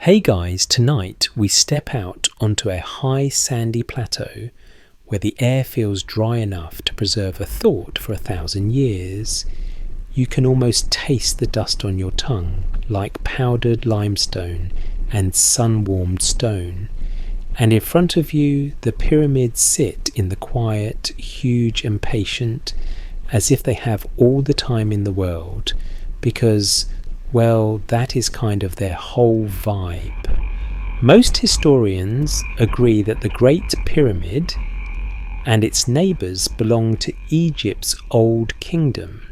Hey guys, tonight we step out onto a high sandy plateau where the air feels dry enough to preserve a thought for 1,000 years. You can almost taste the dust on your tongue, like powdered limestone and sun-warmed stone. And in front of you, the pyramids sit in the quiet, huge and patient, as if they have all the time in the world, because, well, that is kind of their whole vibe. Most historians agree that the Great Pyramid and its neighbours belong to Egypt's Old Kingdom,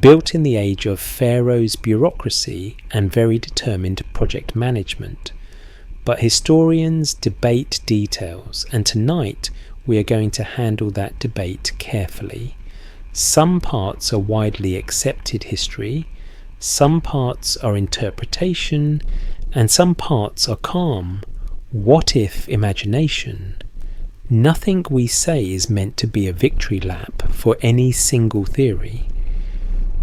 built in the age of Pharaoh's bureaucracy and very determined project management. But historians debate details, and tonight we are going to handle that debate carefully. Some parts are widely accepted history, some parts are interpretation, and some parts are calm, what-if imagination. Nothing we say is meant to be a victory lap for any single theory.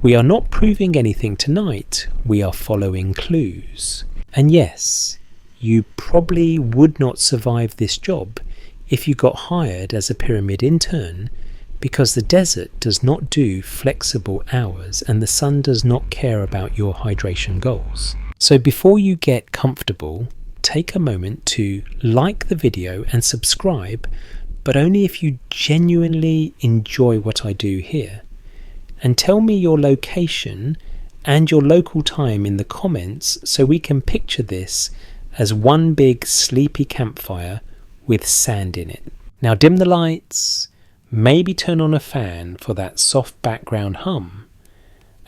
We are not proving anything tonight, we are following clues. And yes, you probably would not survive this job if you got hired as a pyramid intern, because the desert does not do flexible hours and the sun does not care about your hydration goals. So before you get comfortable, take a moment to like the video and subscribe, but only if you genuinely enjoy what I do here. And tell me your location and your local time in the comments so we can picture this as one big sleepy campfire with sand in it. Now dim the lights, maybe turn on a fan for that soft background hum,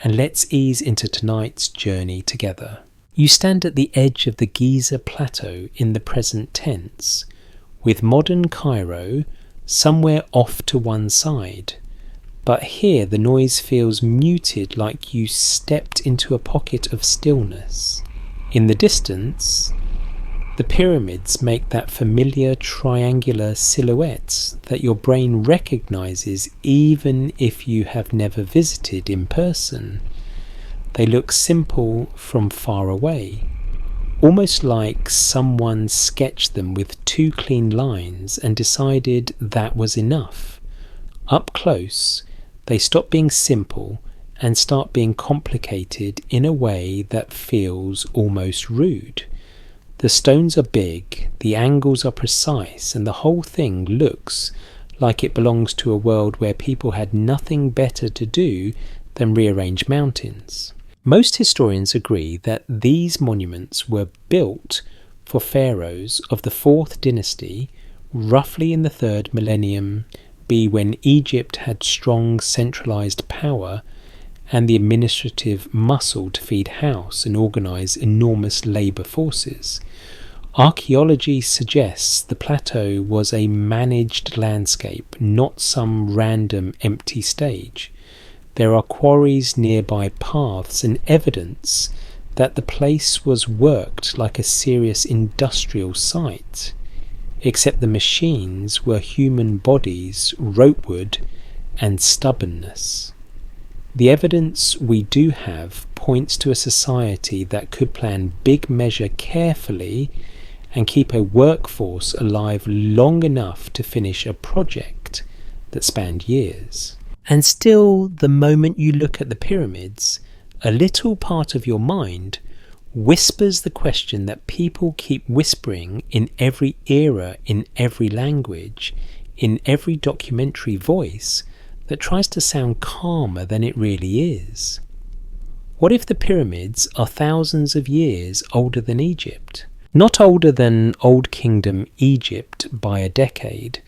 and let's ease into tonight's journey together. You stand at the edge of the Giza Plateau in the present tense, with modern Cairo somewhere off to one side. But here the noise feels muted, like you stepped into a pocket of stillness. In the distance, the pyramids make that familiar triangular silhouette that your brain recognizes even if you have never visited in person. They look simple from far away, almost like someone sketched them with two clean lines and decided that was enough. Up close, they stop being simple and start being complicated in a way that feels almost rude. The stones are big, the angles are precise, and the whole thing looks like it belongs to a world where people had nothing better to do than rearrange mountains. Most historians agree that these monuments were built for pharaohs of the 4th dynasty, roughly in the 3rd millennium B, when Egypt had strong centralized power and the administrative muscle to feed house and organize enormous labor forces. Archaeology suggests the plateau was a managed landscape, not some random empty stage. There are quarries, nearby paths, and evidence that the place was worked like a serious industrial site, except the machines were human bodies, ropewood, and stubbornness. The evidence we do have points to a society that could plan big measure carefully and keep a workforce alive long enough to finish a project that spanned years. And still, the moment you look at the pyramids, a little part of your mind whispers the question that people keep whispering in every era, in every language, in every documentary voice that tries to sound calmer than it really is. What if the pyramids are thousands of years older than Egypt? Not older than Old Kingdom Egypt by a decade,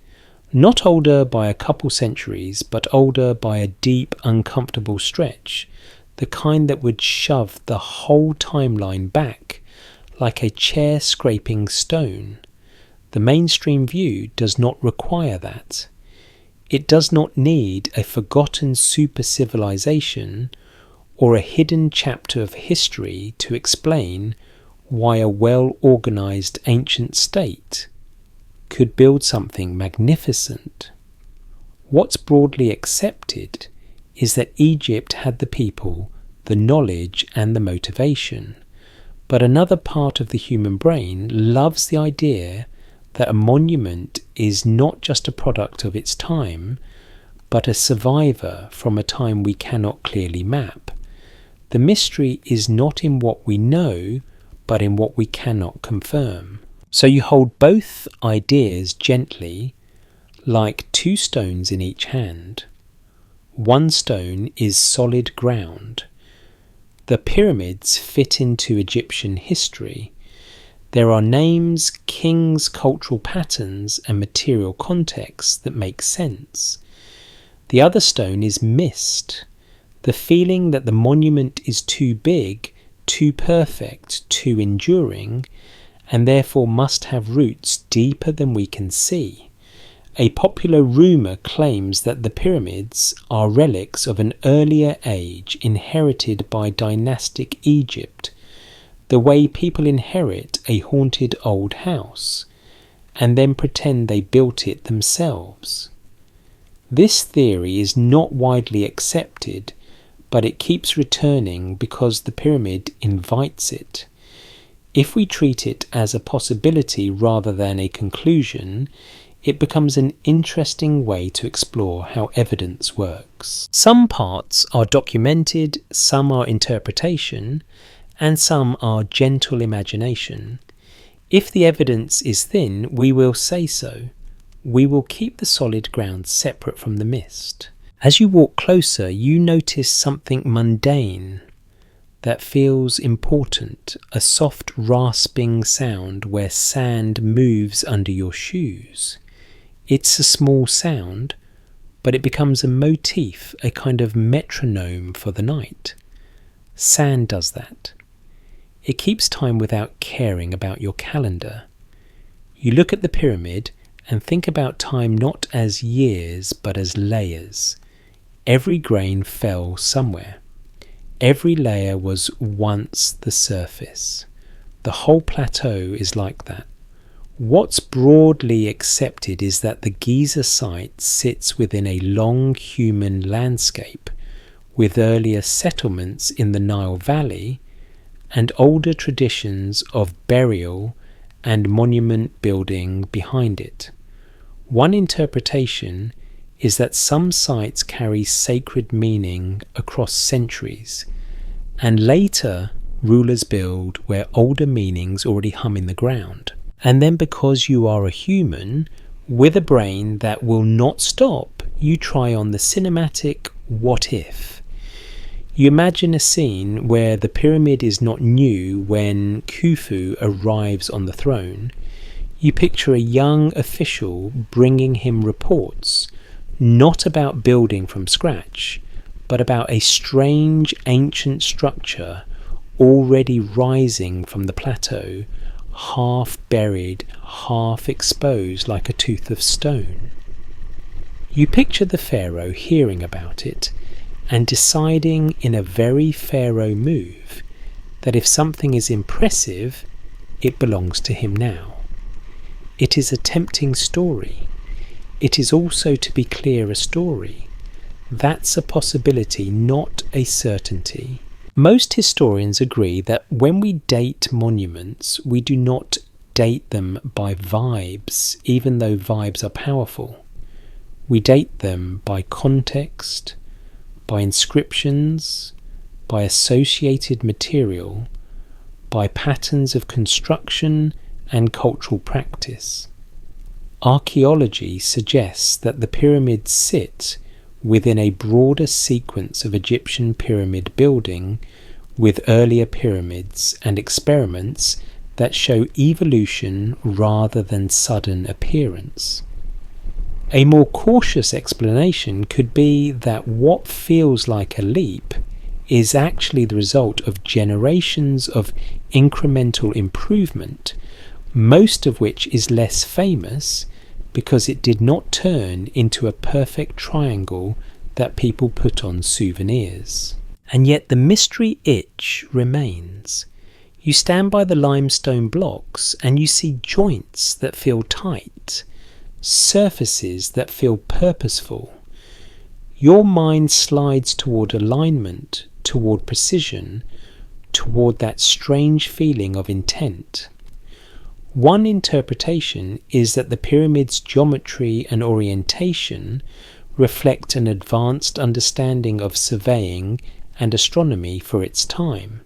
not older by a couple centuries, but older by a deep, uncomfortable stretch, the kind that would shove the whole timeline back like a chair-scraping stone. The mainstream view does not require that. It does not need a forgotten super-civilization or a hidden chapter of history to explain why a well-organized ancient state could build something magnificent. What's broadly accepted is that Egypt had the people, the knowledge and the motivation, But another part of the human brain loves the idea that a monument is not just a product of its time, but a survivor from a time we cannot clearly map. The mystery is not in what we know, but in what we cannot confirm. So you hold both ideas gently, like two stones in each hand. One stone is solid ground. The pyramids fit into Egyptian history. There are names, kings, cultural patterns, and material contexts that make sense. The other stone is mist, the feeling that the monument is too big, too perfect, too enduring, and therefore must have roots deeper than we can see. A popular rumour claims that the pyramids are relics of an earlier age inherited by dynastic Egypt, the way people inherit a haunted old house, and then pretend they built it themselves. This theory is not widely accepted, but it keeps returning because the pyramid invites it. If we treat it as a possibility rather than a conclusion, it becomes an interesting way to explore how evidence works. Some parts are documented, some are interpretation, and some are gentle imagination. If the evidence is thin, we will say so. We will keep the solid ground separate from the mist. As you walk closer, you notice something mundane that feels important, a soft rasping sound where sand moves under your shoes. It's a small sound, but it becomes a motif, a kind of metronome for the night. Sand does that. It keeps time without caring about your calendar. You look at the pyramid and think about time not as years, but as layers. Every grain fell somewhere. Every layer was once the surface. The whole plateau is like that. What's broadly accepted is that the Giza site sits within a long human landscape, with earlier settlements in the Nile Valley and older traditions of burial and monument building behind it. One interpretation is that some sites carry sacred meaning across centuries, and later rulers build where older meanings already hum in the ground. And then because you are a human, with a brain that will not stop, you try on the cinematic what if. You imagine a scene where the pyramid is not new when Khufu arrives on the throne. You picture a young official bringing him reports, not about building from scratch, but about a strange ancient structure already rising from the plateau, half buried, half exposed like a tooth of stone. You picture the pharaoh hearing about it and deciding in a very pharaoh move that if something is impressive, it belongs to him now. It is a tempting story. It is also, to be clear, a story. That's a possibility, not a certainty. Most historians agree that when we date monuments, we do not date them by vibes, even though vibes are powerful. We date them by context, by inscriptions, by associated material, by patterns of construction and cultural practice. Archaeology suggests that the pyramids sit within a broader sequence of Egyptian pyramid building with earlier pyramids and experiments that show evolution rather than sudden appearance. A more cautious explanation could be that what feels like a leap is actually the result of generations of incremental improvement, most of which is less famous because it did not turn into a perfect triangle that people put on souvenirs. And yet the mystery itch remains. You stand by the limestone blocks and you see joints that feel tight, surfaces that feel purposeful. Your mind slides toward alignment, toward precision, toward that strange feeling of intent. One interpretation is that the pyramid's geometry and orientation reflect an advanced understanding of surveying and astronomy for its time.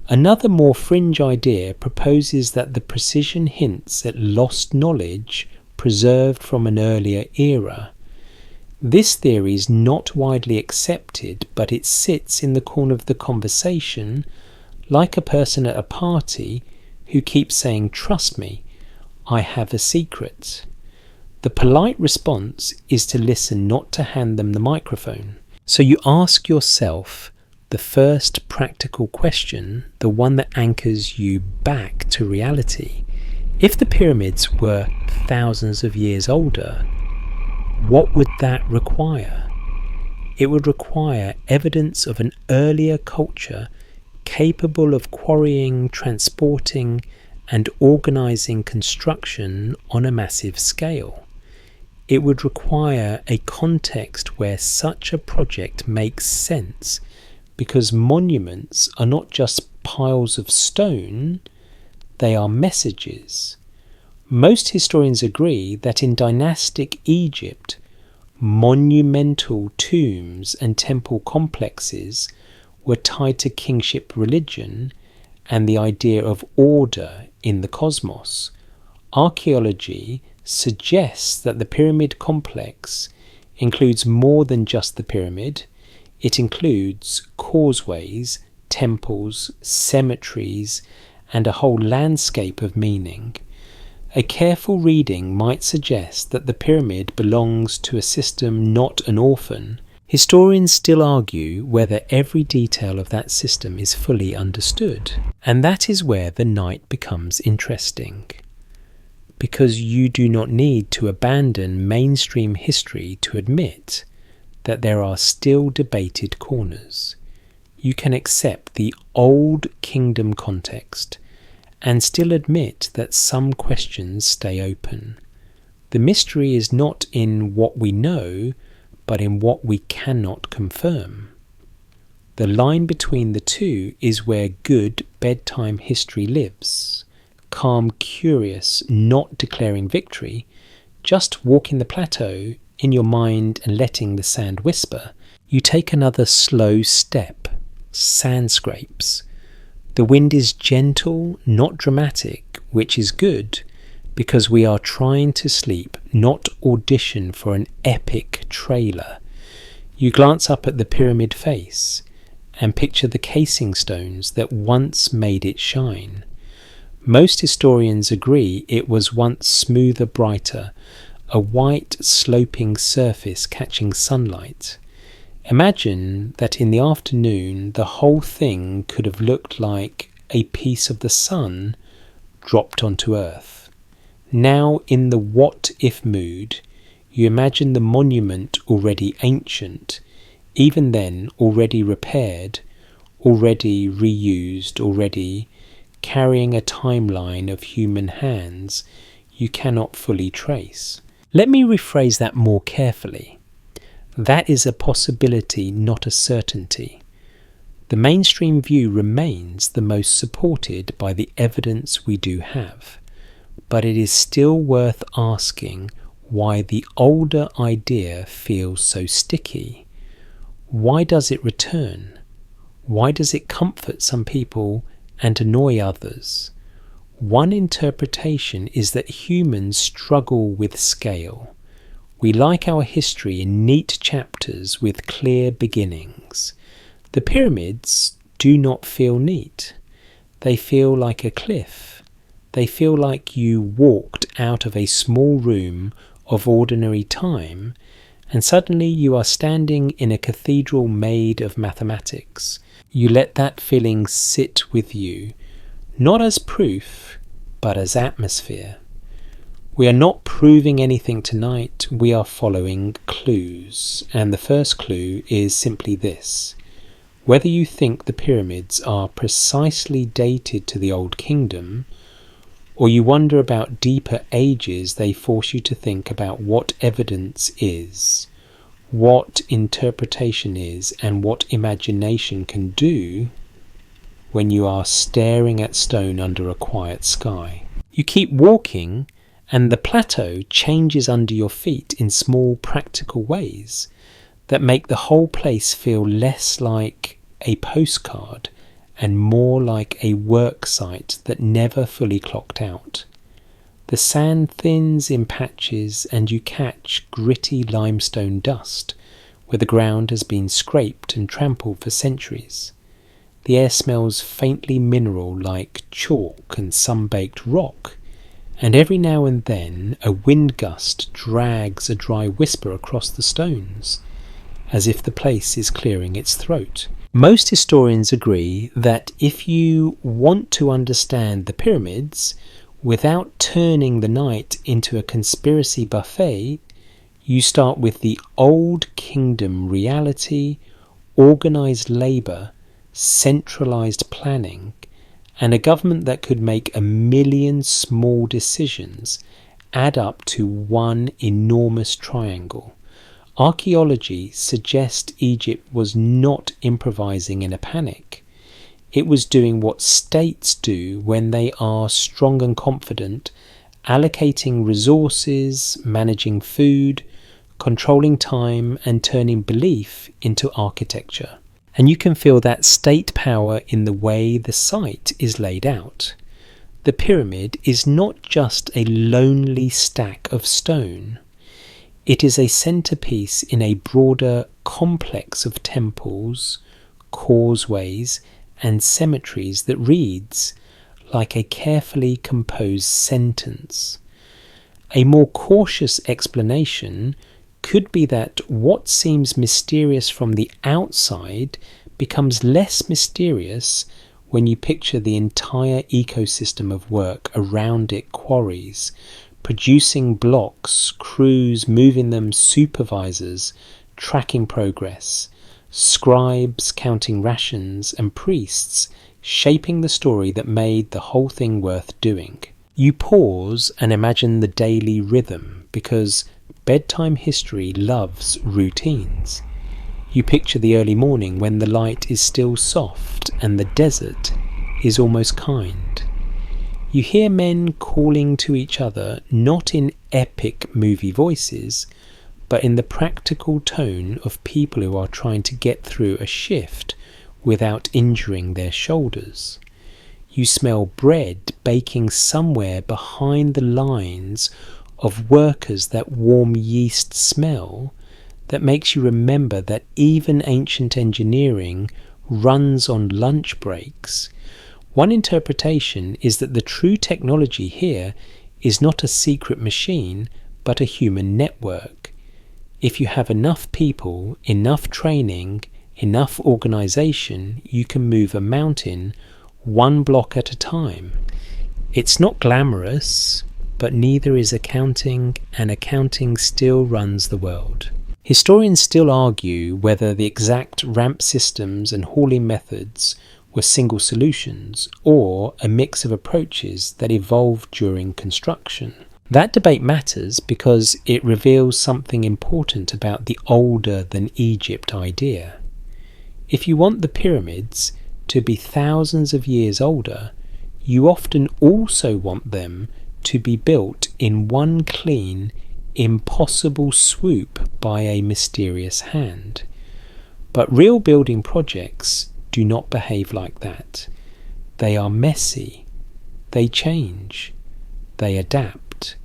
Another more fringe idea proposes that the precision hints at lost knowledge preserved from an earlier era. This theory is not widely accepted, but it sits in the corner of the conversation like a person at a party who keeps saying, "Trust me, I have a secret." The polite response is to listen, not to hand them the microphone. So you ask yourself the first practical question, the one that anchors you back to reality. If the pyramids were thousands of years older, what would that require? It would require evidence of an earlier culture capable of quarrying, transporting, and organizing construction on a massive scale. It would require a context where such a project makes sense, because monuments are not just piles of stone, they are messages. Most historians agree that in dynastic Egypt, monumental tombs and temple complexes were tied to kingship religion and the idea of order in the cosmos. Archaeology suggests that the pyramid complex includes more than just the pyramid. It includes causeways, temples, cemeteries, and a whole landscape of meaning. A careful reading might suggest that the pyramid belongs to a system, not an orphan. Historians still argue whether every detail of that system is fully understood. And that is where the night becomes interesting. Because you do not need to abandon mainstream history to admit that there are still debated corners. You can accept the old kingdom context and still admit that some questions stay open. The mystery is not in what we know, but in what we cannot confirm. The line between the two is where good bedtime history lives. Calm, curious, not declaring victory, just walking the plateau in your mind and letting the sand whisper. You take another slow step, sand scrapes. The wind is gentle, not dramatic, which is good, because we are trying to sleep, not audition for an epic trailer. You glance up at the pyramid face and picture the casing stones that once made it shine. Most historians agree it was once smoother, brighter, a white sloping surface catching sunlight. Imagine that in the afternoon the whole thing could have looked like a piece of the sun dropped onto earth. Now, in the what-if mood, you imagine the monument already ancient, even then already repaired, already reused, already carrying a timeline of human hands you cannot fully trace. Let me rephrase that more carefully. That is a possibility, not a certainty. The mainstream view remains the most supported by the evidence we do have, but it is still worth asking why the older idea feels so sticky. Why does it return? Why does it comfort some people and annoy others? One interpretation is that humans struggle with scale. We like our history in neat chapters with clear beginnings. The pyramids do not feel neat. They feel like a cliff. They feel like you walked out of a small room of ordinary time and suddenly you are standing in a cathedral made of mathematics. You let that feeling sit with you, not as proof, but as atmosphere. We are not proving anything tonight, we are following clues. And the first clue is simply this. Whether you think the pyramids are precisely dated to the Old Kingdom, or you wonder about deeper ages, they force you to think about what evidence is, what interpretation is, and what imagination can do. when you are staring at stone under a quiet sky. You keep walking, and the plateau changes under your feet in small practical ways that make the whole place feel less like a postcard and more like a work site that never fully clocked out. The sand thins in patches and you catch gritty limestone dust where the ground has been scraped and trampled for centuries. The air smells faintly mineral like chalk and sun-baked rock, and every now and then a wind gust drags a dry whisper across the stones, as if the place is clearing its throat. Most historians agree that if you want to understand the pyramids without turning the night into a conspiracy buffet, you start with the old kingdom reality, organised labour, centralised planning, and a government that could make 1 million small decisions add up to one enormous triangle. Archaeology suggests Egypt was not improvising in a panic. It was doing what states do when they are strong and confident, allocating resources, managing food, controlling time, and turning belief into architecture. And you can feel that state power in the way the site is laid out. The pyramid is not just a lonely stack of stone. It is a centerpiece in a broader complex of temples, causeways, and cemeteries that reads like a carefully composed sentence. A more cautious explanation could be that what seems mysterious from the outside becomes less mysterious when you picture the entire ecosystem of work around it: quarries, producing blocks, crews moving them, supervisors tracking progress, scribes counting rations, and priests shaping the story that made the whole thing worth doing. You pause and imagine the daily rhythm, because bedtime history loves routines. You picture the early morning when the light is still soft and the desert is almost kind. You hear men calling to each other, not in epic movie voices, but in the practical tone of people who are trying to get through a shift without injuring their shoulders. You smell bread baking somewhere behind the lines of workers, that warm yeast smell that makes you remember that even ancient engineering runs on lunch breaks. One interpretation is that the true technology here is not a secret machine, but a human network. If you have enough people, enough training, enough organisation, you can move a mountain one block at a time. It's not glamorous, but neither is accounting, and accounting still runs the world. Historians still argue whether the exact ramp systems and hauling methods were single solutions or a mix of approaches that evolved during construction. That debate matters because it reveals something important about the older than Egypt idea. If you want the pyramids to be thousands of years older, you often also want them to be built in one clean, impossible swoop by a mysterious hand. But real building projects do not behave like that. They are messy, they change, they adapt.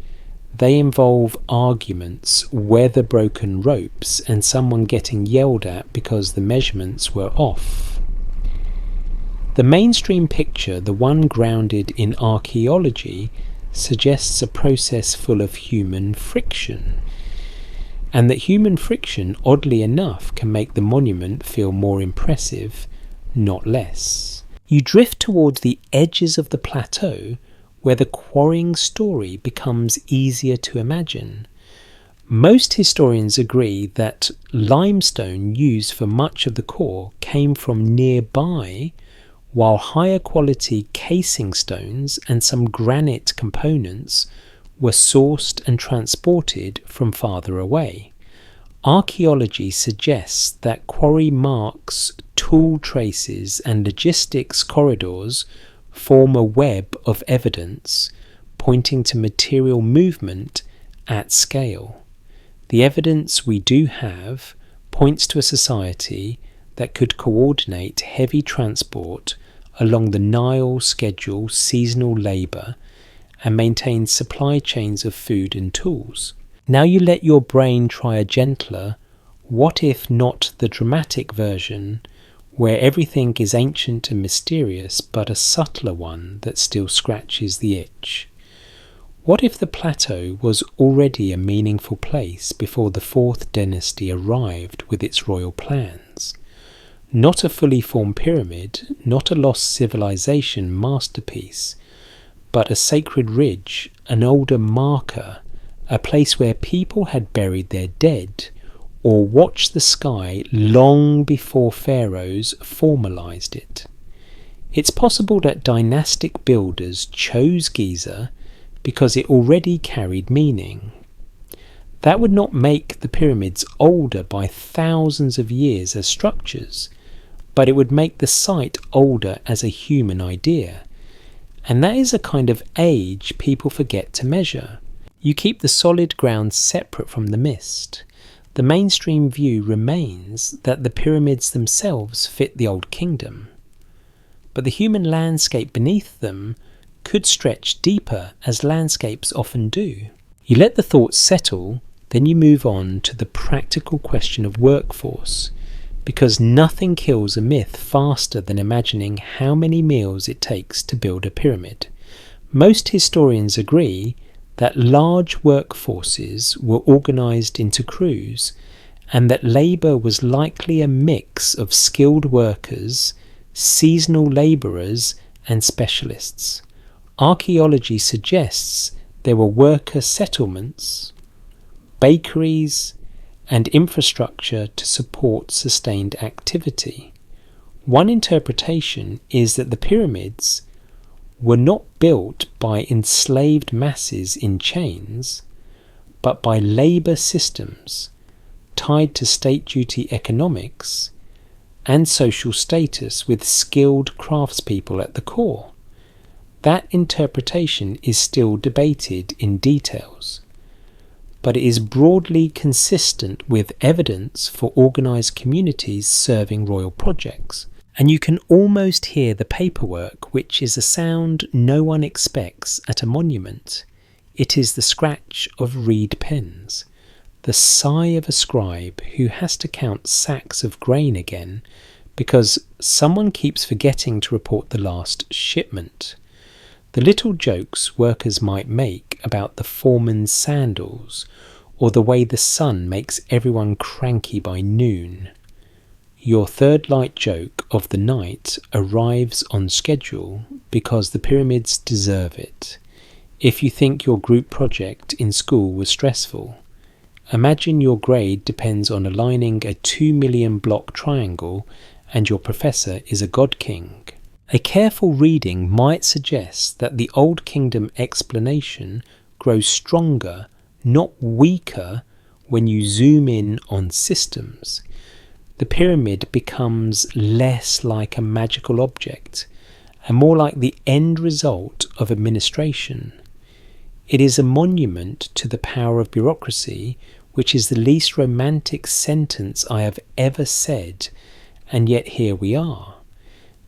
They involve arguments, weather-broken ropes, and someone getting yelled at because the measurements were off. The mainstream picture, the one grounded in archaeology, suggests a process full of human friction, and that human friction, oddly enough, can make the monument feel more impressive, not less. You drift towards the edges of the plateau, where the quarrying story becomes easier to imagine. Most historians agree that limestone used for much of the core came from nearby, while higher quality casing stones and some granite components were sourced and transported from farther away. Archaeology suggests that quarry marks tool traces and logistics corridors form a web of evidence pointing to material movement at scale. The evidence we do have points to a society that could coordinate heavy transport along the Nile, schedule seasonal labour, and maintain supply chains of food and tools. Now you let your brain try a gentler, what if not the dramatic version, where everything is ancient and mysterious, but a subtler one that still scratches the itch. What if the plateau was already a meaningful place before the Fourth Dynasty arrived with its royal plans? Not a fully formed pyramid, not a lost civilization masterpiece, but a sacred ridge, an older marker, a place where people had buried their dead, or watched the sky long before pharaohs formalized it. It's possible that dynastic builders chose Giza because it already carried meaning. That would not make the pyramids older by thousands of years as structures, but it would make the site older as a human idea. And that is a kind of age people forget to measure. You keep the solid ground separate from the mist. The mainstream view remains that the pyramids themselves fit the Old Kingdom. But the human landscape beneath them could stretch deeper, as landscapes often do. You let the thoughts settle, then you move on to the practical question of workforce, because nothing kills a myth faster than imagining how many meals it takes to build a pyramid. Most historians agree that large workforces were organised into crews, and that labour was likely a mix of skilled workers, seasonal labourers, and specialists. Archaeology suggests there were worker settlements, bakeries, and infrastructure to support sustained activity. One interpretation is that the pyramids were not built by enslaved masses in chains, but by labour systems tied to state duty economics and social status, with skilled craftspeople at the core. That interpretation is still debated in details, but it is broadly consistent with evidence for organised communities serving royal projects. And you can almost hear the paperwork, which is a sound no one expects at a monument. It is the scratch of reed pens, the sigh of a scribe who has to count sacks of grain again because someone keeps forgetting to report the last shipment. The little jokes workers might make about the foreman's sandals, or the way the sun makes everyone cranky by noon. Your third light joke of the night arrives on schedule because the pyramids deserve it. If you think your group project in school was stressful, imagine your grade depends on aligning a 2 million block triangle and your professor is a god king. A careful reading might suggest that the Old Kingdom explanation grows stronger, not weaker, when you zoom in on systems. The pyramid becomes less like a magical object and more like the end result of administration. It is a monument to the power of bureaucracy, which is the least romantic sentence I have ever said, and yet here we are.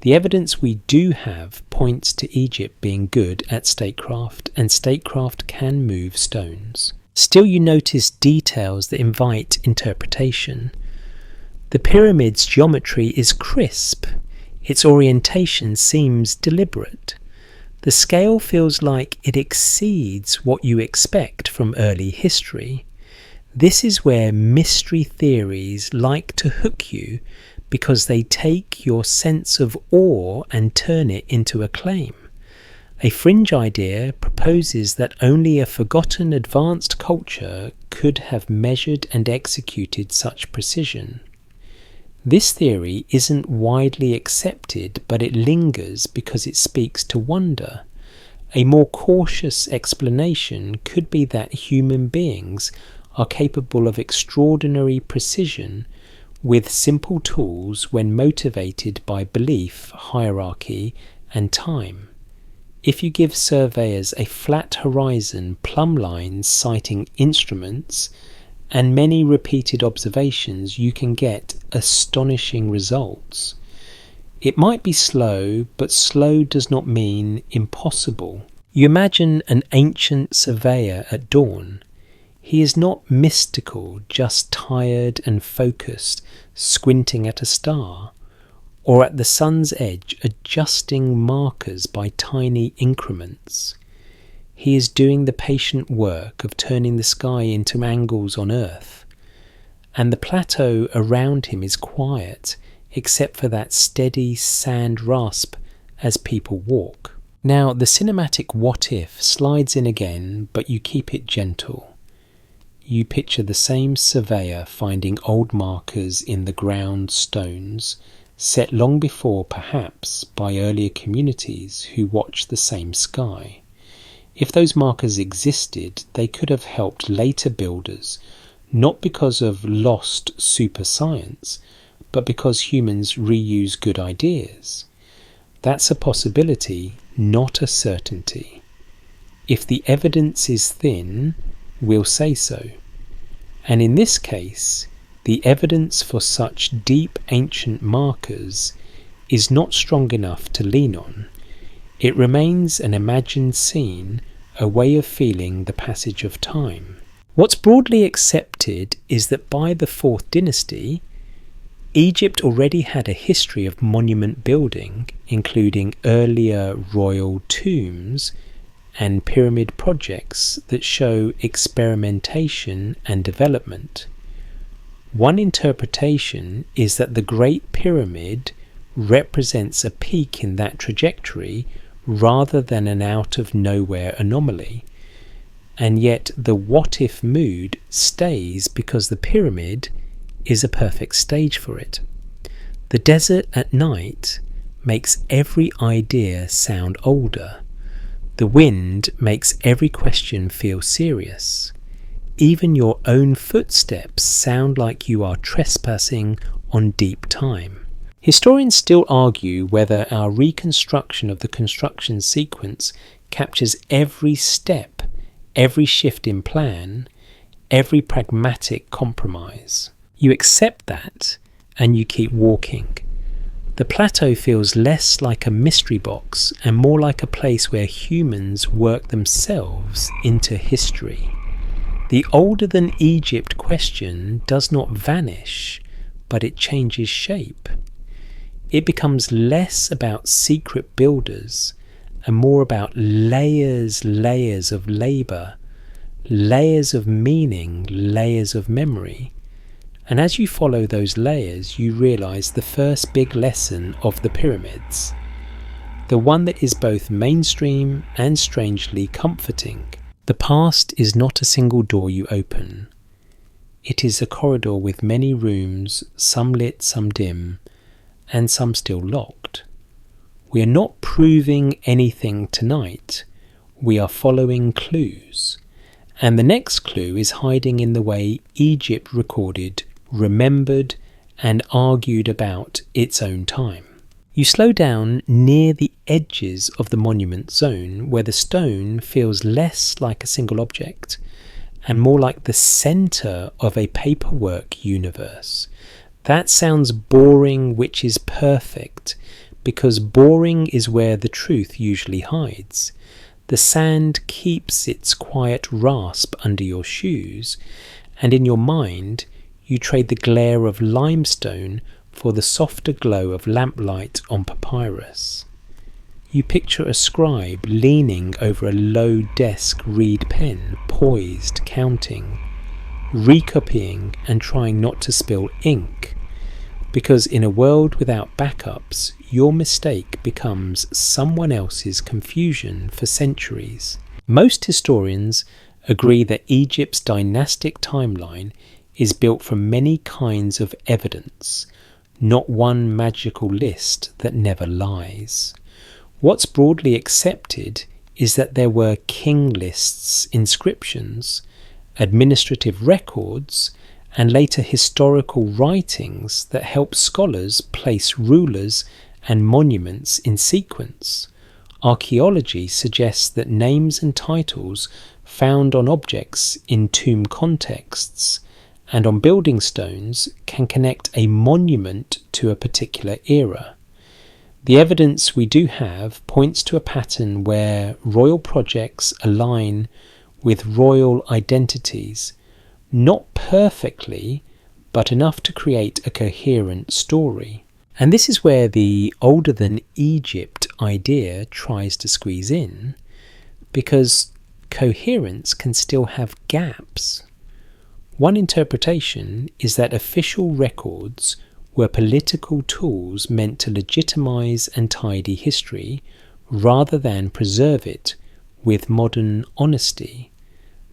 The evidence we do have points to Egypt being good at statecraft, and statecraft can move stones. Still, you notice details that invite interpretation. The pyramid's geometry is crisp. Its orientation seems deliberate. The scale feels like it exceeds what you expect from early history. This is where mystery theories like to hook you, because they take your sense of awe and turn it into a claim. A fringe idea proposes that only a forgotten advanced culture could have measured and executed such precision. This theory isn't widely accepted, but it lingers because it speaks to wonder. A more cautious explanation could be that human beings are capable of extraordinary precision with simple tools when motivated by belief, hierarchy, and time. If you give surveyors a flat horizon, plumb lines citing instruments, and many repeated observations, you can get astonishing results. It might be slow, but slow does not mean impossible. You imagine an ancient surveyor at dawn. He is not mystical, just tired and focused, squinting at a star, or at the sun's edge, adjusting markers by tiny increments. He is doing the patient work of turning the sky into angles on Earth, and the plateau around him is quiet, except for that steady sand rasp as people walk. Now, the cinematic what-if slides in again, but you keep it gentle. You picture the same surveyor finding old markers in the ground stones, set long before perhaps by earlier communities who watched the same sky. If those markers existed, they could have helped later builders, not because of lost super science, but because humans reuse good ideas. That's a possibility, not a certainty. If the evidence is thin, we'll say so. And in this case, the evidence for such deep ancient markers is not strong enough to lean on. It remains an imagined scene, a way of feeling the passage of time. What's broadly accepted is that by the 4th dynasty, Egypt already had a history of monument building, including earlier royal tombs and pyramid projects that show experimentation and development. One interpretation is that the Great Pyramid represents a peak in that trajectory rather than an out-of-nowhere anomaly, and yet the what-if mood stays because the pyramid is a perfect stage for it. The desert at night makes every idea sound older. The wind makes every question feel serious. Even your own footsteps sound like you are trespassing on deep time. Historians still argue whether our reconstruction of the construction sequence captures every step, every shift in plan, every pragmatic compromise. You accept that and you keep walking. The plateau feels less like a mystery box and more like a place where humans work themselves into history. The older than Egypt question does not vanish, but it changes shape. It becomes less about secret builders and more about layers of labour, layers of meaning, layers of memory. And as you follow those layers, you realise the first big lesson of the pyramids, the one that is both mainstream and strangely comforting. The past is not a single door you open. It is a corridor with many rooms, some lit, some dim, and some still locked. We are not proving anything tonight. We are following clues. And the next clue is hiding in the way Egypt recorded, remembered, and argued about its own time. You slow down near the edges of the monument zone, where the stone feels less like a single object and more like the centre of a paperwork universe. That sounds boring, which is perfect, because boring is where the truth usually hides. The sand keeps its quiet rasp under your shoes, and in your mind you trade the glare of limestone for the softer glow of lamplight on papyrus. You picture a scribe leaning over a low desk reed pen, poised, counting, recopying and trying not to spill ink, because in a world without backups, your mistake becomes someone else's confusion for centuries. Most historians agree that Egypt's dynastic timeline is built from many kinds of evidence, not one magical list that never lies. What's broadly accepted is that there were king lists, inscriptions, administrative records, and later historical writings that help scholars place rulers and monuments in sequence. Archaeology suggests that names and titles found on objects in tomb contexts and on building stones can connect a monument to a particular era. The evidence we do have points to a pattern where royal projects align with royal identities, not perfectly, but enough to create a coherent story. And this is where the older than Egypt idea tries to squeeze in, because coherence can still have gaps. One interpretation is that official records were political tools meant to legitimize and tidy history rather than preserve it with modern honesty.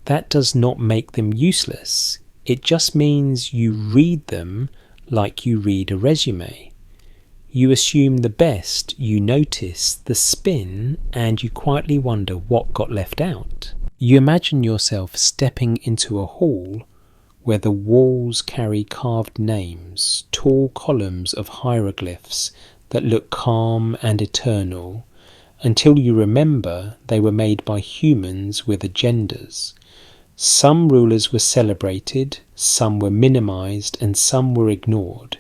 That does not make them useless. It just means you read them like you read a resume. You assume the best, you notice the spin, and you quietly wonder what got left out. You imagine yourself stepping into a hall where the walls carry carved names, tall columns of hieroglyphs that look calm and eternal, until you remember they were made by humans with agendas. Some rulers were celebrated, some were minimized, and some were ignored.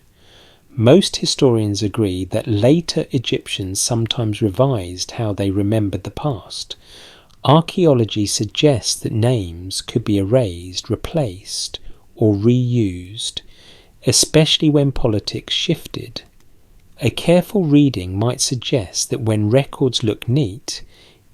Most historians agree that later Egyptians sometimes revised how they remembered the past. Archaeology suggests that names could be erased, replaced, or reused, especially when politics shifted. A careful reading might suggest that when records look neat,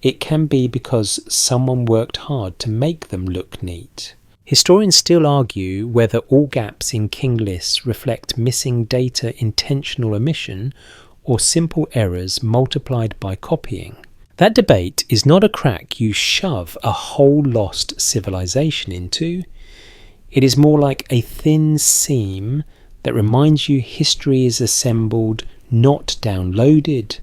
it can be because someone worked hard to make them look neat. Historians still argue whether all gaps in king lists reflect missing data intentional omission or simple errors multiplied by copying. That debate is not a crack you shove a whole lost civilization into. It is more like a thin seam that reminds you history is assembled, not downloaded.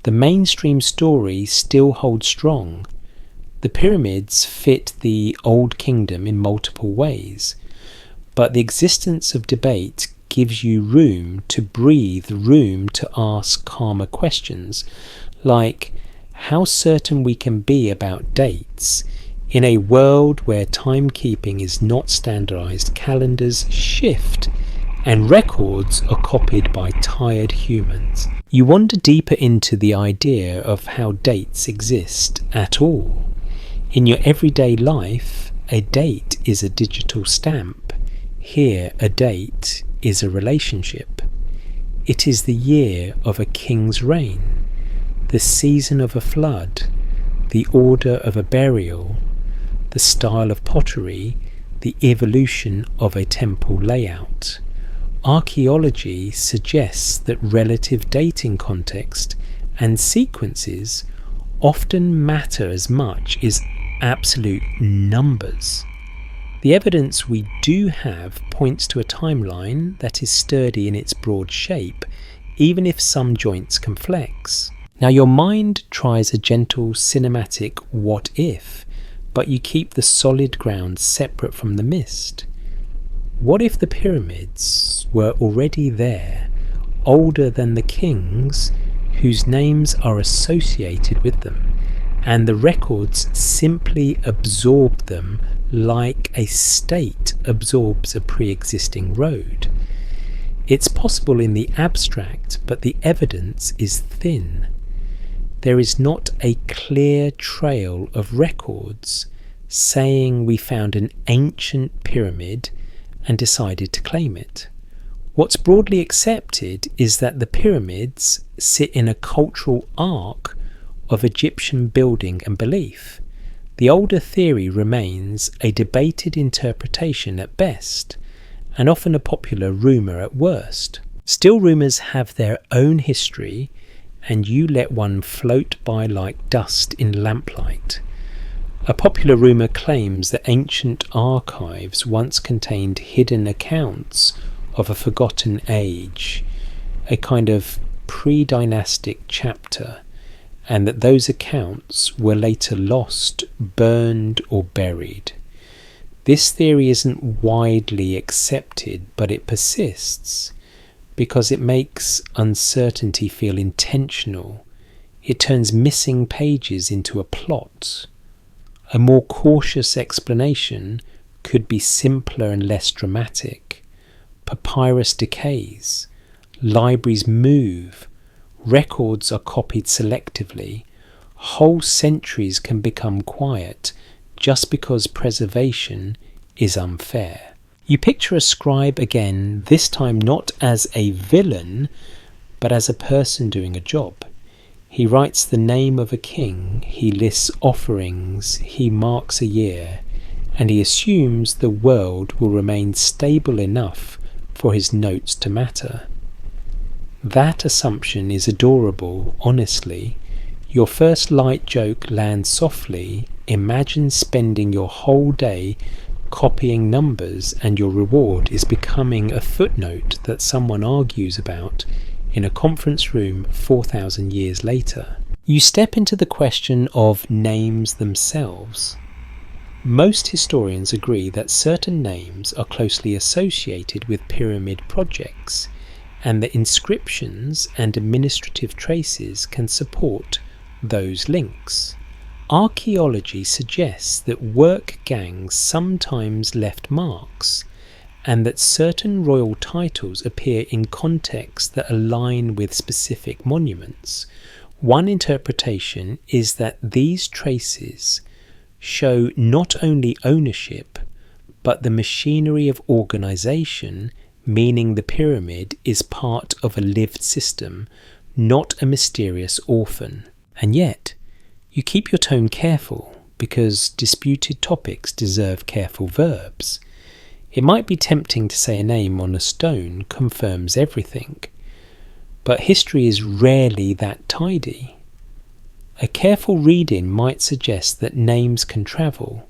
The mainstream story still holds strong. The pyramids fit the Old Kingdom in multiple ways, but the existence of debate gives you room to breathe, room to ask calmer questions, like how certain we can be about dates in a world where timekeeping is not standardized, calendars shift, and records are copied by tired humans. You wander deeper into the idea of how dates exist at all. In your everyday life, a date is a digital stamp. Here, a date is a relationship. It is the year of a king's reign, the season of a flood, the order of a burial, the style of pottery, the evolution of a temple layout. Archaeology suggests that relative dating context and sequences often matter as much as absolute numbers. The evidence we do have points to a timeline that is sturdy in its broad shape, even if some joints can flex. Now your mind tries a gentle cinematic what if, but you keep the solid ground separate from the mist. What if the pyramids were already there, older than the kings whose names are associated with them, and the records simply absorbed them like a state absorbs a pre-existing road? It's possible in the abstract, but the evidence is thin. There is not a clear trail of records saying we found an ancient pyramid and decided to claim it. What's broadly accepted is that the pyramids sit in a cultural arc of Egyptian building and belief. The older theory remains a debated interpretation at best, and often a popular rumour at worst. Still, rumours have their own history, and you let one float by like dust in lamplight. A popular rumour claims that ancient archives once contained hidden accounts of a forgotten age, a kind of pre-dynastic chapter, and that those accounts were later lost, burned, or buried. This theory isn't widely accepted, but it persists because it makes uncertainty feel intentional. It turns missing pages into a plot. A more cautious explanation could be simpler and less dramatic. Papyrus decays, libraries move, records are copied selectively, whole centuries can become quiet just because preservation is unfair. You picture a scribe again, this time not as a villain, but as a person doing a job. He writes the name of a king, he lists offerings, he marks a year, and he assumes the world will remain stable enough for his notes to matter. That assumption is adorable, honestly. Your first light joke lands softly. Imagine spending your whole day copying numbers and your reward is becoming a footnote that someone argues about in a conference room 4,000 years later. You step into the question of names themselves. Most historians agree that certain names are closely associated with pyramid projects, and that inscriptions and administrative traces can support those links. Archaeology suggests that work gangs sometimes left marks, and that certain royal titles appear in contexts that align with specific monuments. One interpretation is that these traces show not only ownership, but the machinery of organisation, meaning the pyramid is part of a lived system, not a mysterious orphan. And yet, you keep your tone careful, because disputed topics deserve careful verbs. It might be tempting to say a name on a stone confirms everything, but history is rarely that tidy. A careful reading might suggest that names can travel,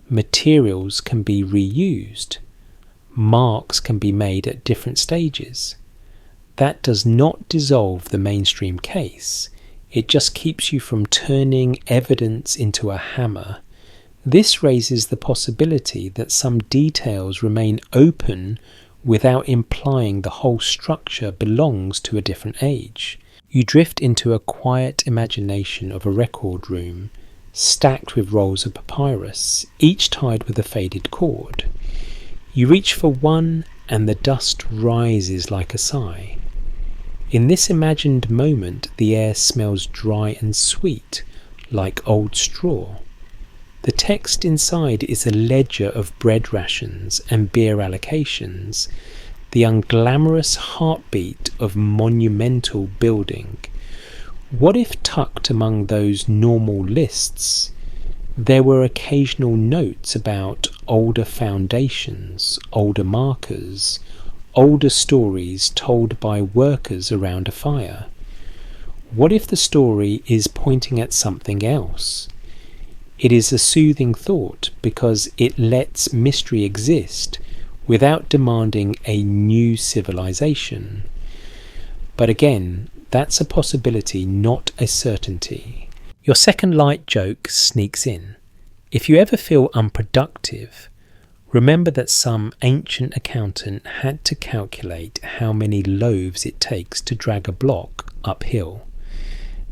materials can be reused, marks can be made at different stages. That does not dissolve the mainstream case. It just keeps you from turning evidence into a hammer. This raises the possibility that some details remain open without implying the whole structure belongs to a different age. You drift into a quiet imagination of a record room, stacked with rolls of papyrus, each tied with a faded cord. You reach for one, and the dust rises like a sigh. In this imagined moment, the air smells dry and sweet, like old straw. The text inside is a ledger of bread rations and beer allocations, the unglamorous heartbeat of monumental building. What if tucked among those normal lists, there were occasional notes about older foundations, older markers, older stories told by workers around a fire? What if the story is pointing at something else? It is a soothing thought because it lets mystery exist without demanding a new civilization. But again, that's a possibility, not a certainty. Your second light joke sneaks in. If you ever feel unproductive, remember that some ancient accountant had to calculate how many loaves it takes to drag a block uphill.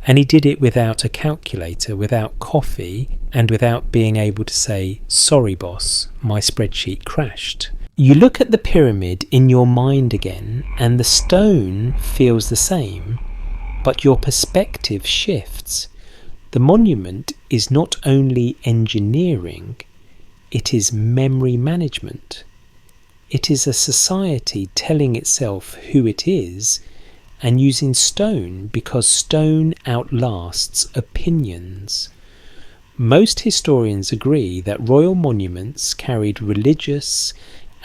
And he did it without a calculator, without coffee, and without being able to say, "Sorry boss, my spreadsheet crashed." You look at the pyramid in your mind again, and the stone feels the same, but your perspective shifts. The monument is not only engineering, it is memory management. It is a society telling itself who it is and using stone because stone outlasts opinions. Most historians agree that royal monuments carried religious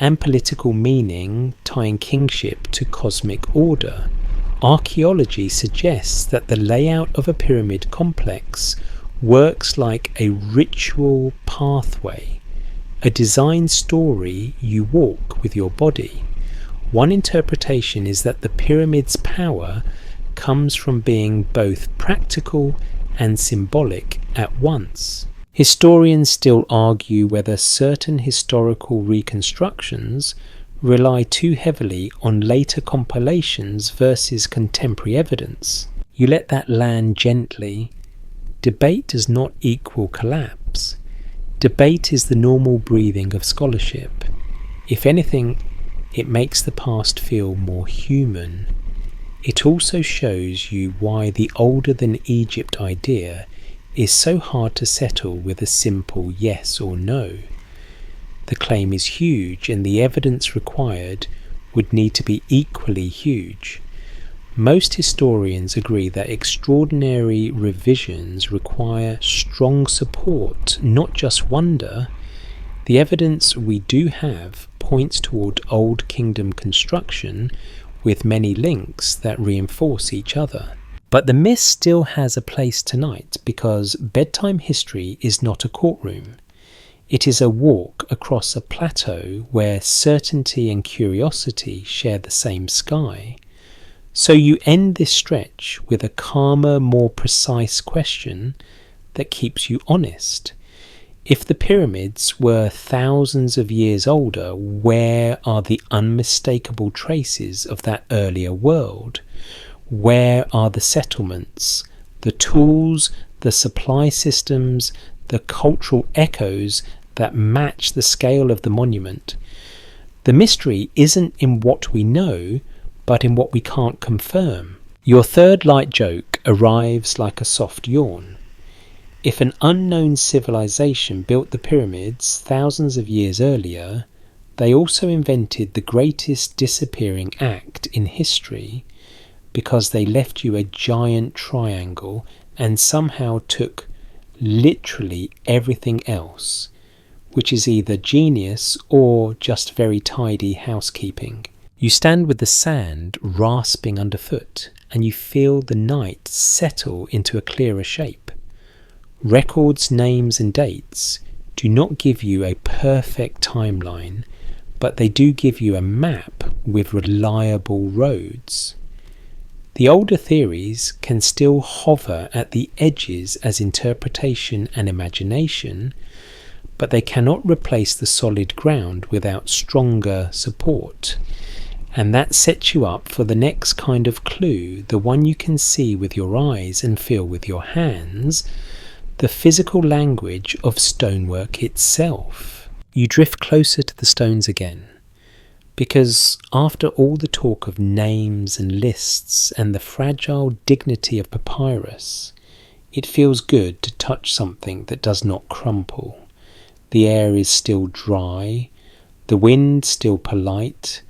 and political meaning, tying kingship to cosmic order. Archaeology suggests that the layout of a pyramid complex works like a ritual pathway, a design story you walk with your body. One interpretation is that the pyramid's power comes from being both practical and symbolic at once. Historians still argue whether certain historical reconstructions rely too heavily on later compilations versus contemporary evidence. You let that land gently. Debate does not equal collapse. Debate is the normal breathing of scholarship. If anything, it makes the past feel more human. It also shows you why the older than Egypt idea is so hard to settle with a simple yes or no. The claim is huge, and the evidence required would need to be equally huge. Most historians agree that extraordinary revisions require strong support, not just wonder. The evidence we do have points toward Old Kingdom construction with many links that reinforce each other. But the myth still has a place tonight because bedtime history is not a courtroom. It is a walk across a plateau where certainty and curiosity share the same sky. So you end this stretch with a calmer, more precise question that keeps you honest. If the pyramids were thousands of years older, where are the unmistakable traces of that earlier world? Where are the settlements, the tools, the supply systems, the cultural echoes that match the scale of the monument? The mystery isn't in what we know, but in what we can't confirm. Your third light joke arrives like a soft yawn. If an unknown civilization built the pyramids thousands of years earlier, they also invented the greatest disappearing act in history, because they left you a giant triangle and somehow took literally everything else, which is either genius or just very tidy housekeeping. You stand with the sand rasping underfoot, and you feel the night settle into a clearer shape. Records, names and dates do not give you a perfect timeline, but they do give you a map with reliable roads. The older theories can still hover at the edges as interpretation and imagination, but they cannot replace the solid ground without stronger support. And that sets you up for the next kind of clue, the one you can see with your eyes and feel with your hands, the physical language of stonework itself. You drift closer to the stones again, because after all the talk of names and lists and the fragile dignity of papyrus, it feels good to touch something that does not crumple. The air is still dry, the wind still polite,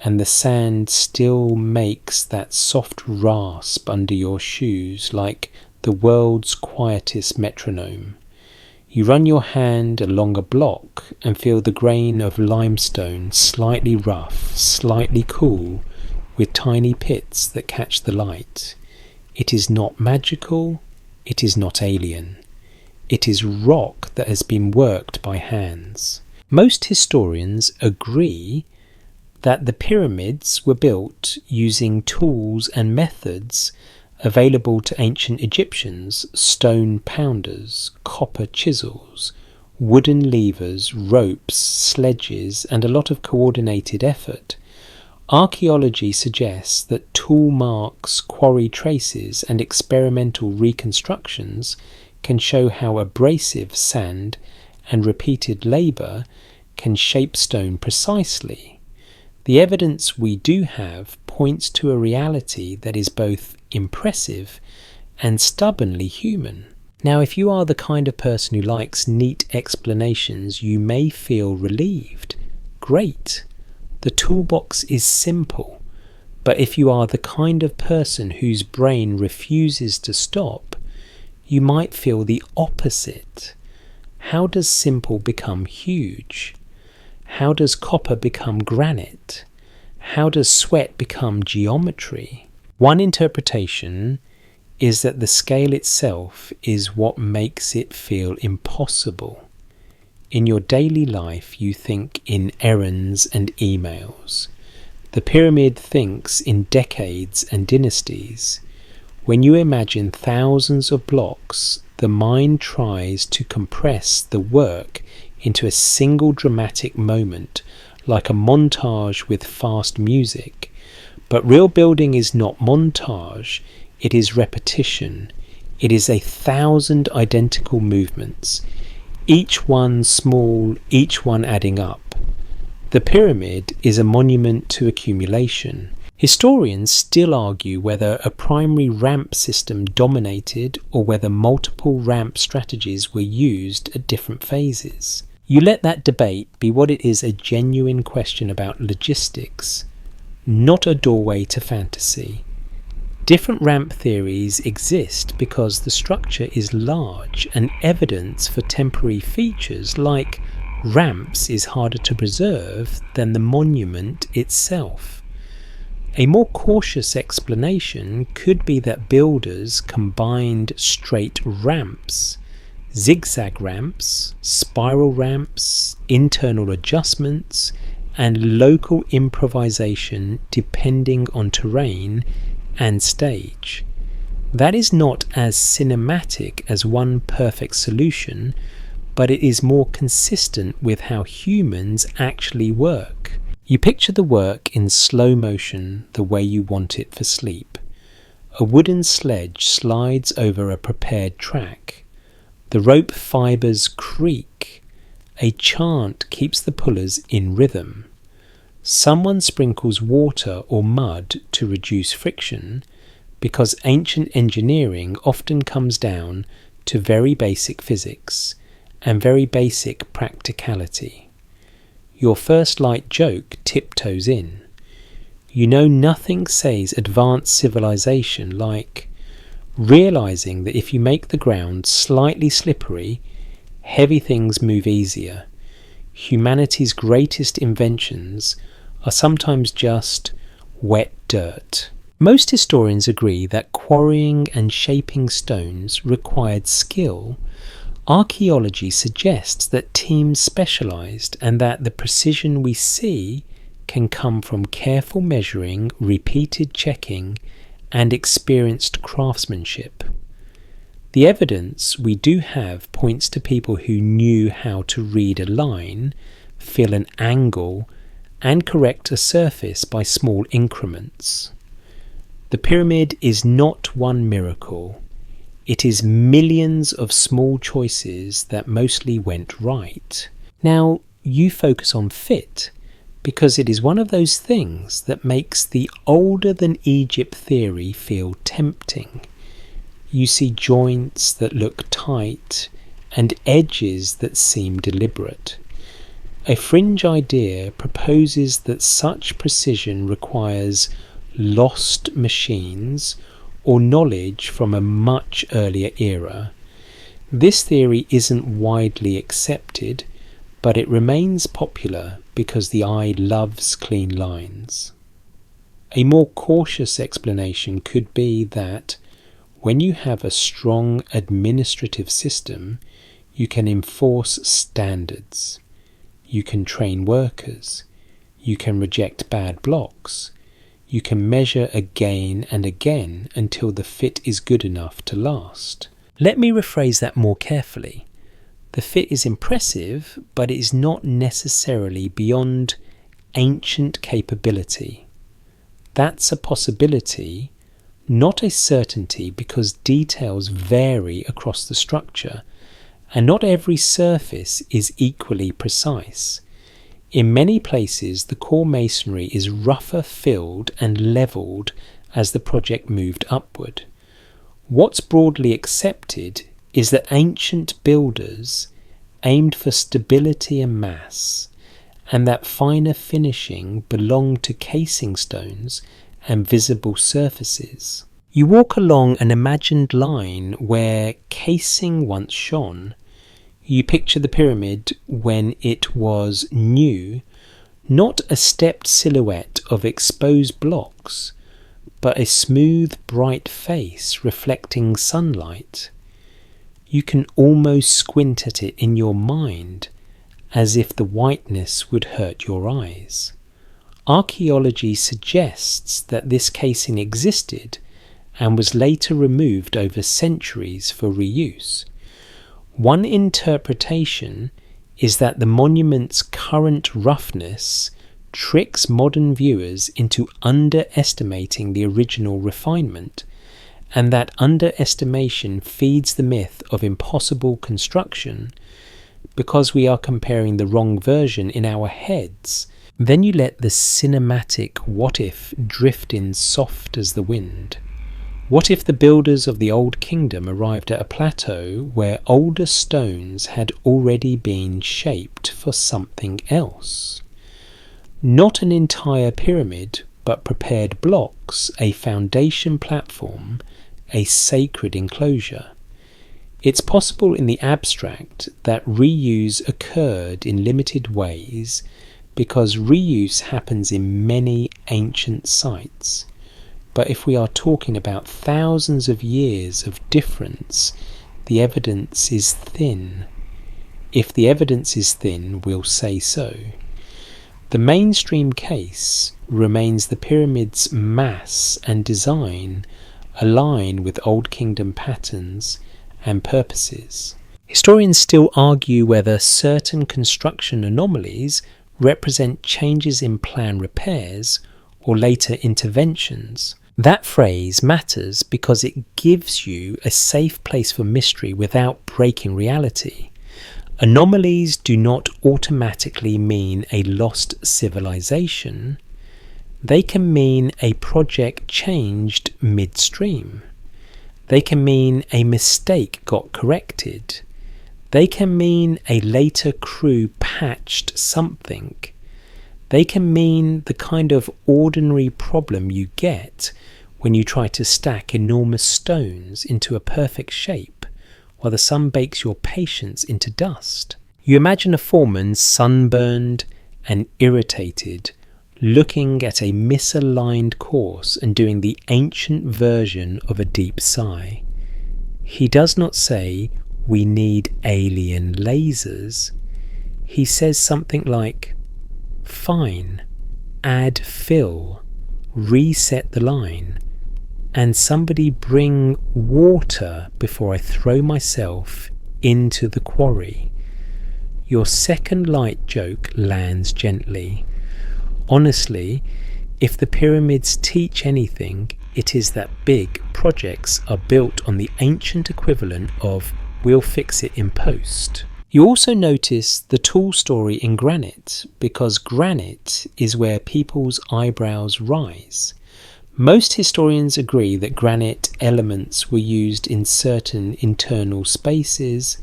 and the sand still makes that soft rasp under your shoes like the world's quietest metronome. You run your hand along a block and feel the grain of limestone, slightly rough, slightly cool, with tiny pits that catch the light. It is not magical, it is not alien. It is rock that has been worked by hands. Most historians agree that the pyramids were built using tools and methods available to ancient Egyptians: stone pounders, copper chisels, wooden levers, ropes, sledges, and a lot of coordinated effort. Archaeology suggests that tool marks, quarry traces, and experimental reconstructions can show how abrasive sand and repeated labour can shape stone precisely. The evidence we do have points to a reality that is both impressive and stubbornly human. Now, if you are the kind of person who likes neat explanations, you may feel relieved. Great. The toolbox is simple. But if you are the kind of person whose brain refuses to stop, you might feel the opposite. How does simple become huge? How does copper become granite? How does sweat become geometry? One interpretation is that the scale itself is what makes it feel impossible. In your daily life, you think in errands and emails. The pyramid thinks in decades and dynasties. When you imagine thousands of blocks, the the mind tries to compress the work into a single dramatic moment, like a montage with fast music. But real building is not montage, it is repetition. It is 1,000 identical movements, each one small, each one adding up. The pyramid is a monument to accumulation. Historians still argue whether a primary ramp system dominated or whether multiple ramp strategies were used at different phases. You let that debate be what it is, a genuine question about logistics, not a doorway to fantasy. Different ramp theories exist because the structure is large, and evidence for temporary features like ramps is harder to preserve than the monument itself. A more cautious explanation could be that builders combined straight ramps, zigzag ramps, spiral ramps, internal adjustments, and local improvisation depending on terrain and stage. That is not as cinematic as one perfect solution, but it is more consistent with how humans actually work. You picture the work in slow motion the way you want it for sleep. A wooden sledge slides over a prepared track. The rope fibers creak. A chant keeps the pullers in rhythm. Someone sprinkles water or mud to reduce friction, because ancient engineering often comes down to very basic physics and very basic practicality. Your first light joke tiptoes in. You know, nothing says advanced civilization like realizing that if you make the ground slightly slippery, heavy things move easier. Humanity's greatest inventions are sometimes just wet dirt. Most historians agree that quarrying and shaping stones required skill. Archaeology suggests that teams specialized and that the precision we see can come from careful measuring, repeated checking, and experienced craftsmanship. The evidence we do have points to people who knew how to read a line, feel an angle, and correct a surface by small increments. The pyramid is not one miracle. It is millions of small choices that mostly went right. Now, you focus on fit, because it is one of those things that makes the older than Egypt theory feel tempting. You see joints that look tight and edges that seem deliberate. A fringe idea proposes that such precision requires lost machines or knowledge from a much earlier era. This theory isn't widely accepted, but it remains popular because the eye loves clean lines. A more cautious explanation could be that when you have a strong administrative system, you can enforce standards. You can train workers. You can reject bad blocks. You can measure again and again until the fit is good enough to last. Let me rephrase that more carefully. The fit is impressive, but it is not necessarily beyond ancient capability. That's a possibility, not a certainty, because details vary across the structure, and not every surface is equally precise. In many places, the core masonry is rougher filled and levelled as the project moved upward. What's broadly accepted is that ancient builders aimed for stability and mass, and that finer finishing belonged to casing stones and visible surfaces. You walk along an imagined line where casing once shone. You picture the pyramid when it was new, not a stepped silhouette of exposed blocks, but a smooth, bright face reflecting sunlight. You can almost squint at it in your mind, as if the whiteness would hurt your eyes. Archaeology suggests that this casing existed and was later removed over centuries for reuse. One interpretation is that the monument's current roughness tricks modern viewers into underestimating the original refinement, and that underestimation feeds the myth of impossible construction because we are comparing the wrong version in our heads. Then you let the cinematic what if drift in soft as the wind. What if the builders of the Old Kingdom arrived at a plateau where older stones had already been shaped for something else? Not an entire pyramid, but prepared blocks, a foundation platform, a sacred enclosure. It's possible in the abstract that reuse occurred in limited ways because reuse happens in many ancient sites. But if we are talking about thousands of years of difference, the evidence is thin. If the evidence is thin, we'll say so. The mainstream case remains the pyramid's mass and design align with Old Kingdom patterns and purposes. Historians still argue whether certain construction anomalies represent changes in plan repairs or later interventions. That phrase matters because it gives you a safe place for mystery without breaking reality. Anomalies do not automatically mean a lost civilization. They can mean a project changed midstream. They can mean a mistake got corrected. They can mean a later crew patched something. They can mean the kind of ordinary problem you get when you try to stack enormous stones into a perfect shape while the sun bakes your patience into dust. You imagine a foreman sunburned and irritated, looking at a misaligned course and doing the ancient version of a deep sigh. He does not say, "We need alien lasers." He says something like, "Fine, add fill, reset the line, and somebody bring water before I throw myself into the quarry." Your second light joke lands gently. Honestly, if the pyramids teach anything, it is that big projects are built on the ancient equivalent of "we'll fix it in post." You also notice the tool story in granite, because granite is where people's eyebrows rise. Most historians agree that granite elements were used in certain internal spaces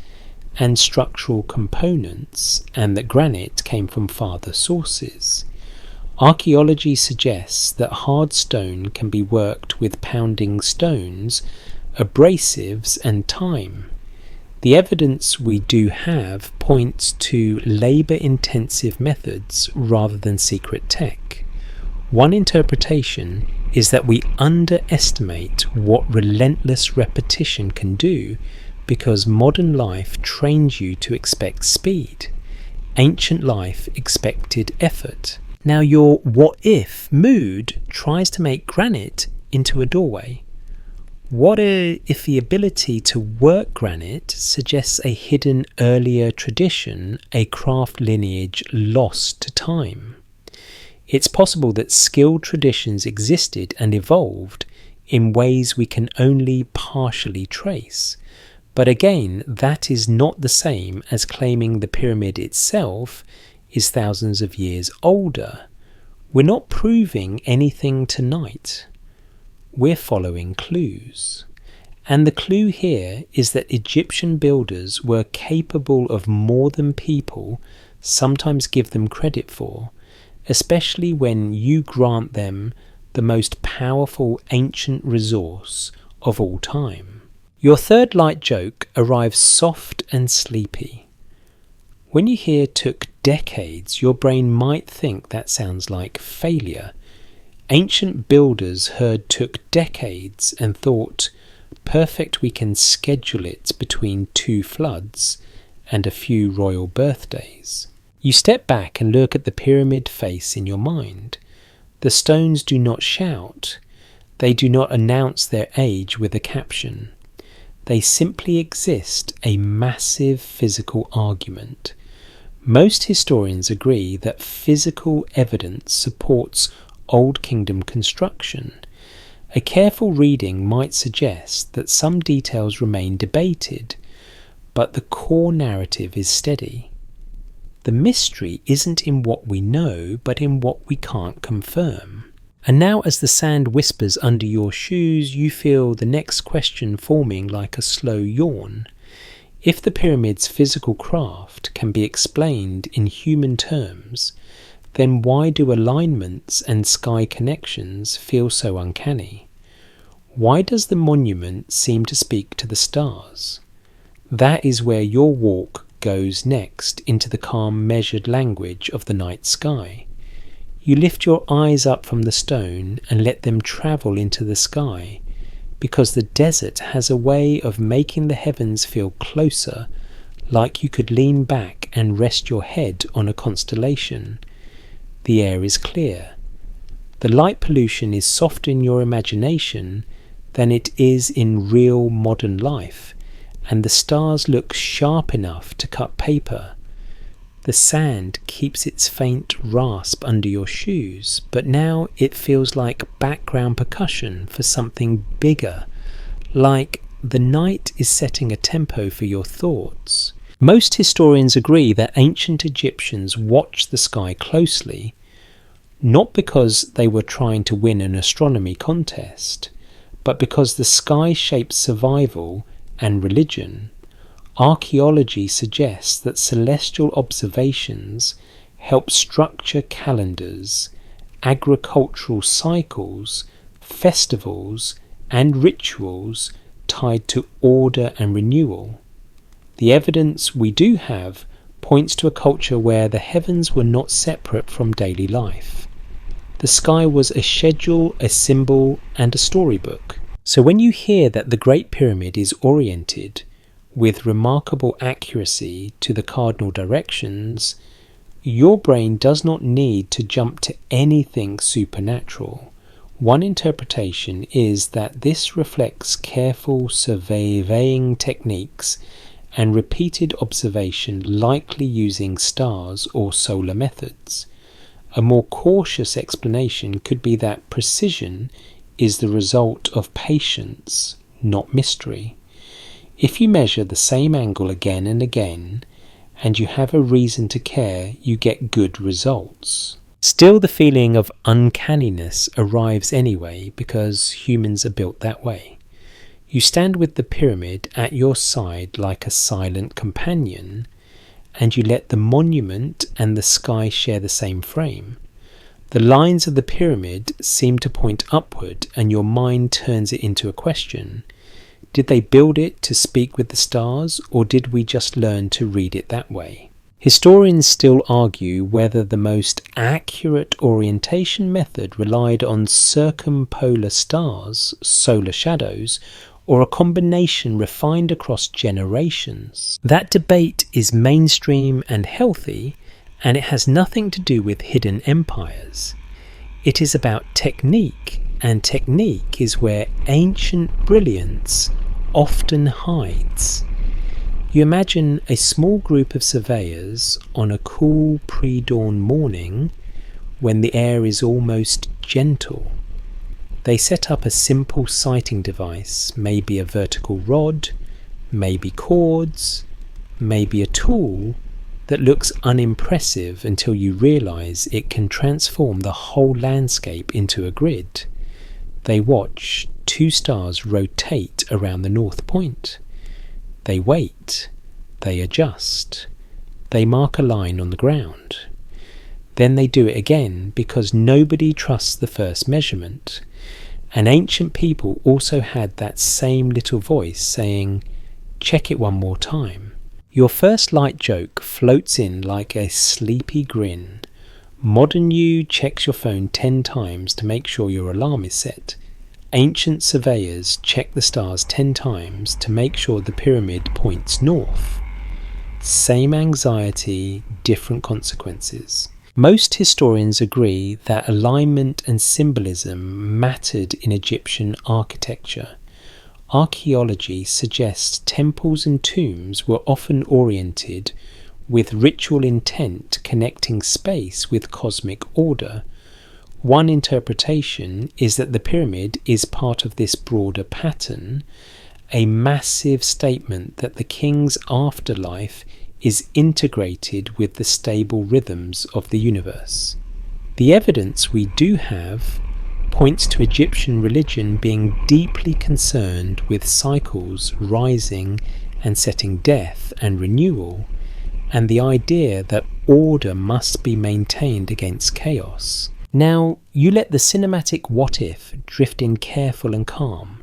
and structural components, and that granite came from farther sources. Archaeology suggests that hard stone can be worked with pounding stones, abrasives, and time. The evidence we do have points to labour-intensive methods rather than secret tech. One interpretation is that we underestimate what relentless repetition can do because modern life trains you to expect speed. Ancient life expected effort. Now your what-if mood tries to make granite into a doorway. What if the ability to work granite suggests a hidden earlier tradition, a craft lineage lost to time? It's possible that skilled traditions existed and evolved in ways we can only partially trace. But again, that is not the same as claiming the pyramid itself is thousands of years older. We're not proving anything tonight. We're following clues. And the clue here is that Egyptian builders were capable of more than people sometimes give them credit for, especially when you grant them the most powerful ancient resource of all time. Your third light joke arrives soft and sleepy. When you hear "took decades," your brain might think that sounds like failure. Ancient builders heard "took decades" and thought, perfect, we can schedule it between 2 floods and a few royal birthdays. You step back and look at the pyramid face in your mind. The stones do not shout. They do not announce their age with a caption. They simply exist, a massive physical argument. Most historians agree that physical evidence supports Old Kingdom construction. A careful reading might suggest that some details remain debated, but the core narrative is steady. The mystery isn't in what we know, but in what we can't confirm. And now, as the sand whispers under your shoes, you feel the next question forming like a slow yawn. If the pyramid's physical craft can be explained in human terms, then why do alignments and sky connections feel so uncanny? Why does the monument seem to speak to the stars? That is where your walk goes next, into the calm, measured language of the night sky. You lift your eyes up from the stone and let them travel into the sky, because the desert has a way of making the heavens feel closer, like you could lean back and rest your head on a constellation. The air is clear. The light pollution is softer in your imagination than it is in real modern life, and the stars look sharp enough to cut paper. The sand keeps its faint rasp under your shoes, but now it feels like background percussion for something bigger, like the night is setting a tempo for your thoughts. Most historians agree that ancient Egyptians watched the sky closely, not because they were trying to win an astronomy contest, but because the sky shaped survival and religion. Archaeology suggests that celestial observations help structure calendars, agricultural cycles, festivals, and rituals tied to order and renewal. The evidence we do have points to a culture where the heavens were not separate from daily life. The sky was a schedule, a symbol, and a storybook. So when you hear that the Great Pyramid is oriented with remarkable accuracy to the cardinal directions, your brain does not need to jump to anything supernatural. One interpretation is that this reflects careful surveying techniques and repeated observation, likely using stars or solar methods. A more cautious explanation could be that precision is the result of patience, not mystery. If you measure the same angle again and again, and you have a reason to care, you get good results. Still, the feeling of uncanniness arrives anyway, because humans are built that way. You stand with the pyramid at your side like a silent companion, and you let the monument and the sky share the same frame. The lines of the pyramid seem to point upward, and your mind turns it into a question. Did they build it to speak with the stars, or did we just learn to read it that way? Historians still argue whether the most accurate orientation method relied on circumpolar stars, solar shadows, or a combination refined across generations. That debate is mainstream and healthy, and it has nothing to do with hidden empires. It is about technique, and technique is where ancient brilliance often hides. You imagine a small group of surveyors on a cool pre-dawn morning when the air is almost gentle. They set up a simple sighting device, maybe a vertical rod, maybe cords, maybe a tool that looks unimpressive until you realize it can transform the whole landscape into a grid. They watch 2 stars rotate around the North Point. They wait. They adjust. They mark a line on the ground. Then they do it again because nobody trusts the first measurement. And ancient people also had that same little voice saying, "Check it one more time." Your first light joke floats in like a sleepy grin. Modern you checks your phone 10 times to make sure your alarm is set. Ancient surveyors check the stars 10 times to make sure the pyramid points north. Same anxiety, different consequences. Most historians agree that alignment and symbolism mattered in Egyptian architecture. archaeology suggests temples and tombs were often oriented with ritual intent connecting space with cosmic order. One interpretation is that the pyramid is part of this broader pattern, a massive statement that the king's afterlife is integrated with the stable rhythms of the universe. The evidence we do have points to Egyptian religion being deeply concerned with cycles, rising and setting, death and renewal, and the idea that order must be maintained against chaos. Now, you let the cinematic what if drift in careful and calm.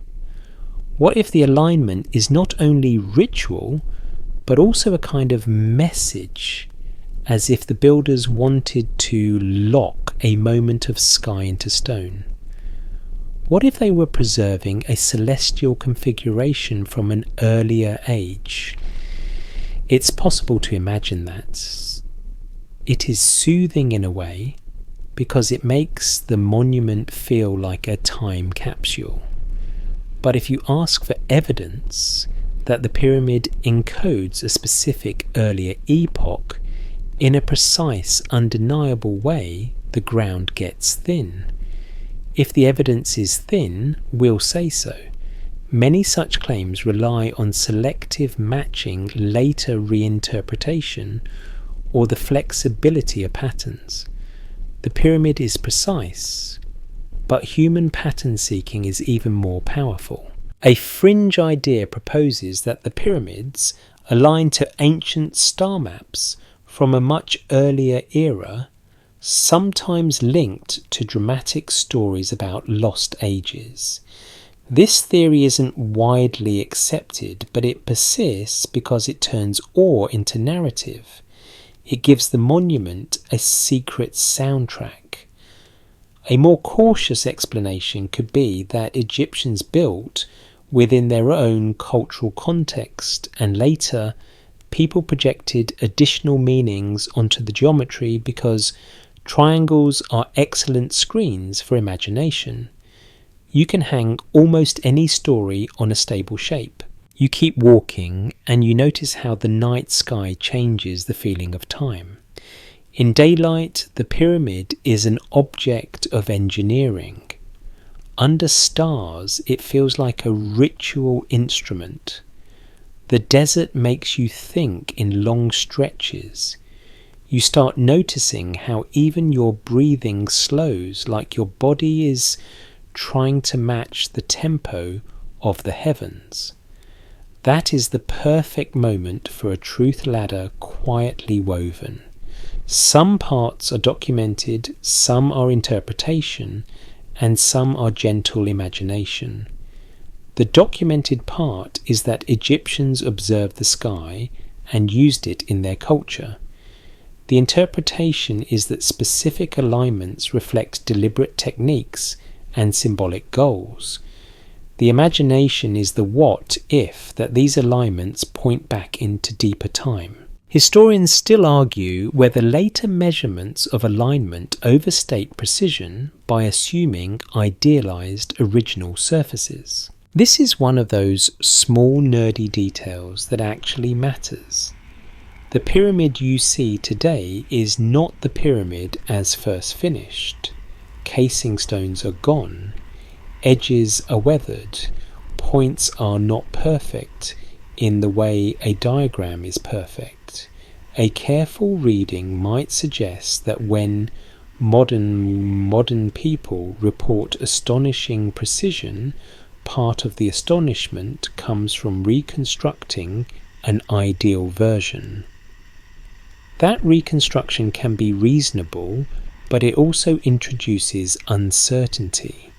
What if the alignment is not only ritual, but also a kind of message, as if the builders wanted to lock a moment of sky into stone? What if they were preserving a celestial configuration from an earlier age? It's possible to imagine that. It is soothing in a way, because it makes the monument feel like a time capsule. But if you ask for evidence that the pyramid encodes a specific earlier epoch, in a precise, undeniable way, the ground gets thin. If the evidence is thin, we'll say so. Many such claims rely on selective matching, later reinterpretation, or the flexibility of patterns. The pyramid is precise, but human pattern seeking is even more powerful. A fringe idea proposes that the pyramids align to ancient star maps from a much earlier era, sometimes linked to dramatic stories about lost ages. This theory isn't widely accepted, but it persists because it turns awe into narrative. It gives the monument a secret soundtrack. A more cautious explanation could be that Egyptians built within their own cultural context, and later people projected additional meanings onto the geometry because triangles are excellent screens for imagination. You can hang almost any story on a stable shape. You keep walking and you notice how the night sky changes the feeling of time. In daylight, the pyramid is an object of engineering. Under stars, it feels like a ritual instrument. The desert makes you think in long stretches. You start noticing how even your breathing slows, like your body is trying to match the tempo of the heavens. That is the perfect moment for a truth ladder quietly woven. Some parts are documented, some are interpretation, and some are gentle imagination. The documented part is that Egyptians observed the sky and used it in their culture. The interpretation is that specific alignments reflect deliberate techniques and symbolic goals. The imagination is the what if that these alignments point back into deeper time. Historians still argue whether later measurements of alignment overstate precision by assuming idealized original surfaces. This is one of those small nerdy details that actually matters. The pyramid you see today is not the pyramid as first finished. Casing stones are gone, edges are weathered, points are not perfect in the way a diagram is perfect. A careful reading might suggest that when modern people report astonishing precision, part of the astonishment comes from reconstructing an ideal version. That reconstruction can be reasonable, but it also introduces uncertainty.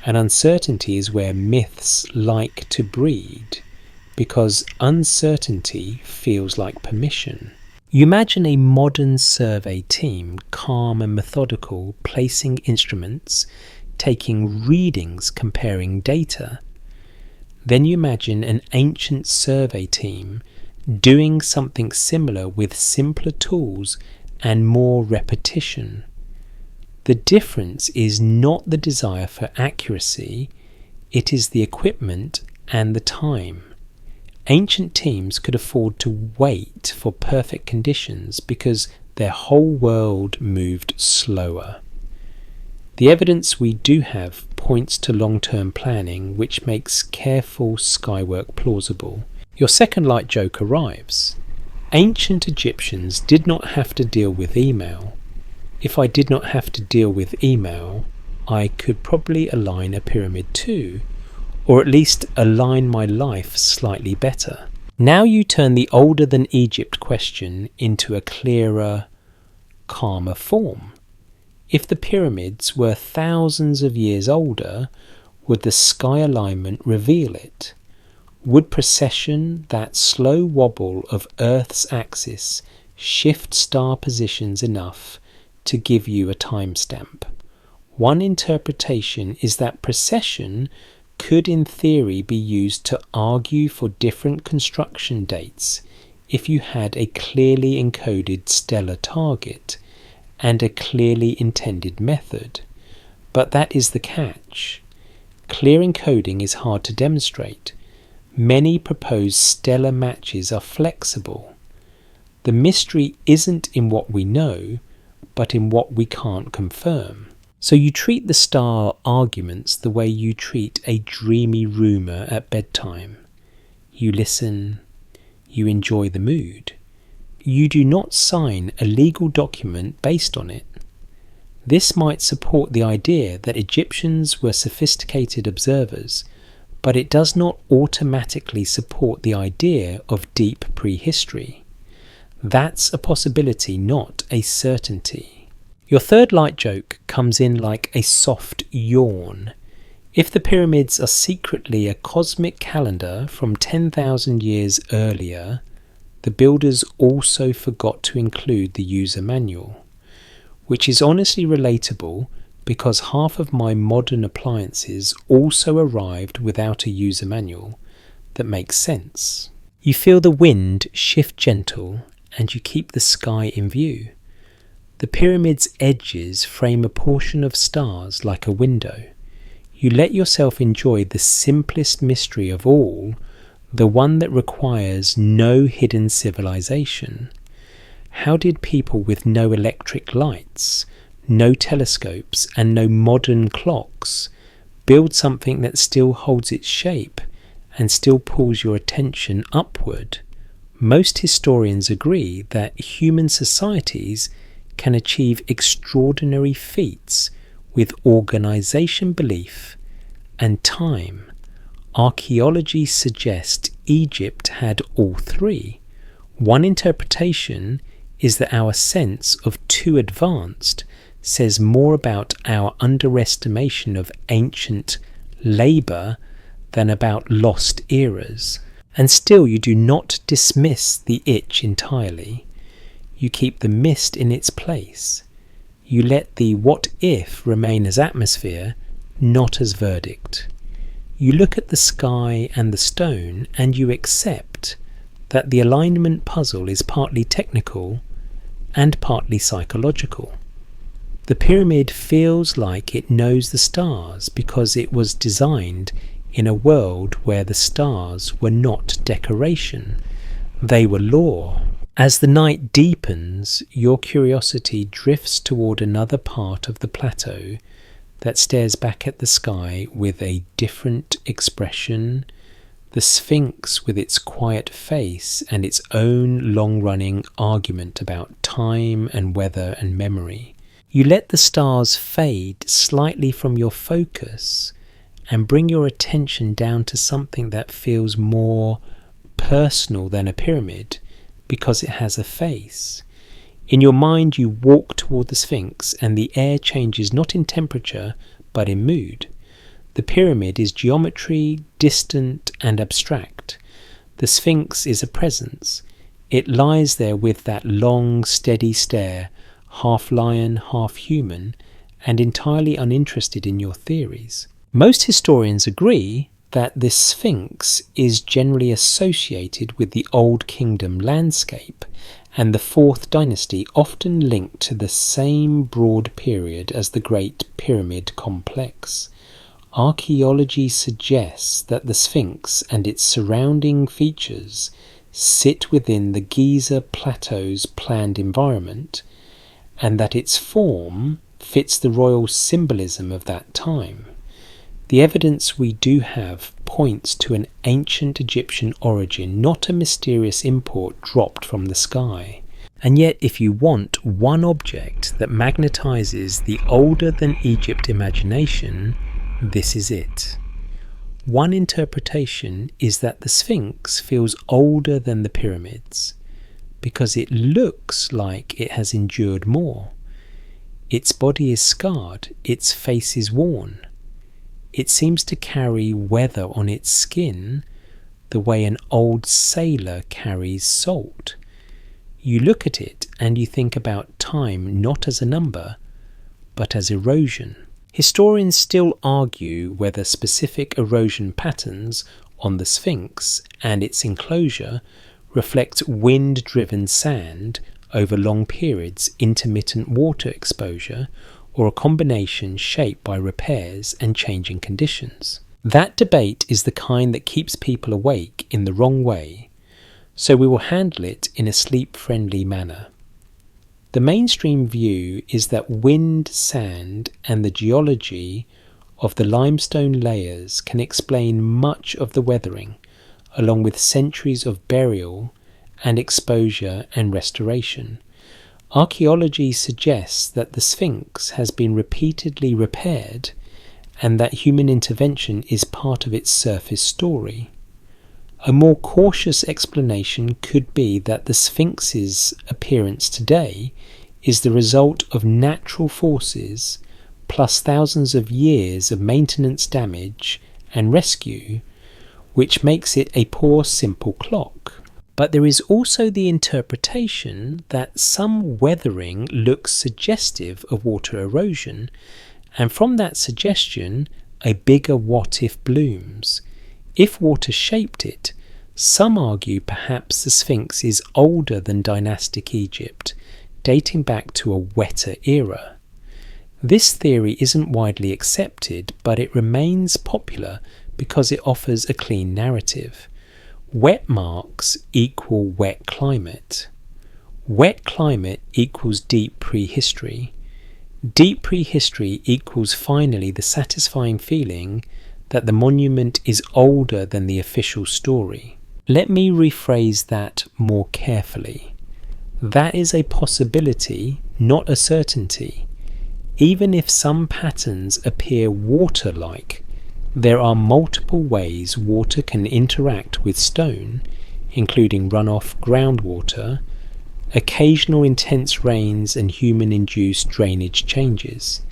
And uncertainty is where myths like to breed, because uncertainty feels like permission. You imagine a modern survey team, calm and methodical, placing instruments, taking readings, comparing data. Then you imagine an ancient survey team doing something similar with simpler tools and more repetition. The difference is not the desire for accuracy, it is the equipment and the time. Ancient teams could afford to wait for perfect conditions because their whole world moved slower. The evidence we do have points to long-term planning, which makes careful skywork plausible. Your second light joke arrives. Ancient Egyptians did not have to deal with email. If I did not have to deal with email, I could probably align a pyramid too, or at least align my life slightly better. Now you turn the older than Egypt question into a clearer, calmer form. If the pyramids were thousands of years older, would the sky alignment reveal it? Would precession, that slow wobble of Earth's axis, shift star positions enough to give you a timestamp? One interpretation is that precession could in theory be used to argue for different construction dates if you had a clearly encoded stellar target and a clearly intended method. But that is the catch. Clear encoding is hard to demonstrate. Many proposed stellar matches are flexible. The mystery isn't in what we know, but in what we can't confirm. So you treat the star arguments the way you treat a dreamy rumour at bedtime. You listen, you enjoy the mood. You do not sign a legal document based on it. This might support the idea that Egyptians were sophisticated observers, but it does not automatically support the idea of deep prehistory. That's a possibility, not a certainty. Your third light joke comes in like a soft yawn. If the pyramids are secretly a cosmic calendar from 10,000 years earlier, the builders also forgot to include the user manual, which is honestly relatable because half of my modern appliances also arrived without a user manual that makes sense. You feel the wind shift gentle and you keep the sky in view. The pyramid's edges frame a portion of stars like a window. You let yourself enjoy the simplest mystery of all, the one that requires no hidden civilization. How did people with no electric lights, no telescopes, and no modern clocks build something that still holds its shape and still pulls your attention upward? Most historians agree that human societies can achieve extraordinary feats with organisation, belief, and time. Archaeology suggests Egypt had all three. One interpretation is that our sense of too advanced says more about our underestimation of ancient labour than about lost eras. And still you do not dismiss the itch entirely. You keep the mist in its place. You let the what if remain as atmosphere, not as verdict. You look at the sky and the stone and you accept that the alignment puzzle is partly technical and partly psychological. The pyramid feels like it knows the stars because it was designed in a world where the stars were not decoration, they were law. As the night deepens, your curiosity drifts toward another part of the plateau that stares back at the sky with a different expression, the Sphinx with its quiet face and its own long-running argument about time and weather and memory. You let the stars fade slightly from your focus and bring your attention down to something that feels more personal than a pyramid, because it has a face. In your mind you walk toward the Sphinx and the air changes not in temperature but in mood. The pyramid is geometry, distant and abstract. The Sphinx is a presence. It lies there with that long, steady stare, half lion, half human, and entirely uninterested in your theories. Most historians agree that this Sphinx is generally associated with the Old Kingdom landscape and the Fourth Dynasty, often linked to the same broad period as the Great Pyramid complex. Archaeology suggests that the Sphinx and its surrounding features sit within the Giza Plateau's planned environment, and that its form fits the royal symbolism of that time. The evidence we do have points to an ancient Egyptian origin, not a mysterious import dropped from the sky. And yet, if you want one object that magnetizes the older than Egypt imagination, this is it. One interpretation is that the Sphinx feels older than the pyramids because it looks like it has endured more. Its body is scarred, its face is worn. It seems to carry weather on its skin the way an old sailor carries salt. You look at it and you think about time not as a number, but as erosion. Historians still argue whether specific erosion patterns on the Sphinx and its enclosure reflect wind-driven sand over long periods, intermittent water exposure, or a combination shaped by repairs and changing conditions. That debate is the kind that keeps people awake in the wrong way, so we will handle it in a sleep-friendly manner. The mainstream view is that wind, sand, and the geology of the limestone layers can explain much of the weathering, along with centuries of burial and exposure and restoration. Archaeology suggests that the Sphinx has been repeatedly repaired and that human intervention is part of its surface story. A more cautious explanation could be that the Sphinx's appearance today is the result of natural forces plus thousands of years of maintenance, damage and rescue, which makes it a poor simple clock. But there is also the interpretation that some weathering looks suggestive of water erosion, and from that suggestion a bigger what-if blooms. If water shaped it, some argue perhaps the Sphinx is older than dynastic Egypt, dating back to a wetter era. This theory isn't widely accepted, but it remains popular because it offers a clean narrative. Wet marks equal wet climate. Wet climate equals deep prehistory. Deep prehistory equals finally the satisfying feeling that the monument is older than the official story. Let me rephrase that more carefully. That is a possibility, not a certainty. Even if some patterns appear water-like, there are multiple ways water can interact with stone, including runoff groundwater, occasional intense rains and human-induced drainage changes.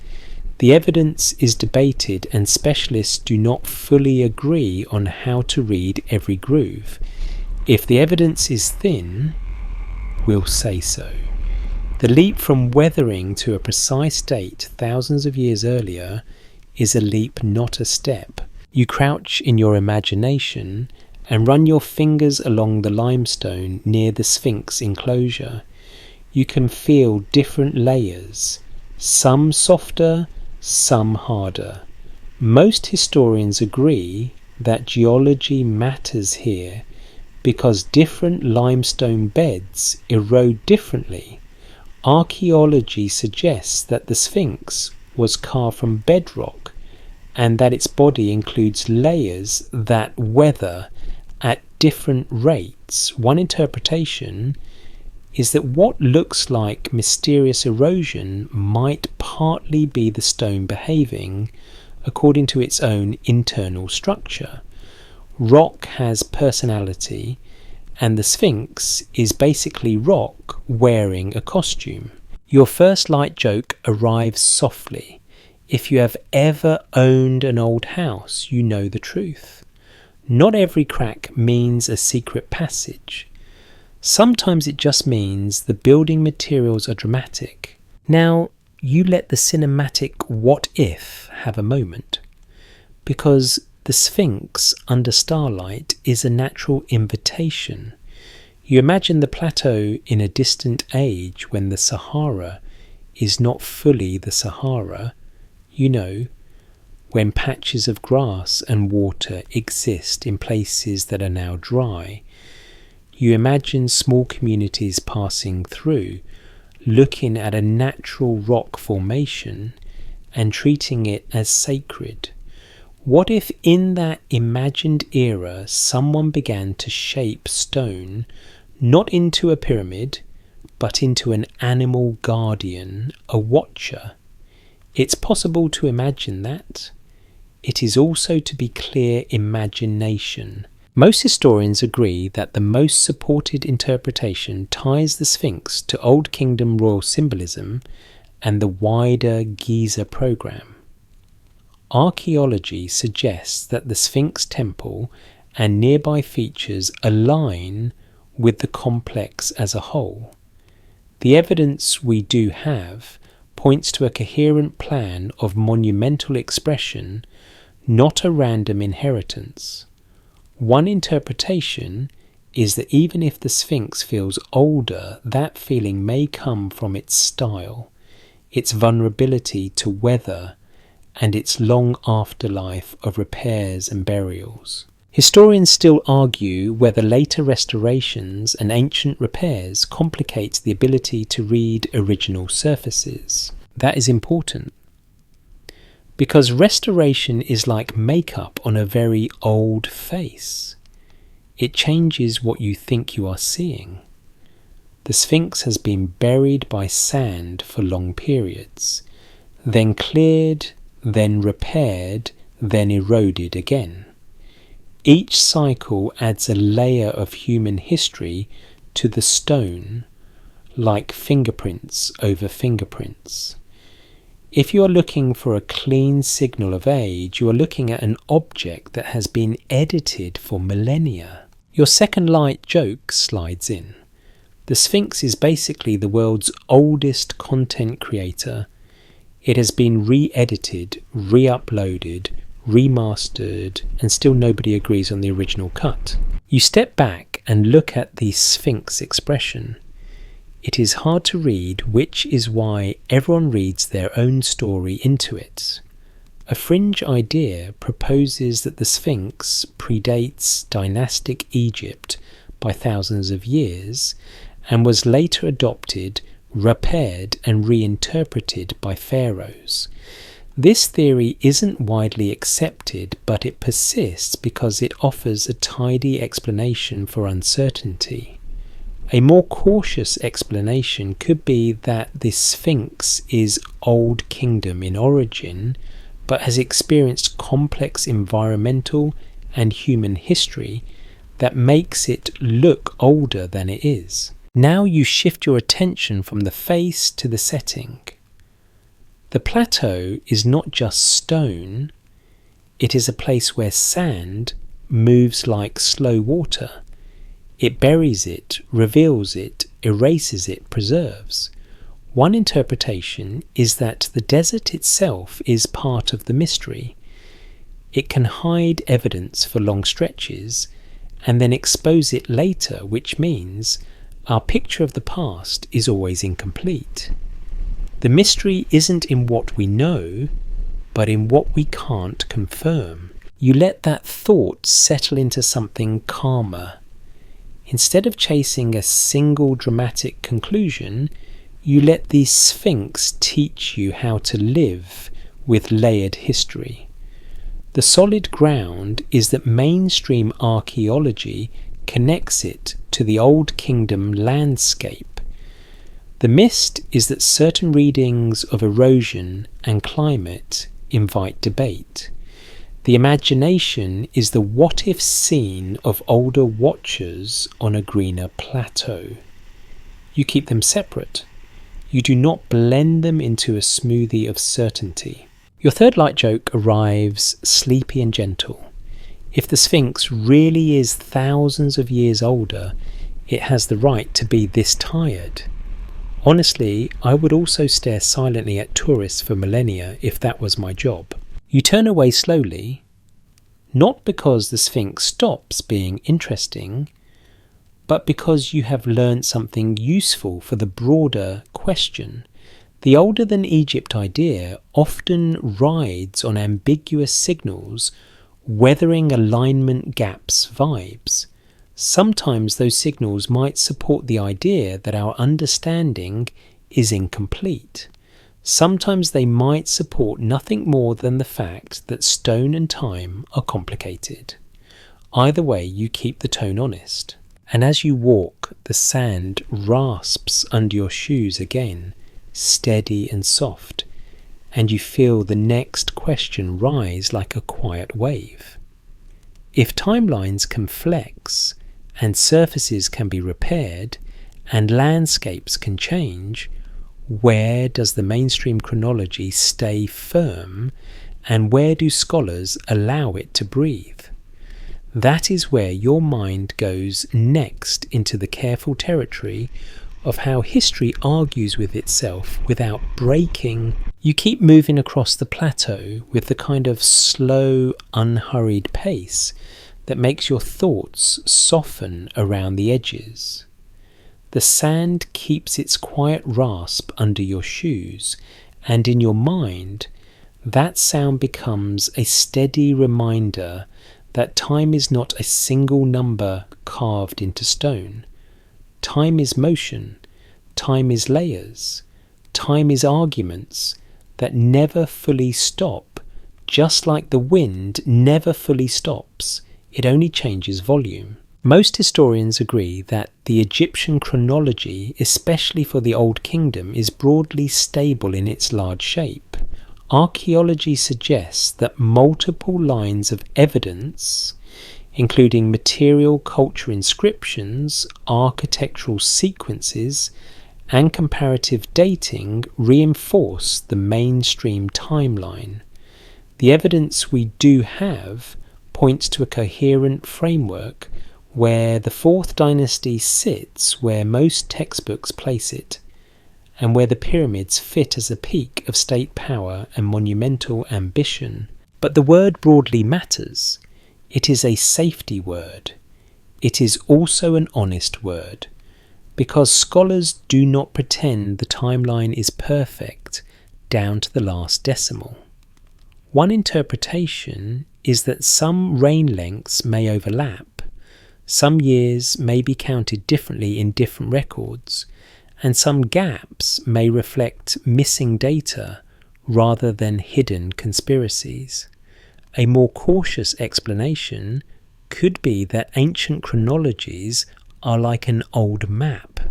The evidence is debated and specialists do not fully agree on how to read every groove. If the evidence is thin, we'll say so. The leap from weathering to a precise date thousands of years earlier is a leap, not a step. You crouch in your imagination and run your fingers along the limestone near the Sphinx enclosure. You can feel different layers, some softer, some harder. Most historians agree that geology matters here because different limestone beds erode differently. Archaeology suggests that the Sphinx was carved from bedrock and that its body includes layers that weather at different rates. One interpretation is that what looks like mysterious erosion might partly be the stone behaving according to its own internal structure. Rock has personality, and the Sphinx is basically rock wearing a costume. Your first light joke arrives softly. If you have ever owned an old house, you know the truth. Not every crack means a secret passage. Sometimes it just means the building materials are dramatic. Now, you let the cinematic what if have a moment, because the Sphinx under starlight is a natural invitation. You imagine the plateau in a distant age when the Sahara is not fully the Sahara. You know, when patches of grass and water exist in places that are now dry. You imagine small communities passing through, looking at a natural rock formation and treating it as sacred. What if in that imagined era someone began to shape stone not into a pyramid, but into an animal guardian, a watcher? It's possible to imagine that. It is also, to be clear, imagination. Most historians agree that the most supported interpretation ties the Sphinx to Old Kingdom royal symbolism and the wider Giza program. Archaeology suggests that the Sphinx temple and nearby features align with the complex as a whole. The evidence we do have points to a coherent plan of monumental expression, not a random inheritance. One interpretation is that even if the Sphinx feels older, that feeling may come from its style, its vulnerability to weather, and its long afterlife of repairs and burials. Historians still argue whether later restorations and ancient repairs complicate the ability to read original surfaces. That is important, because restoration is like makeup on a very old face. It changes what you think you are seeing. The Sphinx has been buried by sand for long periods, then cleared, then repaired, then eroded again. Each cycle adds a layer of human history to the stone, like fingerprints over fingerprints. If you are looking for a clean signal of age, you are looking at an object that has been edited for millennia. Your second light joke slides in. The Sphinx is basically the world's oldest content creator. It has been re-edited, re-uploaded, remastered, and still nobody agrees on the original cut. You step back and look at the Sphinx expression. It is hard to read, which is why everyone reads their own story into it. A fringe idea proposes that the Sphinx predates dynastic Egypt by thousands of years and was later adopted, repaired and reinterpreted by pharaohs. This theory isn't widely accepted, but it persists because it offers a tidy explanation for uncertainty. A more cautious explanation could be that the Sphinx is Old Kingdom in origin, but has experienced complex environmental and human history that makes it look older than it is. Now you shift your attention from the face to the setting. The plateau is not just stone, it is a place where sand moves like slow water. It buries it, reveals it, erases it, preserves. One interpretation is that the desert itself is part of the mystery. It can hide evidence for long stretches and then expose it later, which means our picture of the past is always incomplete. The mystery isn't in what we know, but in what we can't confirm. You let that thought settle into something calmer. Instead of chasing a single dramatic conclusion, you let the Sphinx teach you how to live with layered history. The solid ground is that mainstream archaeology connects it to the Old Kingdom landscape. The mist is that certain readings of erosion and climate invite debate. The imagination is the what-if scene of older watchers on a greener plateau. You keep them separate. You do not blend them into a smoothie of certainty. Your third light joke arrives sleepy and gentle. If the Sphinx really is thousands of years older, it has the right to be this tired. Honestly, I would also stare silently at tourists for millennia if that was my job. You turn away slowly, not because the Sphinx stops being interesting, but because you have learned something useful for the broader question. The older than Egypt idea often rides on ambiguous signals, weathering alignment gaps vibes. Sometimes those signals might support the idea that our understanding is incomplete. Sometimes they might support nothing more than the fact that stone and time are complicated. Either way, you keep the tone honest. And as you walk, the sand rasps under your shoes again, steady and soft, and you feel the next question rise like a quiet wave. If timelines can flex, and surfaces can be repaired, and landscapes can change, where does the mainstream chronology stay firm, and where do scholars allow it to breathe? That is where your mind goes next into the careful territory of how history argues with itself without breaking. You keep moving across the plateau with the kind of slow, unhurried pace that makes your thoughts soften around the edges. The sand keeps its quiet rasp under your shoes, and in your mind, that sound becomes a steady reminder that time is not a single number carved into stone. Time is motion, time is layers, time is arguments that never fully stop, just like the wind never fully stops, it only changes volume. Most historians agree that the Egyptian chronology, especially for the Old Kingdom, is broadly stable in its large shape. Archaeology suggests that multiple lines of evidence, including material culture inscriptions, architectural sequences, and comparative dating, reinforce the mainstream timeline. The evidence we do have points to a coherent framework where the Fourth Dynasty sits where most textbooks place it, and where the pyramids fit as a peak of state power and monumental ambition. But the word broadly matters. It is a safety word. It is also an honest word, because scholars do not pretend the timeline is perfect down to the last decimal. One interpretation is that some reign lengths may overlap, some years may be counted differently in different records, and some gaps may reflect missing data rather than hidden conspiracies. A more cautious explanation could be that ancient chronologies are like an old map.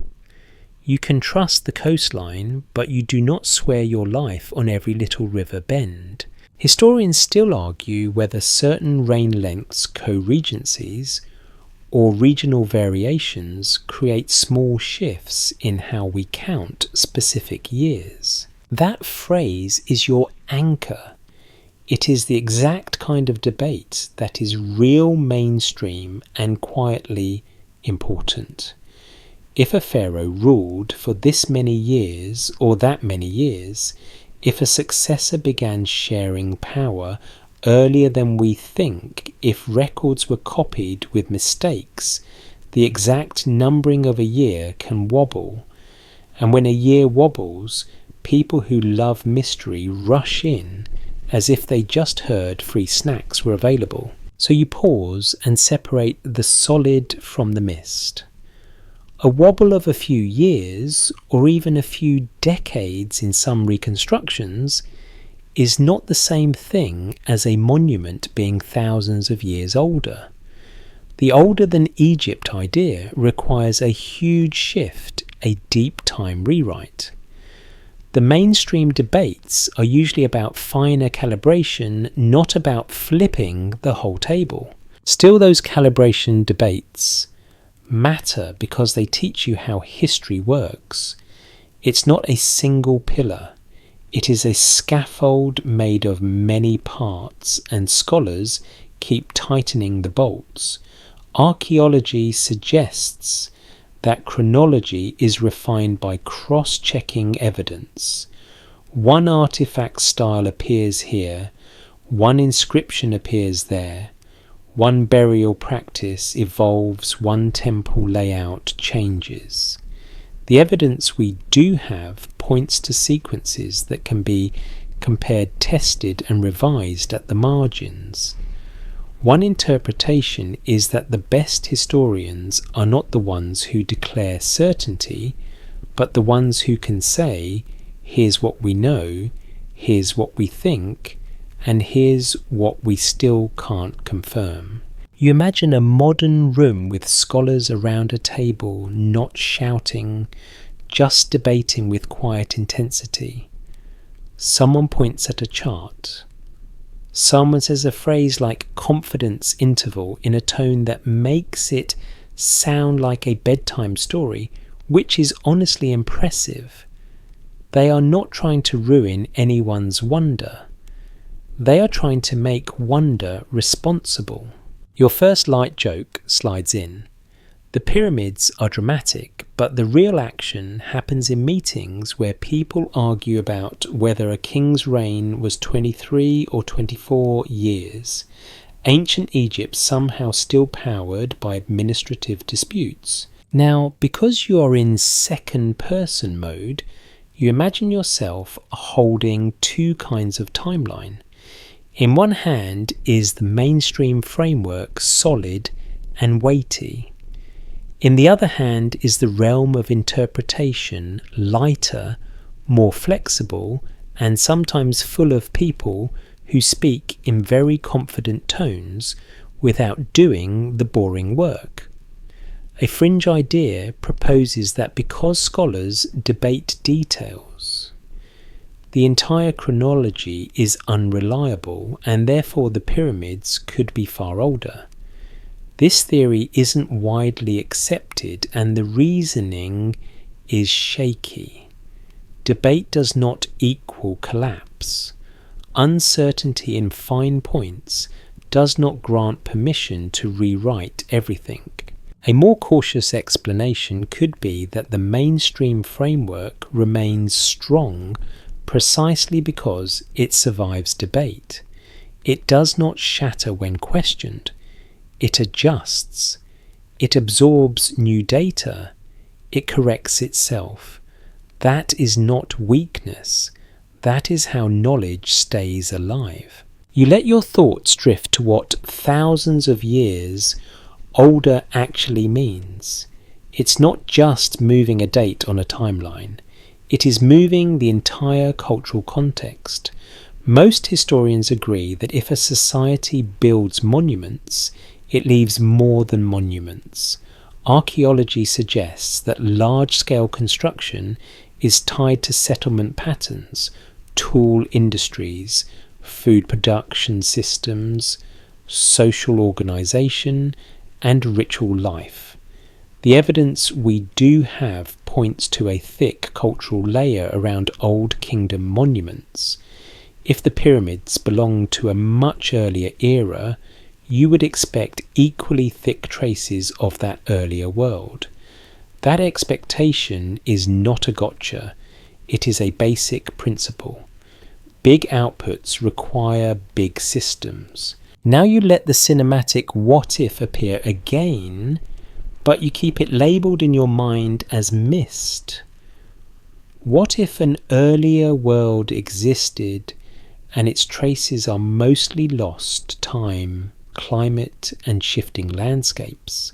You can trust the coastline, but you do not swear your life on every little river bend. Historians still argue whether certain reign lengths, co-regencies, or regional variations create small shifts in how we count specific years. That phrase is your anchor. It is the exact kind of debate that is real mainstream and quietly important. If a pharaoh ruled for this many years or that many years, if a successor began sharing power earlier than we think, if records were copied with mistakes, the exact numbering of a year can wobble. And when a year wobbles, people who love mystery rush in as if they just heard free snacks were available. So you pause and separate the solid from the mist. A wobble of a few years, or even a few decades in some reconstructions, is not the same thing as a monument being thousands of years older. The older than Egypt idea requires a huge shift, a deep time rewrite. The mainstream debates are usually about finer calibration, not about flipping the whole table. Still, those calibration debates matter because they teach you how history works. It's not a single pillar. It is a scaffold made of many parts, and scholars keep tightening the bolts. Archaeology suggests that chronology is refined by cross-checking evidence. One artifact style appears here, one inscription appears there, one burial practice evolves, one temple layout changes. The evidence we do have points to sequences that can be compared, tested and revised at the margins. One interpretation is that the best historians are not the ones who declare certainty, but the ones who can say, here's what we know, here's what we think, and here's what we still can't confirm. You imagine a modern room with scholars around a table, not shouting, just debating with quiet intensity. Someone points at a chart. Someone says a phrase like confidence interval in a tone that makes it sound like a bedtime story, which is honestly impressive. They are not trying to ruin anyone's wonder. They are trying to make wonder responsible. Your first light joke slides in. The pyramids are dramatic, but the real action happens in meetings where people argue about whether a king's reign was 23 or 24 years. Ancient Egypt somehow still powered by administrative disputes. Now, because you are in second person mode, you imagine yourself holding two kinds of timeline. In one hand is the mainstream framework, solid and weighty. In the other hand is the realm of interpretation, lighter, more flexible, and sometimes full of people who speak in very confident tones without doing the boring work. A fringe idea proposes that because scholars debate details, the entire chronology is unreliable and therefore the pyramids could be far older. This theory isn't widely accepted and the reasoning is shaky. Debate does not equal collapse. Uncertainty in fine points does not grant permission to rewrite everything. A more cautious explanation could be that the mainstream framework remains strong precisely because it survives debate. It does not shatter when questioned. It adjusts. It absorbs new data. It corrects itself. That is not weakness. That is how knowledge stays alive. You let your thoughts drift to what thousands of years older actually means. It's not just moving a date on a timeline. It is moving the entire cultural context. Most historians agree that if a society builds monuments, it leaves more than monuments. Archaeology suggests that large-scale construction is tied to settlement patterns, tool industries, food production systems, social organisation, and ritual life. The evidence we do have points to a thick cultural layer around Old Kingdom monuments. If the pyramids belong to a much earlier era, you would expect equally thick traces of that earlier world. That expectation is not a gotcha, it is a basic principle. Big outputs require big systems. Now you let the cinematic what if appear again, but you keep it labelled in your mind as mist. What if an earlier world existed and its traces are mostly lost time, climate and shifting landscapes?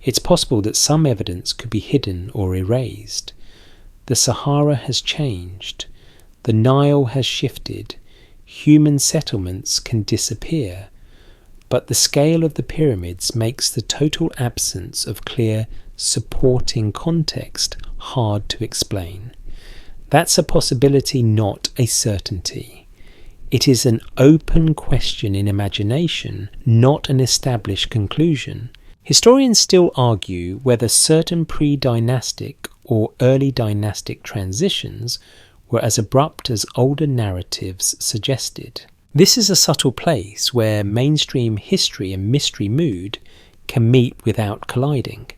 It's possible that some evidence could be hidden or erased. The Sahara has changed. The Nile has shifted. Human settlements can disappear. But the scale of the pyramids makes the total absence of clear supporting context hard to explain. That's a possibility, not a certainty. It is an open question in imagination, not an established conclusion. Historians still argue whether certain pre-dynastic or early dynastic transitions were as abrupt as older narratives suggested. This is a subtle place where mainstream history and mystery mood can meet without colliding.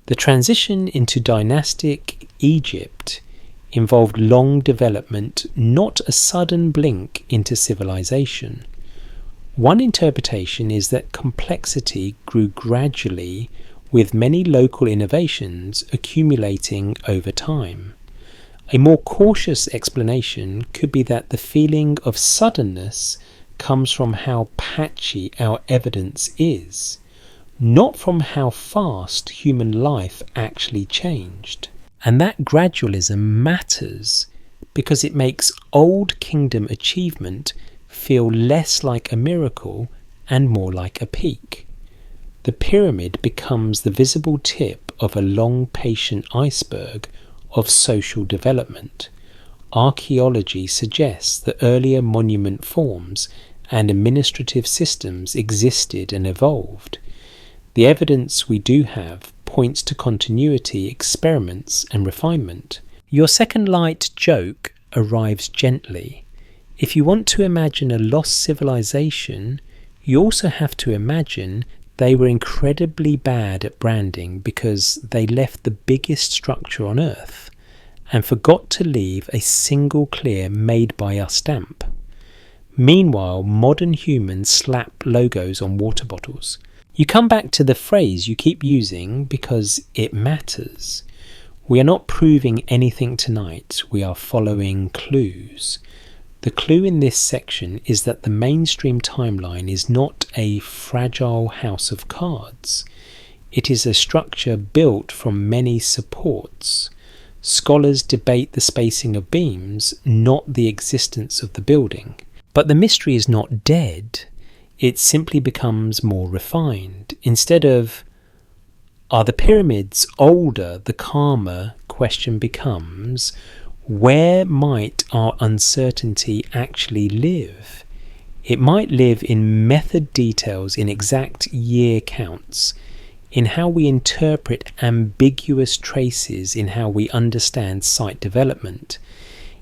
The transition into dynastic Egypt involved long development, not a sudden blink into civilization. One interpretation is that complexity grew gradually, with many local innovations accumulating over time. A more cautious explanation could be that the feeling of suddenness comes from how patchy our evidence is, not from how fast human life actually changed. And that gradualism matters because it makes Old Kingdom achievement feel less like a miracle and more like a peak. The pyramid becomes the visible tip of a long, patient iceberg of social development. Archaeology suggests that earlier monument forms and administrative systems existed and evolved. The evidence we do have points to continuity, experiments, and refinement. Your second light joke arrives gently. If you want to imagine a lost civilization, you also have to imagine they were incredibly bad at branding because they left the biggest structure on Earth and forgot to leave a single clear made by us stamp. Meanwhile, modern humans slap logos on water bottles. You come back to the phrase you keep using because it matters. We are not proving anything tonight, we are following clues. The clue in this section is that the mainstream timeline is not a fragile house of cards. It is a structure built from many supports. Scholars debate the spacing of beams, not the existence of the building. But the mystery is not dead. It simply becomes more refined. Instead of, are the pyramids older, the calmer question becomes, where might our uncertainty actually live? It might live in method details, in exact year counts, in how we interpret ambiguous traces, in how we understand site development.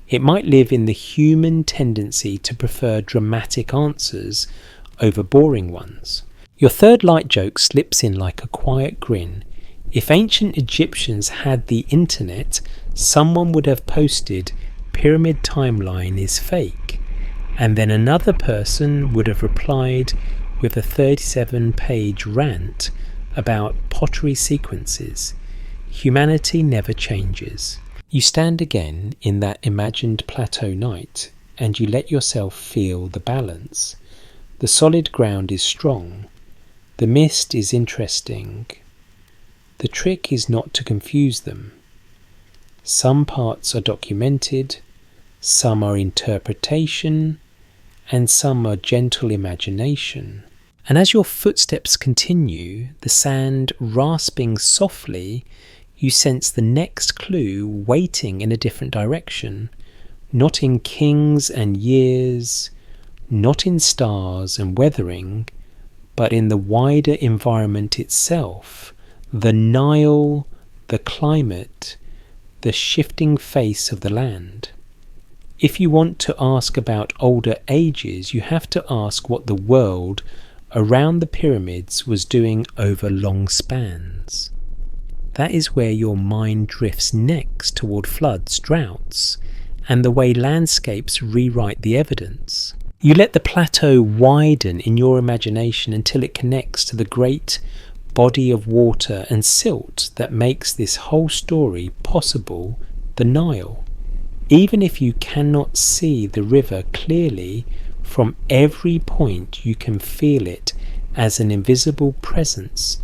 It might live in the human tendency to prefer dramatic answers over boring ones. Your third light joke slips in like a quiet grin. If ancient Egyptians had the internet, someone would have posted, "Pyramid timeline is fake," and then another person would have replied with a 37-page rant about pottery sequences. Humanity never changes. You stand again in that imagined plateau night, and you let yourself feel the balance. The solid ground is strong. The mist is interesting. The trick is not to confuse them. Some parts are documented, some are interpretation, and some are gentle imagination. And as your footsteps continue, the sand rasping softly, you sense the next clue waiting in a different direction, not in kings and years, not in stars and weathering, but in the wider environment itself, the Nile, the climate, the shifting face of the land. If you want to ask about older ages, you have to ask what the world around the pyramids was doing over long spans. That is where your mind drifts next, toward floods, droughts, and the way landscapes rewrite the evidence. You let the plateau widen in your imagination until it connects to the great body of water and silt that makes this whole story possible, the Nile. Even if you cannot see the river clearly, from every point you can feel it as an invisible presence,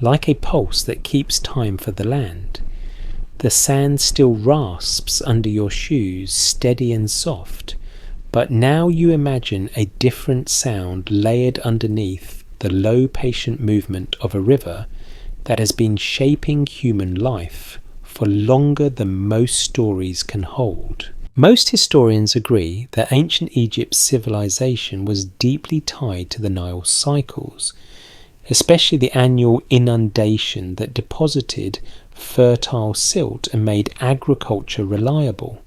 like a pulse that keeps time for the land. The sand still rasps under your shoes, steady and soft, but now you imagine a different sound layered underneath the low, patient movement of a river that has been shaping human life for longer than most stories can hold. Most historians agree that ancient Egypt's civilization was deeply tied to the Nile cycles, especially the annual inundation that deposited fertile silt and made agriculture reliable.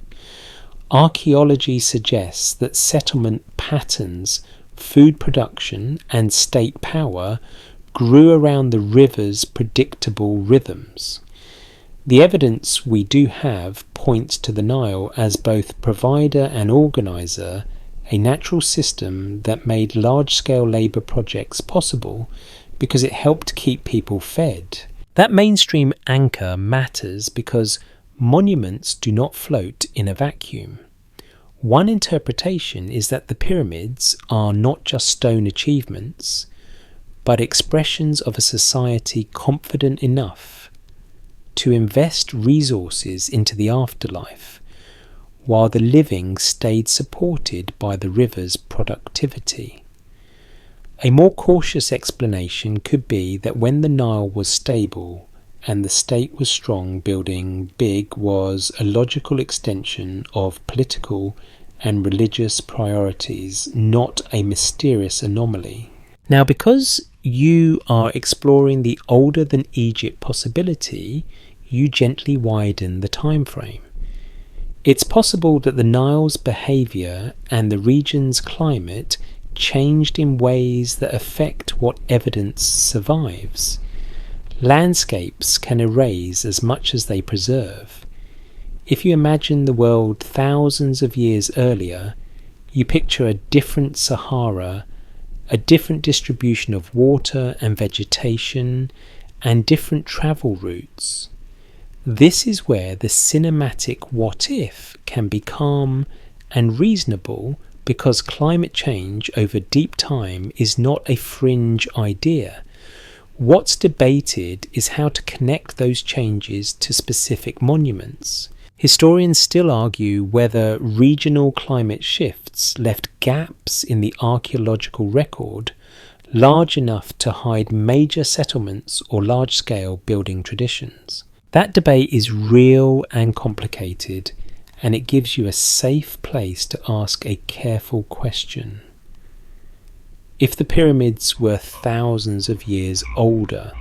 Archaeology suggests that settlement patterns, food production, and state power grew around the river's predictable rhythms. The evidence we do have points to the Nile as both provider and organizer, a natural system that made large-scale labour projects possible because it helped keep people fed. That mainstream anchor matters because Monuments do not float in a vacuum. One interpretation is that the pyramids are not just stone achievements, but expressions of a society confident enough to invest resources into the afterlife, while the living stayed supported by the river's productivity. A more cautious explanation could be that when the Nile was stable and the state was strong, building big was a logical extension of political and religious priorities, not a mysterious anomaly. Now, because you are exploring the older than Egypt possibility, you gently widen the time frame. It's possible that the Nile's behaviour and the region's climate changed in ways that affect what evidence survives. Landscapes can erase as much as they preserve. If you imagine the world thousands of years earlier, you picture a different Sahara, a different distribution of water and vegetation, and different travel routes. This is where the cinematic what if can be calm and reasonable, because climate change over deep time is not a fringe idea. What's debated is how to connect those changes to specific monuments. Historians still argue whether regional climate shifts left gaps in the archaeological record large enough to hide major settlements or large-scale building traditions. That debate is real and complicated, and it gives you a safe place to ask a careful question. If the pyramids were thousands of years older,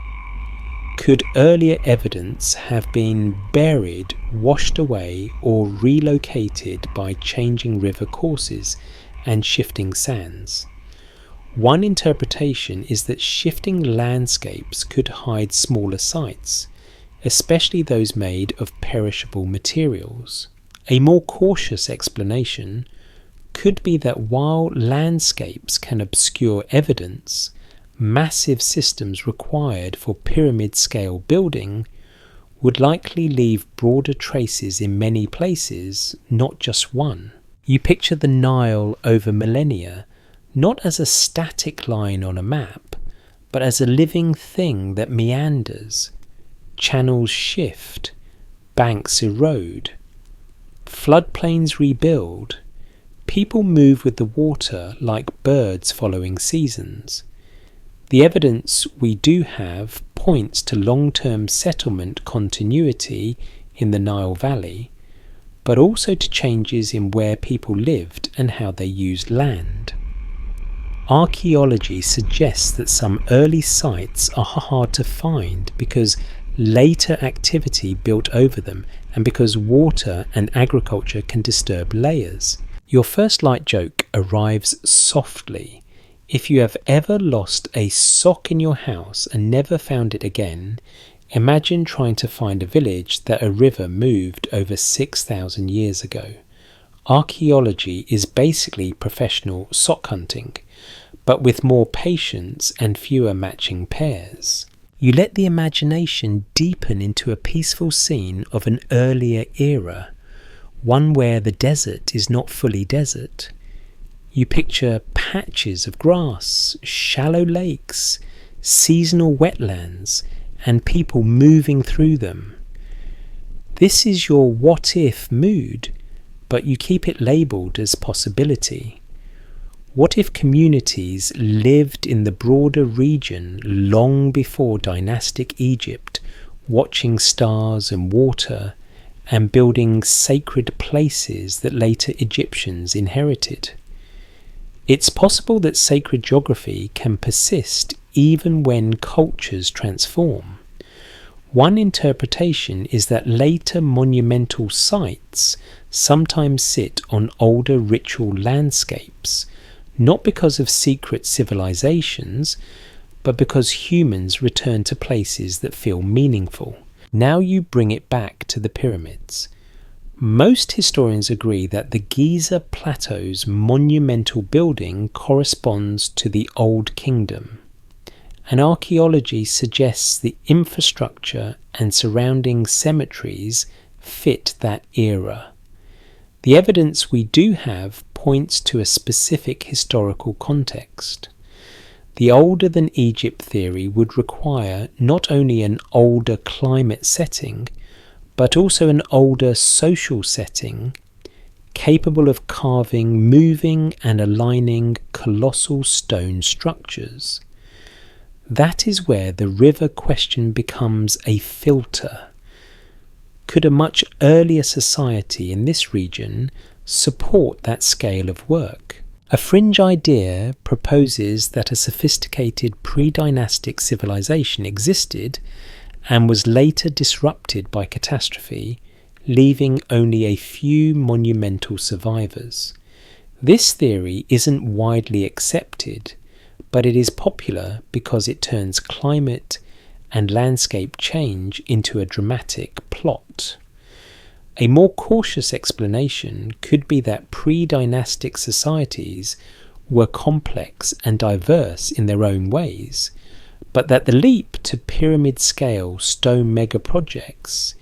could earlier evidence have been buried, washed away, or relocated by changing river courses and shifting sands? One interpretation is that shifting landscapes could hide smaller sites, especially those made of perishable materials. A more cautious explanation could be that while landscapes can obscure evidence, massive systems required for pyramid-scale building would likely leave broader traces in many places, not just one. You picture the Nile over millennia not as a static line on a map, but as a living thing that meanders. Channels shift, banks erode, floodplains rebuild. People move with the water like birds following seasons. The evidence we do have points to long-term settlement continuity in the Nile Valley, but also to changes in where people lived and how they used land. Archaeology suggests that some early sites are hard to find because later activity built over them and because water and agriculture can disturb layers. Your first light joke arrives softly. If you have ever lost a sock in your house and never found it again, imagine trying to find a village that a river moved over 6,000 years ago. Archaeology is basically professional sock hunting, but with more patience and fewer matching pairs. You let the imagination deepen into a peaceful scene of an earlier era, one where the desert is not fully desert. You picture patches of grass, shallow lakes, seasonal wetlands, and people moving through them. This is your what-if mood, but you keep it labelled as possibility. What if communities lived in the broader region long before dynastic Egypt, watching stars and water, and building sacred places that later Egyptians inherited? It's possible that sacred geography can persist even when cultures transform. One interpretation is that later monumental sites sometimes sit on older ritual landscapes, not because of secret civilizations, but because humans return to places that feel meaningful. Now you bring it back to the pyramids. Most historians agree that the Giza Plateau's monumental building corresponds to the Old Kingdom, and archaeology suggests the infrastructure and surrounding cemeteries fit that era. The evidence we do have points to a specific historical context. The older than Egypt theory would require not only an older climate setting, but also an older social setting capable of carving, moving and aligning colossal stone structures. That is where the river question becomes a filter. Could a much earlier society in this region support that scale of work? A fringe idea proposes that a sophisticated pre-dynastic civilization existed and was later disrupted by catastrophe, leaving only a few monumental survivors. This theory isn't widely accepted, but it is popular because it turns climate and landscape change into a dramatic plot. A more cautious explanation could be that pre-dynastic societies were complex and diverse in their own ways, but that the leap to pyramid-scale stone megaprojects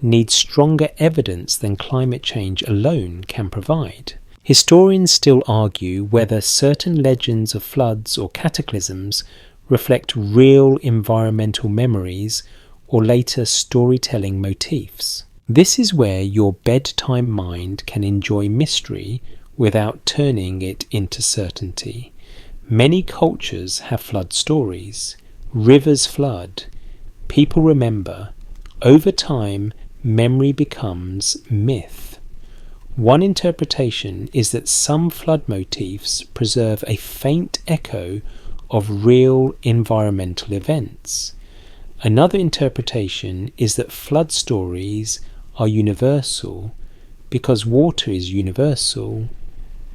needs stronger evidence than climate change alone can provide. Historians still argue whether certain legends of floods or cataclysms reflect real environmental memories or later storytelling motifs. This is where your bedtime mind can enjoy mystery without turning it into certainty. Many cultures have flood stories. Rivers flood. People remember. Over time, memory becomes myth. One interpretation is that some flood motifs preserve a faint echo of real environmental events. Another interpretation is that flood stories are universal because water is universal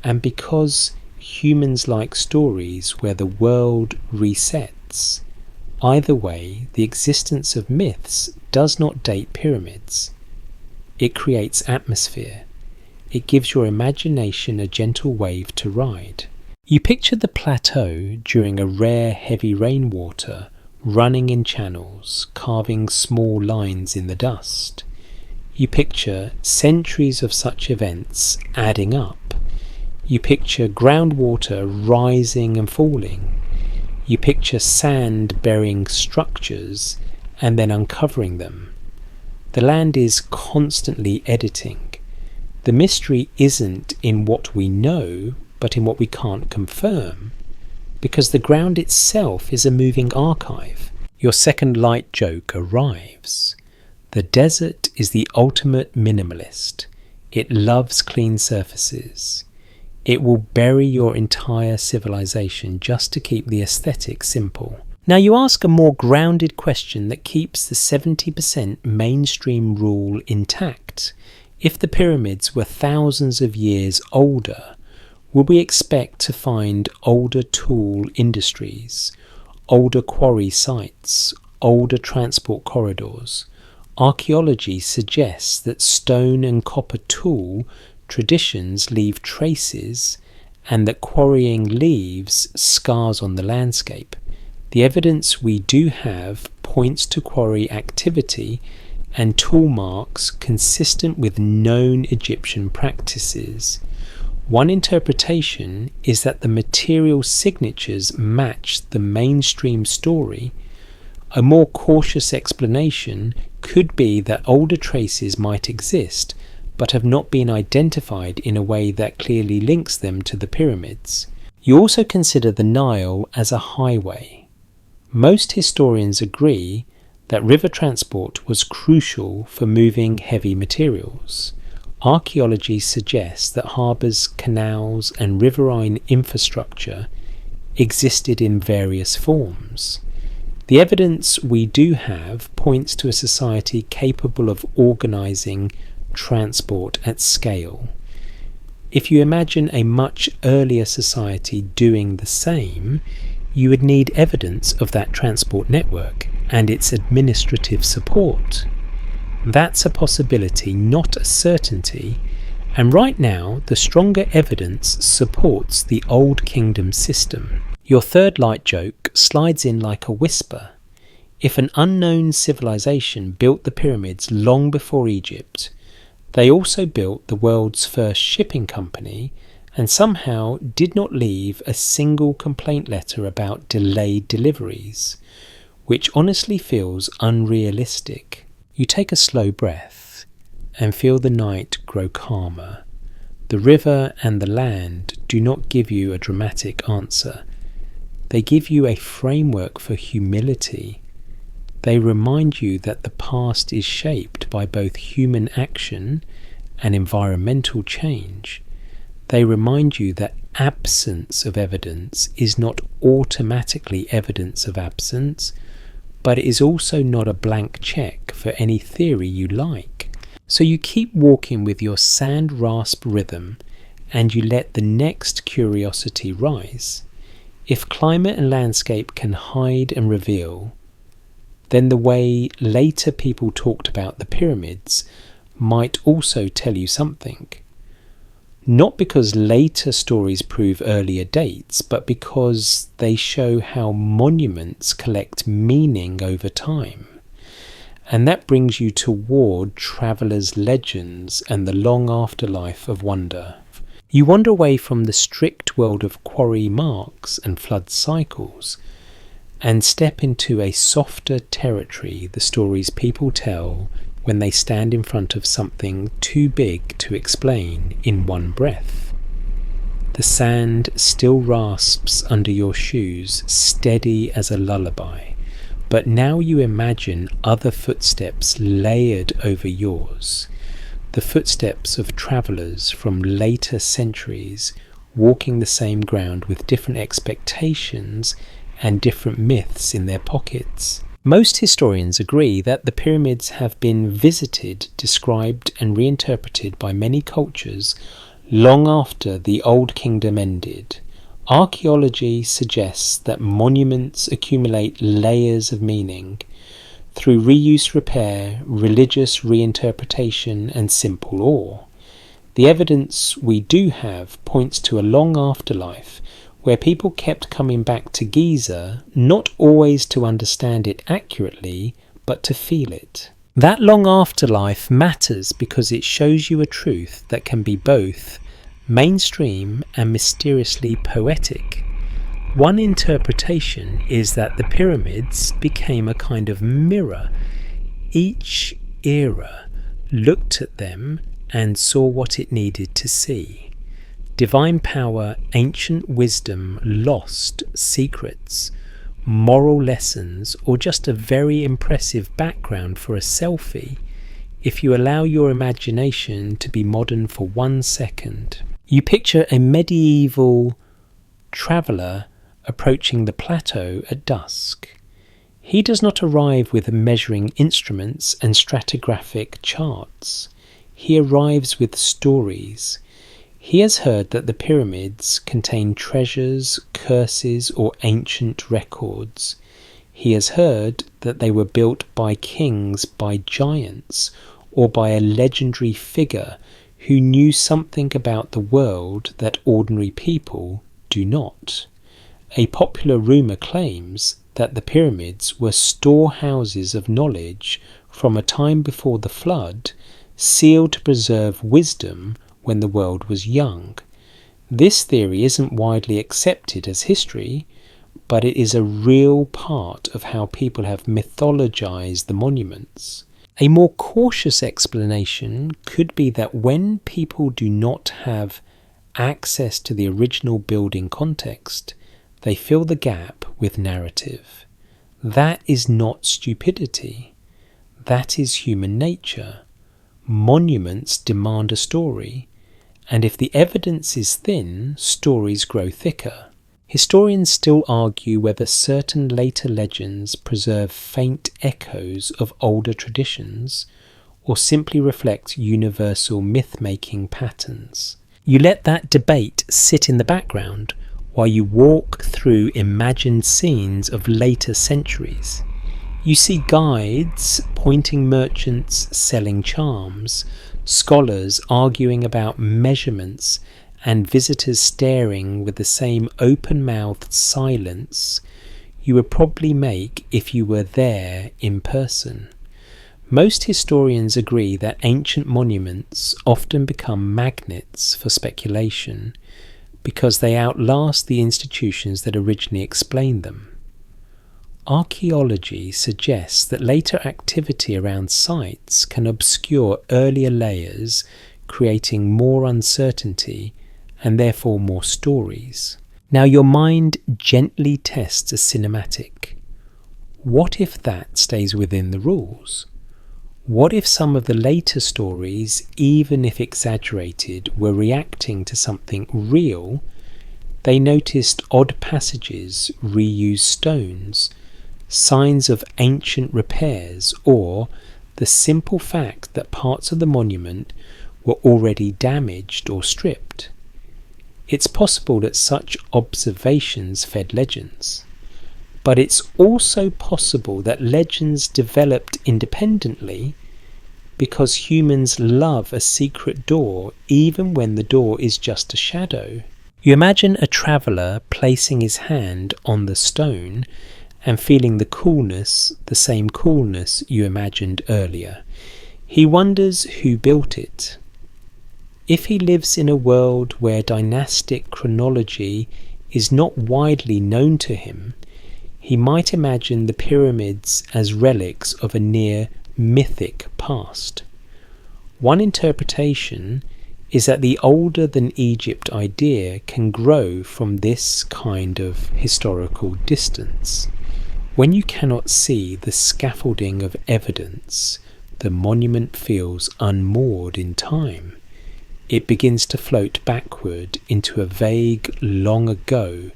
and because humans like stories where the world resets. Either way, the existence of myths does not date pyramids. It creates atmosphere. It gives your imagination a gentle wave to ride. You picture the plateau during a rare heavy rainwater running in channels, carving small lines in the dust. You picture centuries of such events adding up. You picture groundwater rising and falling. You picture sand burying structures and then uncovering them. The land is constantly editing. The mystery isn't in what we know, but in what we can't confirm, because the ground itself is a moving archive. Your second light joke arrives. The desert is the ultimate minimalist. It loves clean surfaces. It will bury your entire civilization just to keep the aesthetic simple. Now you ask a more grounded question that keeps the 70% mainstream rule intact. If the pyramids were thousands of years older, would we expect to find older tool industries, older quarry sites, older transport corridors? Archaeology suggests that stone and copper tool traditions leave traces and that quarrying leaves scars on the landscape. The evidence we do have points to quarry activity and tool marks consistent with known Egyptian practices. One interpretation is that the material signatures match the mainstream story. A more cautious explanation could be that older traces might exist, but have not been identified in a way that clearly links them to the pyramids. You also consider the Nile as a highway. Most historians agree that river transport was crucial for moving heavy materials. Archaeology suggests that harbours, canals and riverine infrastructure existed in various forms. The evidence we do have points to a society capable of organising transport at scale. If you imagine a much earlier society doing the same, you would need evidence of that transport network and its administrative support. That's a possibility, not a certainty, and right now the stronger evidence supports the Old Kingdom system. Your third light joke slides in like a whisper. If an unknown civilization built the pyramids long before Egypt, they also built the world's first shipping company and somehow did not leave a single complaint letter about delayed deliveries, which honestly feels unrealistic. You take a slow breath and feel the night grow calmer. The river and the land do not give you a dramatic answer. They give you a framework for humility. They remind you that the past is shaped by both human action and environmental change. They remind you that absence of evidence is not automatically evidence of absence, but it is also not a blank check for any theory you like. So you keep walking with your sand rasp rhythm, and you let the next curiosity rise. If climate and landscape can hide and reveal, then the way later people talked about the pyramids might also tell you something. Not because later stories prove earlier dates, but because they show how monuments collect meaning over time. And that brings you toward travellers' legends and the long afterlife of wonder. You wander away from the strict world of quarry marks and flood cycles and step into a softer territory, the stories people tell when they stand in front of something too big to explain in one breath. The sand still rasps under your shoes, steady as a lullaby, but now you imagine other footsteps layered over yours, the footsteps of travellers from later centuries walking the same ground with different expectations and different myths in their pockets. Most historians agree that the pyramids have been visited, described and reinterpreted by many cultures long after the Old Kingdom ended. Archaeology suggests that monuments accumulate layers of meaning through reuse, repair, religious reinterpretation and simple awe. The evidence we do have points to a long afterlife where people kept coming back to Giza, not always to understand it accurately, but to feel it. That long afterlife matters because it shows you a truth that can be both mainstream and mysteriously poetic. One interpretation is that the pyramids became a kind of mirror. Each era looked at them and saw what it needed to see. Divine power, ancient wisdom, lost secrets, moral lessons, or just a very impressive background for a selfie, if you allow your imagination to be modern for 1 second. You picture a medieval traveller approaching the plateau at dusk. He does not arrive with measuring instruments and stratigraphic charts. He arrives with stories. He has heard that the pyramids contain treasures, curses, or ancient records. He has heard that they were built by kings, by giants, or by a legendary figure who knew something about the world that ordinary people do not. A popular rumour claims that the pyramids were storehouses of knowledge from a time before the flood, sealed to preserve wisdom when the world was young. This theory isn't widely accepted as history, but it is a real part of how people have mythologized the monuments. A more cautious explanation could be that when people do not have access to the original building context, they fill the gap with narrative. That is not stupidity. That is human nature. Monuments demand a story, and if the evidence is thin, stories grow thicker. Historians still argue whether certain later legends preserve faint echoes of older traditions or simply reflect universal myth-making patterns. You let that debate sit in the background while you walk through imagined scenes of later centuries. You see guides pointing merchants selling charms, scholars arguing about measurements, and visitors staring with the same open-mouthed silence. you would probably make if you were there in person. Most historians agree that ancient monuments often become magnets for speculation because they outlast the institutions that originally explained them. Archaeology suggests that later activity around sites can obscure earlier layers, creating more uncertainty and therefore more stories. Now your mind gently tests a cinematic. What if that stays within the rules? What if some of the later stories, even if exaggerated, were reacting to something real? They noticed odd passages, reused stones, signs of ancient repairs, or the simple fact that parts of the monument were already damaged or stripped. It's possible that such observations fed legends, but it's also possible that legends developed independently because humans love a secret door even when the door is just a shadow. You imagine a traveller placing his hand on the stone and feeling the coolness, the same coolness you imagined earlier. He wonders who built it. If he lives in a world where dynastic chronology is not widely known to him, he might imagine the pyramids as relics of a near mythic past. One interpretation is that the older than Egypt idea can grow from this kind of historical distance. When you cannot see the scaffolding of evidence, the monument feels unmoored in time. It begins to float backward into a vague long ago,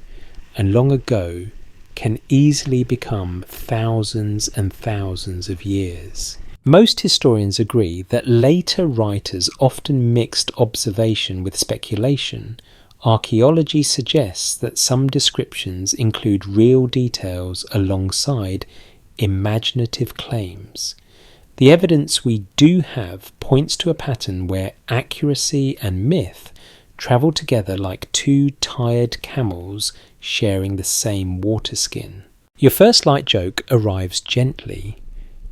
and long ago can easily become thousands and thousands of years. Most historians agree that later writers often mixed observation with speculation. Archaeology suggests that some descriptions include real details alongside imaginative claims. The evidence we do have points to a pattern where accuracy and myth travel together like two tired camels sharing the same water skin. Your first light joke arrives gently.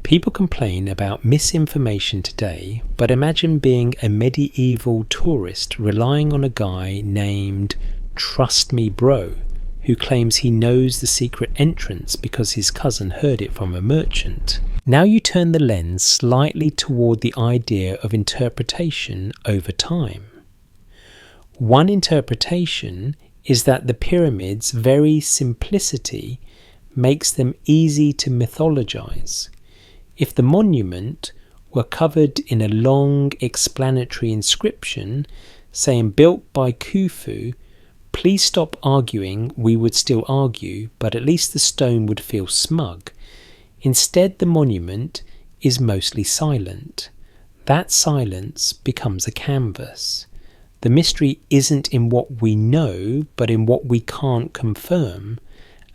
People complain about misinformation today, but imagine being a medieval tourist relying on a guy named Trust Me Bro, who claims he knows the secret entrance because his cousin heard it from a merchant. Now you turn the lens slightly toward the idea of interpretation over time. One interpretation is that the pyramids' very simplicity makes them easy to mythologize. If the monument were covered in a long explanatory inscription saying built by Khufu, please stop arguing, we would still argue, but at least the stone would feel smug. Instead, the monument is mostly silent. That silence becomes a canvas. The mystery isn't in what we know, but in what we can't confirm,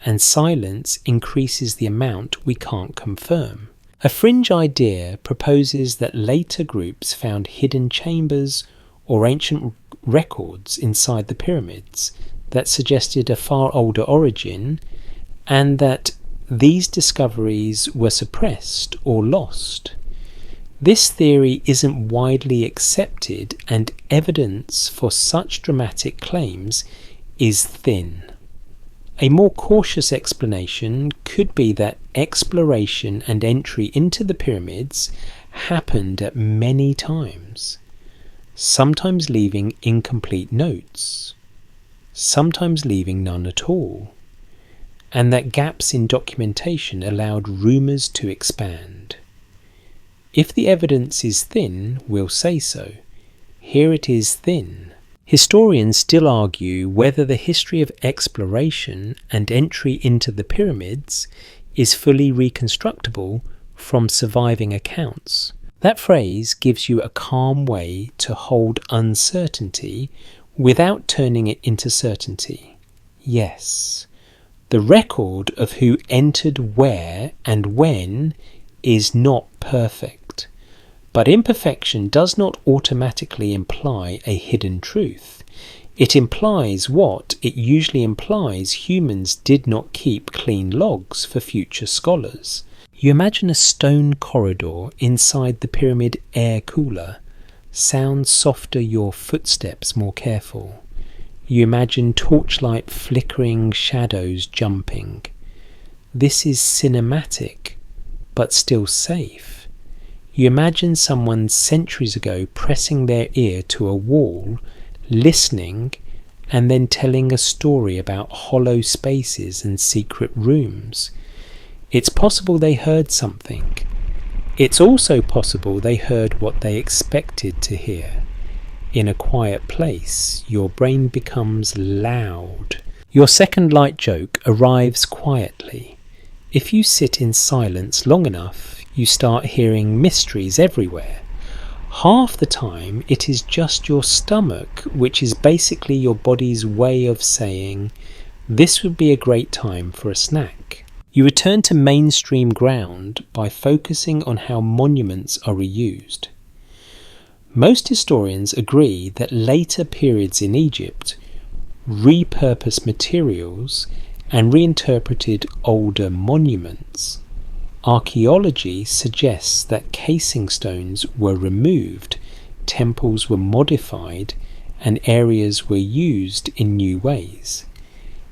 and silence increases the amount we can't confirm. A fringe idea proposes that later groups found hidden chambers or ancient records inside the pyramids that suggested a far older origin, and that these discoveries were suppressed or lost. This theory isn't widely accepted, and evidence for such dramatic claims is thin. A more cautious explanation could be that exploration and entry into the pyramids happened at many times, sometimes leaving incomplete notes, sometimes leaving none at all, and that gaps in documentation allowed rumours to expand. If the evidence is thin, we'll say so. Here it is thin. Historians still argue whether the history of exploration and entry into the pyramids is fully reconstructible from surviving accounts. That phrase gives you a calm way to hold uncertainty without turning it into certainty. Yes, the record of who entered where and when is not perfect, but imperfection does not automatically imply a hidden truth. It implies what it usually implies: humans did not keep clean logs for future scholars. You imagine a stone corridor inside the pyramid air cooler. Sounds softer, your footsteps more careful. You imagine torchlight flickering, shadows jumping. This is cinematic, but still safe. You imagine someone centuries ago pressing their ear to a wall, listening, and then telling a story about hollow spaces and secret rooms. It's possible they heard something. It's also possible they heard what they expected to hear. In a quiet place, your brain becomes loud. Your second light joke arrives quietly. If you sit in silence long enough, you start hearing mysteries everywhere. Half the time, it is just your stomach, which is basically your body's way of saying, "This would be a great time for a snack." You return to mainstream ground by focusing on how monuments are reused. Most historians agree that later periods in Egypt repurposed materials and reinterpreted older monuments. Archaeology suggests that casing stones were removed, temples were modified, and areas were used in new ways.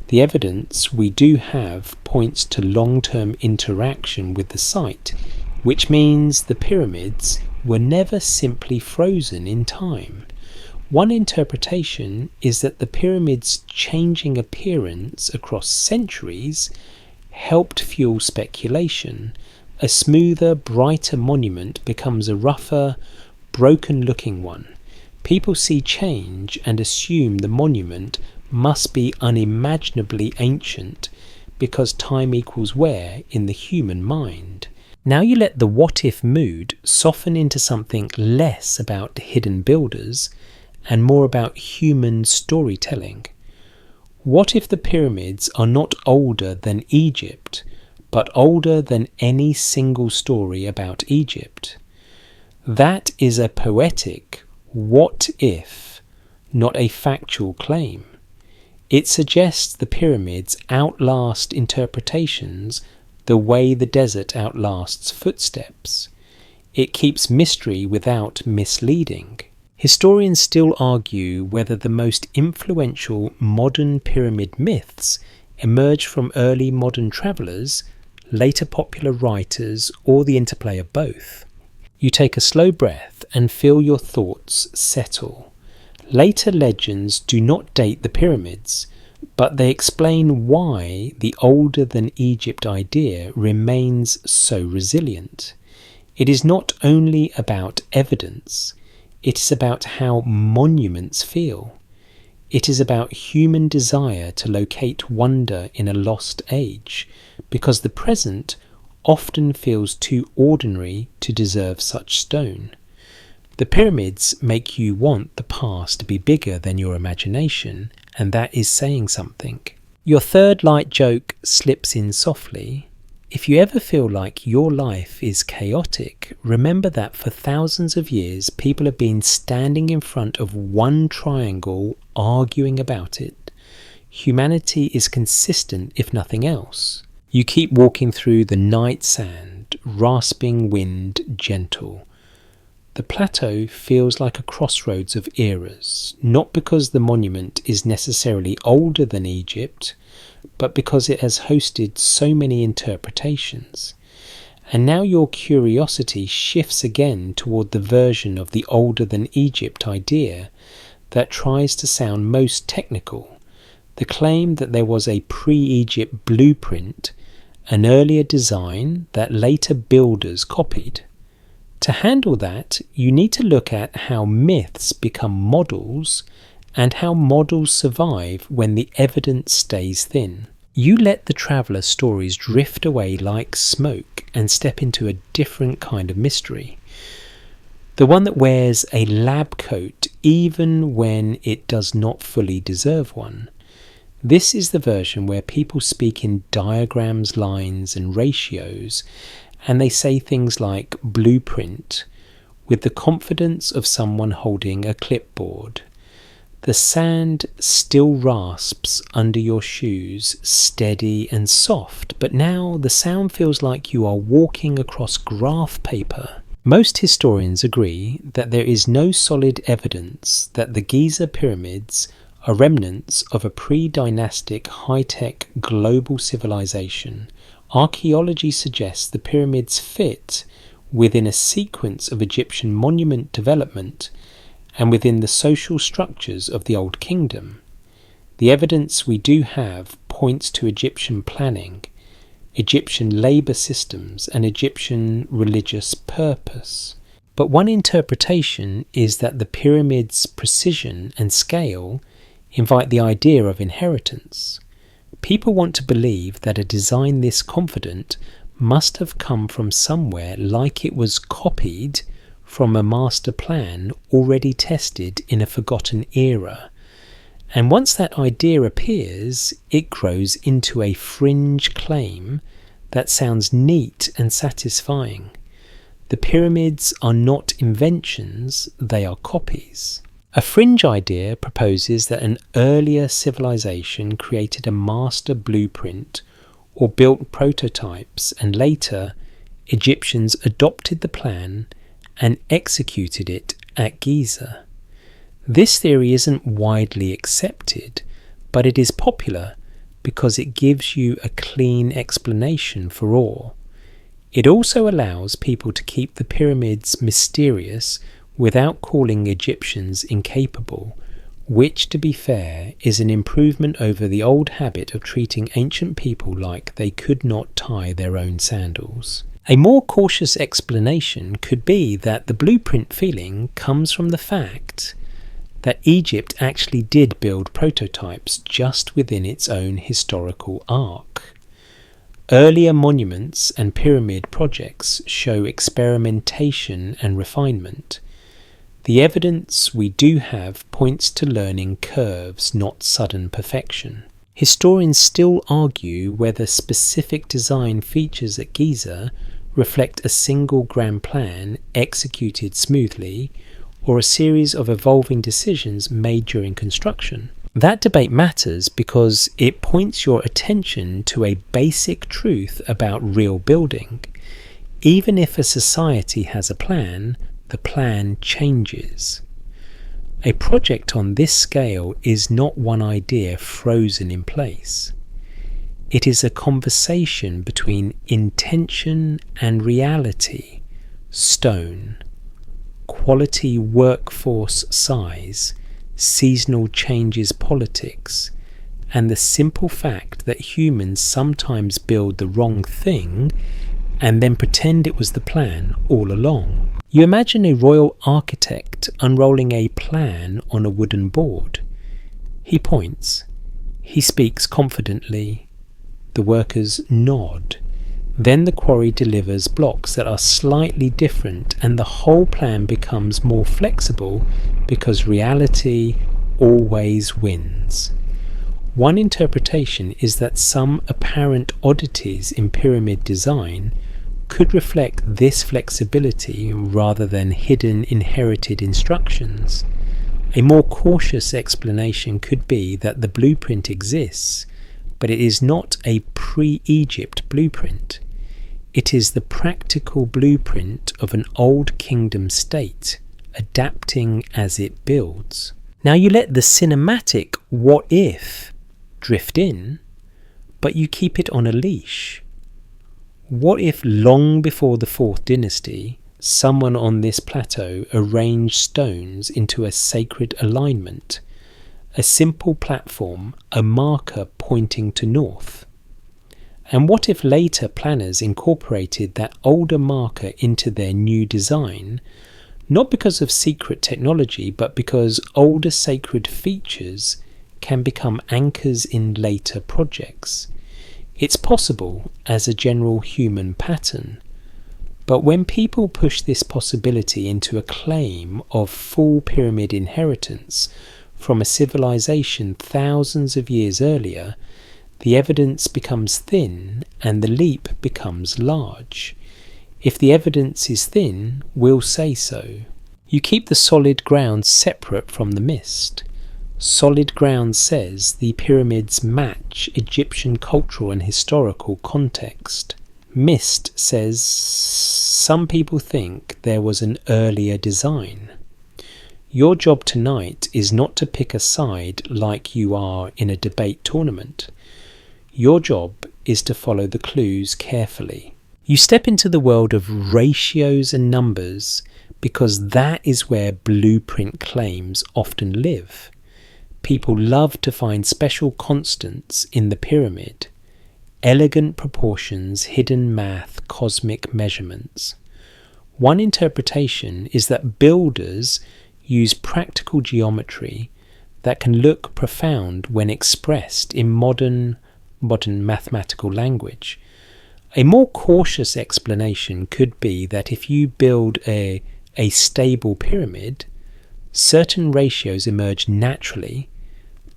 The evidence we do have points to long-term interaction with the site, which means the pyramids were never simply frozen in time. One interpretation is that the pyramids' changing appearance across centuries helped fuel speculation. A smoother, brighter monument becomes a rougher, broken-looking one. People see change and assume the monument must be unimaginably ancient because time equals wear in the human mind. Now you let the what-if mood soften into something less about hidden builders and more about human storytelling. What if the pyramids are not older than Egypt, but older than any single story about Egypt? That is a poetic what if, not a factual claim. It suggests the pyramids outlast interpretations the way the desert outlasts footsteps. It keeps mystery without misleading. Historians still argue whether the most influential modern pyramid myths emerge from early modern travellers, later popular writers, or the interplay of both. You take a slow breath and feel your thoughts settle. Later legends do not date the pyramids, but they explain why the older than Egypt idea remains so resilient. It is not only about evidence, it is about how monuments feel. It is about human desire to locate wonder in a lost age, because the present often feels too ordinary to deserve such stone. The pyramids make you want the past to be bigger than your imagination, and that is saying something. Your third light joke slips in softly. If you ever feel like your life is chaotic, remember that for thousands of years people have been standing in front of one triangle arguing about it. Humanity is consistent if nothing else. You keep walking through the night sand, rasping wind gentle. The plateau feels like a crossroads of eras, not because the monument is necessarily older than Egypt, but because it has hosted so many interpretations. And now your curiosity shifts again toward the version of the older than Egypt idea that tries to sound most technical, the claim that there was a pre-Egypt blueprint, an earlier design that later builders copied. To handle that, you need to look at how myths become models and how models survive when the evidence stays thin. You let the traveller stories drift away like smoke and step into a different kind of mystery. The one that wears a lab coat even when it does not fully deserve one. This is the version where people speak in diagrams, lines and ratios, and they say things like blueprint with the confidence of someone holding a clipboard. The sand still rasps under your shoes, steady and soft, but now the sound feels like you are walking across graph paper. Most historians agree that there is no solid evidence that the Giza pyramids are remnants of a pre-dynastic high-tech global civilization. Archaeology suggests the pyramids fit within a sequence of Egyptian monument development and within the social structures of the Old Kingdom. The evidence we do have points to Egyptian planning, Egyptian labour systems, and Egyptian religious purpose. But one interpretation is that the pyramids' precision and scale invite the idea of inheritance. People want to believe that a design this confident must have come from somewhere, like it was copied from a master plan already tested in a forgotten era. And once that idea appears, it grows into a fringe claim that sounds neat and satisfying. The pyramids are not inventions, they are copies. A fringe idea proposes that an earlier civilization created a master blueprint or built prototypes, and later Egyptians adopted the plan and executed it at Giza. This theory isn't widely accepted, but it is popular because it gives you a clean explanation for all. It also allows people to keep the pyramids mysterious without calling Egyptians incapable, which, to be fair, is an improvement over the old habit of treating ancient people like they could not tie their own sandals. A more cautious explanation could be that the blueprint feeling comes from the fact that Egypt actually did build prototypes just within its own historical arc. Earlier monuments and pyramid projects show experimentation and refinement. The evidence we do have points to learning curves, not sudden perfection. Historians still argue whether specific design features at Giza reflect a single grand plan executed smoothly, or a series of evolving decisions made during construction. That debate matters because it points your attention to a basic truth about real building. Even if a society has a plan, the plan changes. A project on this scale is not one idea frozen in place. It is a conversation between intention and reality, stone, quality workforce size, seasonal changes politics, and the simple fact that humans sometimes build the wrong thing and then pretend it was the plan all along. You imagine a royal architect unrolling a plan on a wooden board. He points. He speaks confidently. The workers nod. Then the quarry delivers blocks that are slightly different, and the whole plan becomes more flexible because reality always wins. One interpretation is that some apparent oddities in pyramid design could reflect this flexibility rather than hidden inherited instructions. A more cautious explanation could be that the blueprint exists, but it is not a pre-Egypt blueprint. It is the practical blueprint of an old kingdom state, adapting as it builds. Now you let the cinematic what if drift in, but you keep it on a leash. What if long before the 4th dynasty, someone on this plateau arranged stones into a sacred alignment, a simple platform, a marker pointing to north? And what if later planners incorporated that older marker into their new design, not because of secret technology, but because older sacred features can become anchors in later projects? It's possible as a general human pattern, but when people push this possibility into a claim of full pyramid inheritance from a civilization thousands of years earlier, the evidence becomes thin and the leap becomes large. If the evidence is thin, we'll say so. You keep the solid ground separate from the mist. Solid Ground says the pyramids match Egyptian cultural and historical context. Mist says some people think there was an earlier design. Your job tonight is not to pick a side like you are in a debate tournament. Your job is to follow the clues carefully. You step into the world of ratios and numbers because that is where blueprint claims often live. People love to find special constants in the pyramid, elegant proportions, hidden math, cosmic measurements. One interpretation is that builders use practical geometry that can look profound when expressed in modern mathematical language. A more cautious explanation could be that if you build a stable pyramid, certain ratios emerge naturally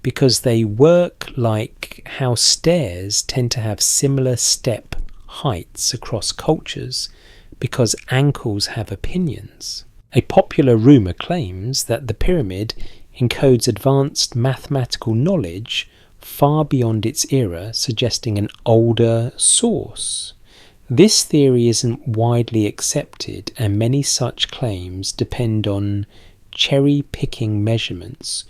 because they work like how stairs tend to have similar step heights across cultures because ankles have opinions. A popular rumour claims that the pyramid encodes advanced mathematical knowledge far beyond its era, suggesting an older source. This theory isn't widely accepted, and many such claims depend on cherry-picking measurements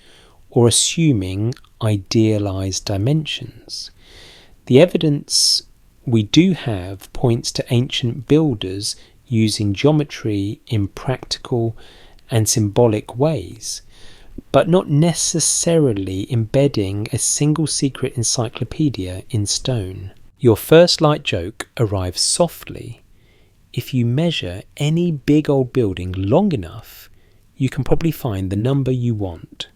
or assuming idealized dimensions. The evidence we do have points to ancient builders using geometry in practical and symbolic ways, but not necessarily embedding a single secret encyclopedia in stone. Your first light joke arrives softly. If you measure any big old building long enough, you can probably find the number you want.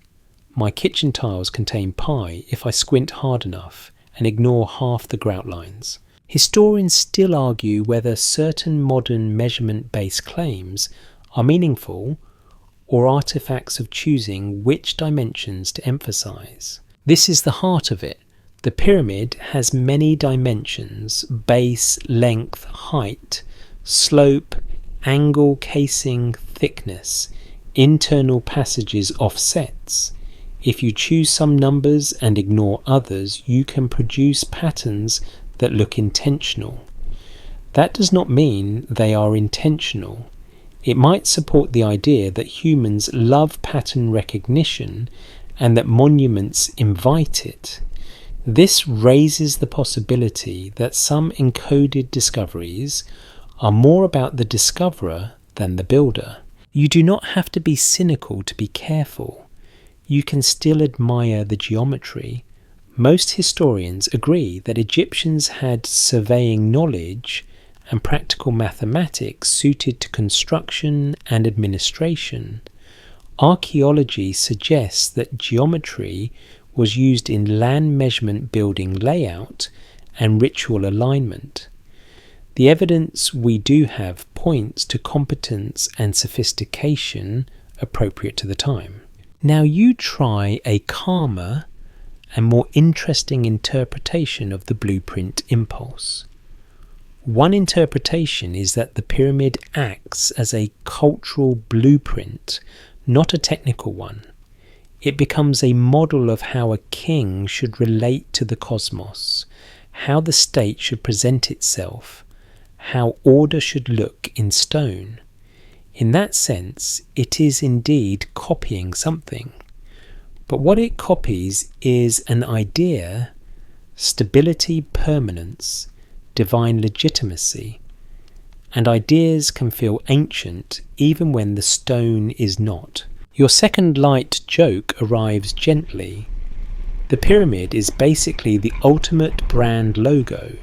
My kitchen tiles contain pi if I squint hard enough and ignore half the grout lines. Historians still argue whether certain modern measurement-based claims are meaningful or artifacts of choosing which dimensions to emphasize. This is the heart of it. The pyramid has many dimensions: base, length, height, slope, angle, casing, thickness, internal passages, offsets. If you choose some numbers and ignore others, you can produce patterns that look intentional. That does not mean they are intentional. It might support the idea that humans love pattern recognition and that monuments invite it. This raises the possibility that some encoded discoveries are more about the discoverer than the builder. You do not have to be cynical to be careful. You can still admire the geometry. Most historians agree that Egyptians had surveying knowledge and practical mathematics suited to construction and administration. Archaeology suggests that geometry was used in land measurement, building layout, and ritual alignment. The evidence we do have points to competence and sophistication appropriate to the time. Now you try a calmer and more interesting interpretation of the blueprint impulse. One interpretation is that the pyramid acts as a cultural blueprint, not a technical one. It becomes a model of how a king should relate to the cosmos, how the state should present itself, how order should look in stone. In that sense, it is indeed copying something. But what it copies is an idea: stability, permanence, divine legitimacy. And ideas can feel ancient even when the stone is not. Your second light joke arrives gently. The pyramid is basically the ultimate brand logo.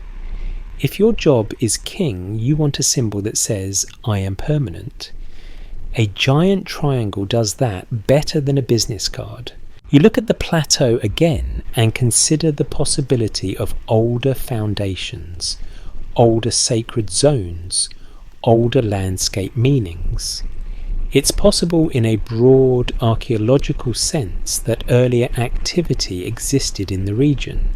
If your job is king, you want a symbol that says, "I am permanent." A giant triangle does that better than a business card. You look at the plateau again and consider the possibility of older foundations, older sacred zones, older landscape meanings. It's possible in a broad archaeological sense that earlier activity existed in the region.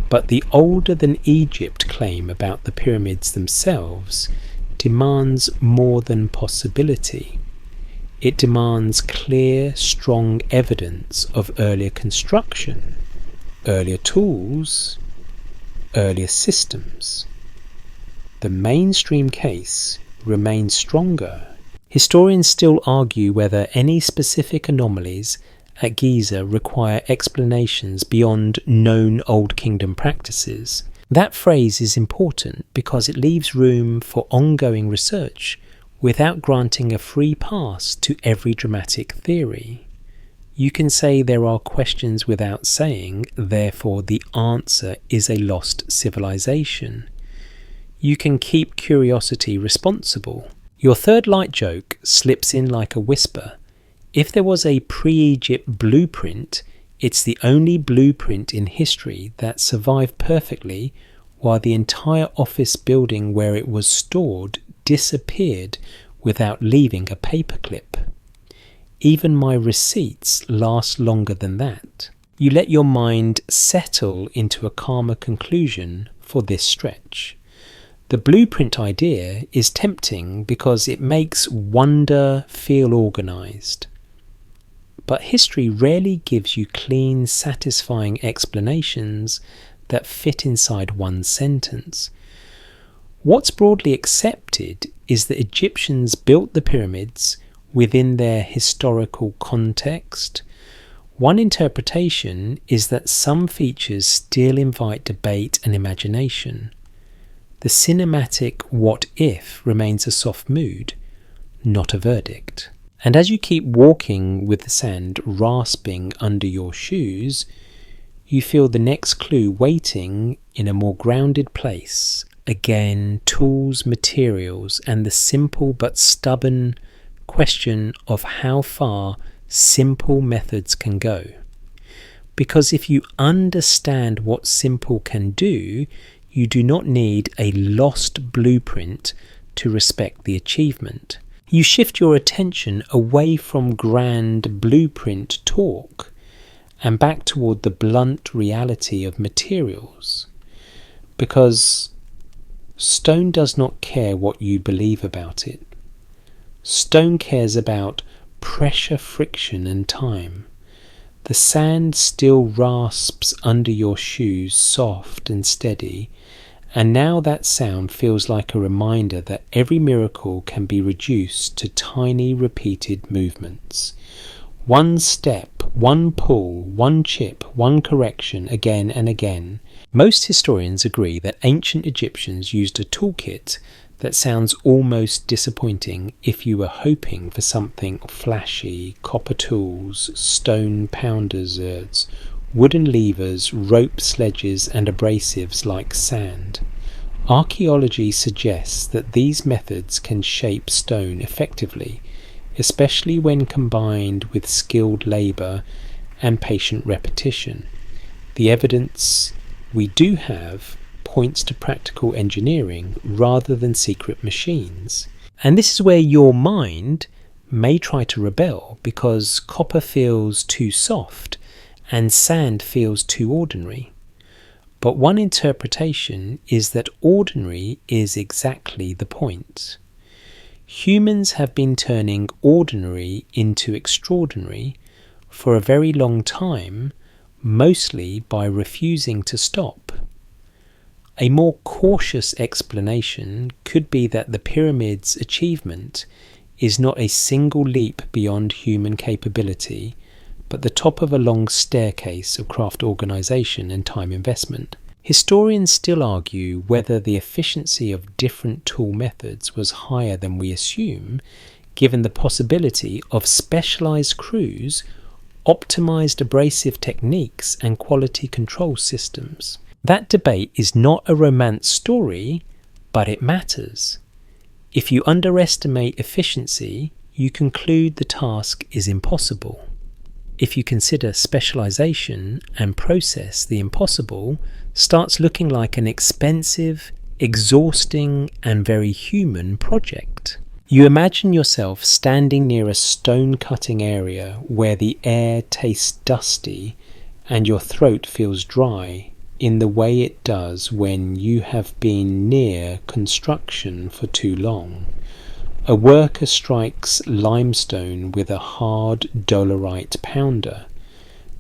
But the older than Egypt claim about the pyramids themselves demands more than possibility. It demands clear, strong evidence of earlier construction, earlier tools, earlier systems. The mainstream case remains stronger. Historians still argue whether any specific anomalies at Giza require explanations beyond known Old Kingdom practices. That phrase is important because it leaves room for ongoing research without granting a free pass to every dramatic theory. You can say there are questions without saying, therefore the answer is a lost civilization. You can keep curiosity responsible. Your third light joke slips in like a whisper. If there was a pre-Egypt blueprint, it's the only blueprint in history that survived perfectly while the entire office building where it was stored disappeared without leaving a paperclip. Even my receipts last longer than that. You let your mind settle into a calmer conclusion for this stretch. The blueprint idea is tempting because it makes wonder feel organised. But history rarely gives you clean, satisfying explanations that fit inside one sentence. What's broadly accepted is that Egyptians built the pyramids within their historical context. One interpretation is that some features still invite debate and imagination. The cinematic what if remains a soft mood, not a verdict. And as you keep walking with the sand rasping under your shoes, you feel the next clue waiting in a more grounded place. Again, tools, materials, and the simple but stubborn question of how far simple methods can go. Because if you understand what simple can do, you do not need a lost blueprint to respect the achievement. You shift your attention away from grand blueprint talk and back toward the blunt reality of materials. Because stone does not care what you believe about it. Stone cares about pressure, friction, and time. The sand still rasps under your shoes, soft and steady, and now that sound feels like a reminder that every miracle can be reduced to tiny repeated movements. One step, one pull, one chip, one correction, again and again. Most historians agree that ancient Egyptians used a toolkit that sounds almost disappointing if you were hoping for something flashy: copper tools, stone pounders, wooden levers, rope sledges, and abrasives like sand. Archaeology suggests that these methods can shape stone effectively, especially when combined with skilled labour and patient repetition. The evidence we do have points to practical engineering rather than secret machines. And this is where your mind may try to rebel, because copper feels too soft and sand feels too ordinary. But one interpretation is that ordinary is exactly the point. Humans have been turning ordinary into extraordinary for a very long time, mostly by refusing to stop. A more cautious explanation could be that the pyramid's achievement is not a single leap beyond human capability, but the top of a long staircase of craft organisation and time investment. Historians still argue whether the efficiency of different tool methods was higher than we assume, given the possibility of specialised crews, optimised abrasive techniques, and quality control systems. That debate is not a romance story, but it matters. If you underestimate efficiency, you conclude the task is impossible. If you consider specialization and process, the impossible starts looking like an expensive, exhausting, and very human project. You imagine yourself standing near a stone-cutting area where the air tastes dusty and your throat feels dry, in the way it does when you have been near construction for too long. A worker strikes limestone with a hard dolerite pounder.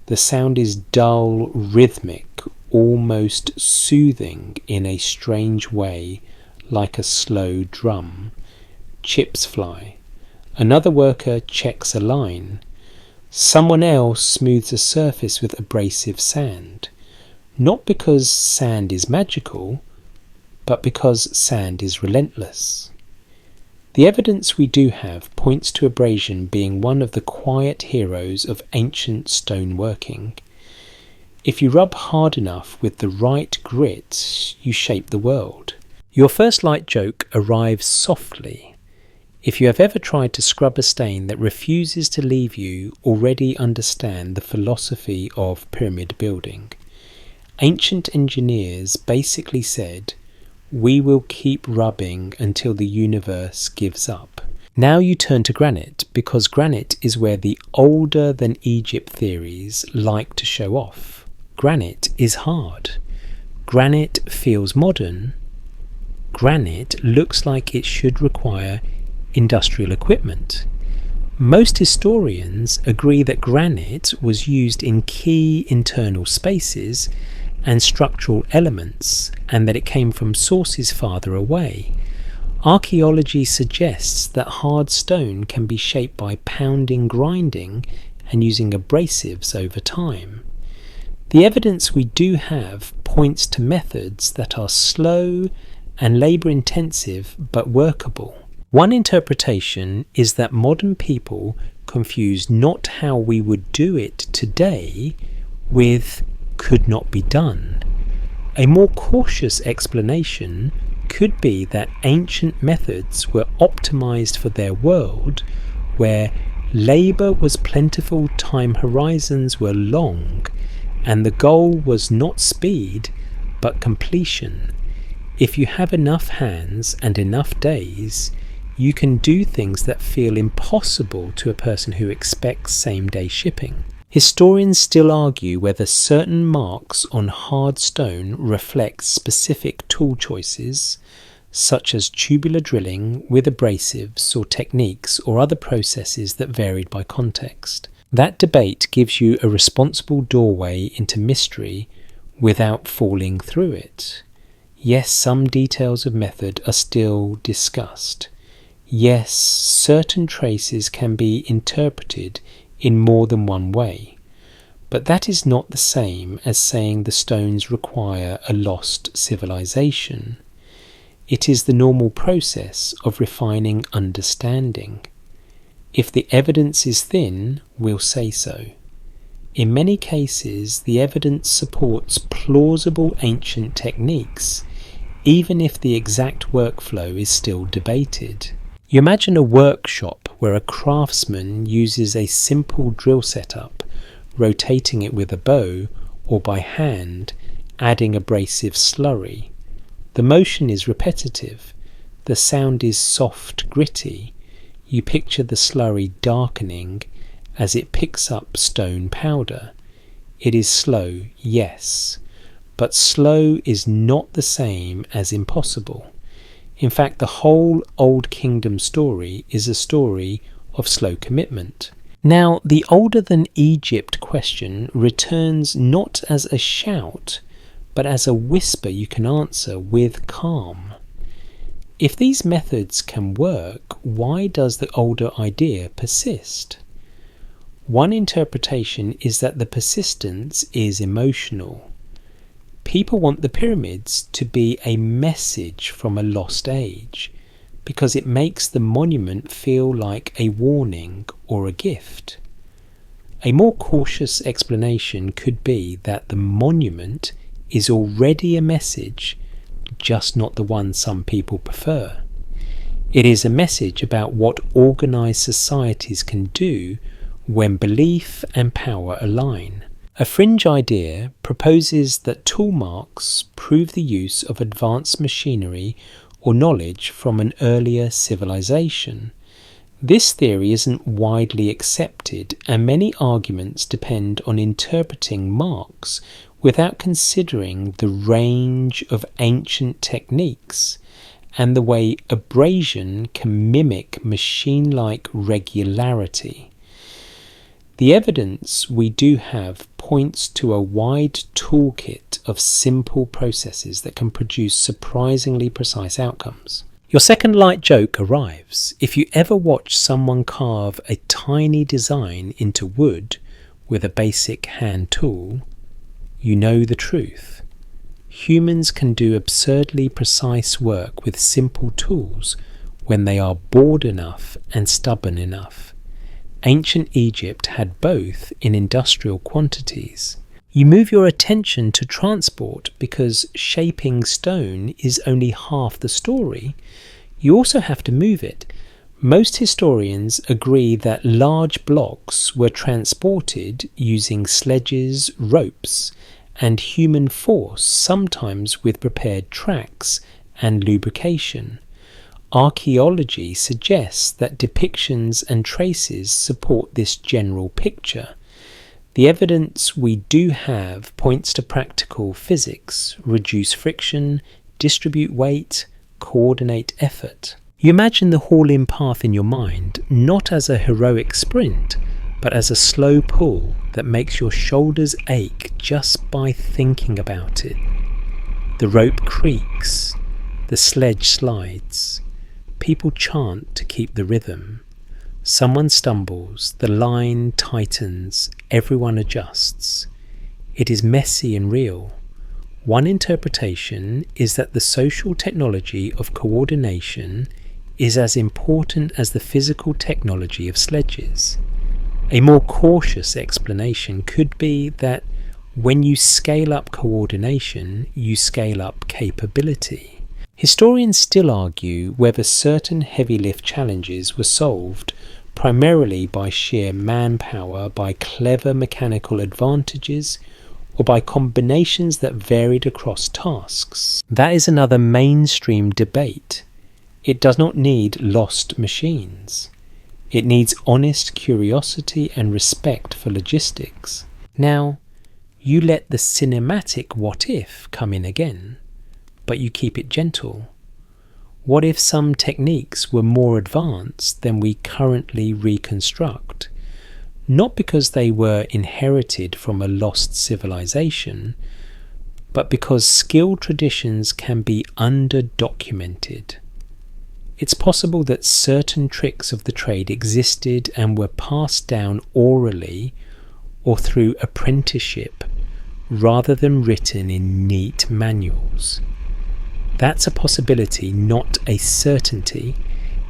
The sound is dull, rhythmic, almost soothing in a strange way, like a slow drum. Chips fly. Another worker checks a line. Someone else smooths a surface with abrasive sand. Not because sand is magical, but because sand is relentless. The evidence we do have points to abrasion being one of the quiet heroes of ancient stoneworking. If you rub hard enough with the right grit, you shape the world. Your first light joke arrives softly. If you have ever tried to scrub a stain that refuses to leave you already understand the philosophy of pyramid building. Ancient engineers basically said, "We will keep rubbing until the universe gives up." Now you turn to granite, because granite is where the older than Egypt theories like to show off. Granite is hard. Granite feels modern. Granite looks like it should require industrial equipment. Most historians agree that granite was used in key internal spaces and structural elements, and that it came from sources farther away. Archaeology suggests that hard stone can be shaped by pounding, grinding, and using abrasives over time. The evidence we do have points to methods that are slow and labour-intensive but workable. One interpretation is that modern people confuse not how we would do it today with could not be done. A more cautious explanation could be that ancient methods were optimized for their world, where labour was plentiful, time horizons were long, and the goal was not speed but completion. If you have enough hands and enough days, you can do things that feel impossible to a person who expects same-day shipping. Historians still argue whether certain marks on hard stone reflect specific tool choices, such as tubular drilling with abrasives or techniques or other processes that varied by context. That debate gives you a responsible doorway into mystery without falling through it. Yes, some details of method are still discussed. Yes, certain traces can be interpreted in more than one way, but that is not the same as saying the stones require a lost civilization. It is the normal process of refining understanding. If the evidence is thin, we'll say so. In many cases, the evidence supports plausible ancient techniques, even if the exact workflow is still debated. You imagine a workshop where a craftsman uses a simple drill setup, rotating it with a bow or by hand, adding abrasive slurry. The motion is repetitive. The sound is soft, gritty. You picture the slurry darkening as it picks up stone powder. It is slow, yes, but slow is not the same as impossible. In fact, the whole Old Kingdom story is a story of slow commitment. Now, the older than Egypt question returns not as a shout, but as a whisper you can answer with calm. If these methods can work, why does the older idea persist? One interpretation is that the persistence is emotional. People want the pyramids to be a message from a lost age, because it makes the monument feel like a warning or a gift. A more cautious explanation could be that the monument is already a message, just not the one some people prefer. It is a message about what organised societies can do when belief and power align. A fringe idea proposes that tool marks prove the use of advanced machinery or knowledge from an earlier civilization. This theory isn't widely accepted, and many arguments depend on interpreting marks without considering the range of ancient techniques and the way abrasion can mimic machine-like regularity. The evidence we do have points to a wide toolkit of simple processes that can produce surprisingly precise outcomes. Your second light joke arrives. If you ever watch someone carve a tiny design into wood with a basic hand tool, you know the truth. Humans can do absurdly precise work with simple tools when they are bored enough and stubborn enough. Ancient Egypt had both in industrial quantities. You move your attention to transport because shaping stone is only half the story. You also have to move it. Most historians agree that large blocks were transported using sledges, ropes, and human force, sometimes with prepared tracks and lubrication. Archaeology suggests that depictions and traces support this general picture. The evidence we do have points to practical physics: reduce friction, distribute weight, coordinate effort. You imagine the haul-in path in your mind not as a heroic sprint, but as a slow pull that makes your shoulders ache just by thinking about it. The rope creaks, the sledge slides, people chant to keep the rhythm. Someone stumbles, the line tightens, everyone adjusts. It is messy and real. One interpretation is that the social technology of coordination is as important as the physical technology of sledges. A more cautious explanation could be that when you scale up coordination, you scale up capability. Historians still argue whether certain heavy lift challenges were solved primarily by sheer manpower, by clever mechanical advantages, or by combinations that varied across tasks. That is another mainstream debate. It does not need lost machines. It needs honest curiosity and respect for logistics. Now, you let the cinematic what if come in again, but you keep it gentle. What if some techniques were more advanced than we currently reconstruct? Not because they were inherited from a lost civilization, but because skilled traditions can be under-documented. It's possible that certain tricks of the trade existed and were passed down orally or through apprenticeship rather than written in neat manuals. That's a possibility, not a certainty,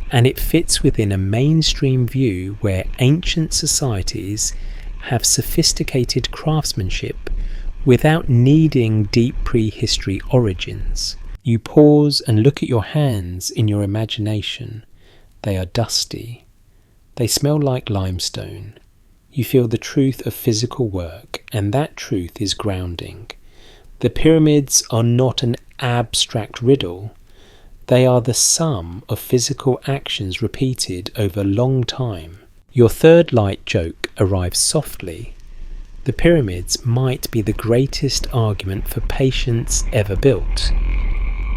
and it fits within a mainstream view where ancient societies have sophisticated craftsmanship without needing deep prehistory origins. You pause and look at your hands in your imagination. They are dusty. They smell like limestone. You feel the truth of physical work, and that truth is grounding. The pyramids are not an abstract riddle. They are the sum of physical actions repeated over a long time. Your third light joke arrives softly. The pyramids might be the greatest argument for patience ever built.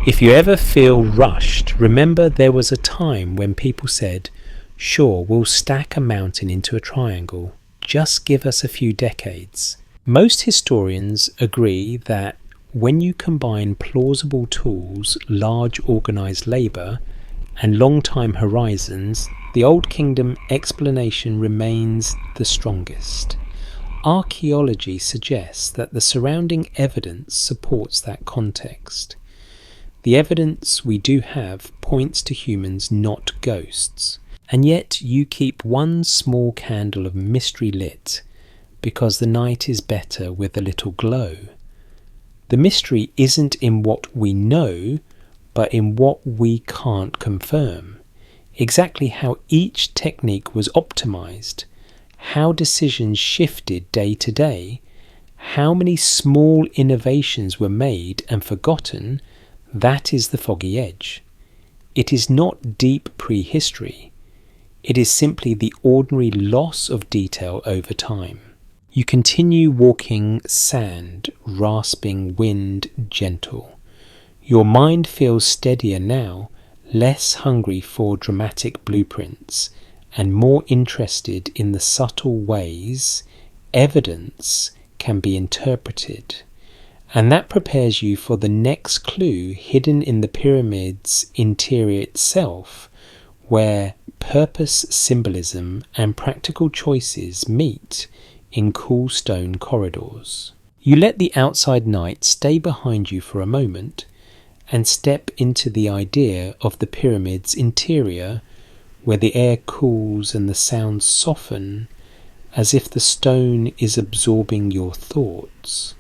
If you ever feel rushed, remember there was a time when people said, "Sure, we'll stack a mountain into a triangle. Just give us a few decades." Most historians agree that when you combine plausible tools, large organised labour, and long time horizons, the Old Kingdom explanation remains the strongest. Archaeology suggests that the surrounding evidence supports that context. The evidence we do have points to humans, not ghosts. And yet you keep one small candle of mystery lit, because the night is better with a little glow. The mystery isn't in what we know, but in what we can't confirm. Exactly how each technique was optimized, how decisions shifted day to day, how many small innovations were made and forgotten, that is the foggy edge. It is not deep prehistory. It is simply the ordinary loss of detail over time. You continue walking sand, rasping wind, gentle. Your mind feels steadier now less hungry for dramatic blueprints, and more interested in the subtle ways evidence can be interpreted. And that prepares you for the next clue hidden in the pyramid's interior itself, where purpose, symbolism, and practical choices meet in cool stone corridors. You let the outside night stay behind you for a moment and step into the idea of the pyramid's interior, where the air cools and the sounds soften as if the stone is absorbing your thoughts.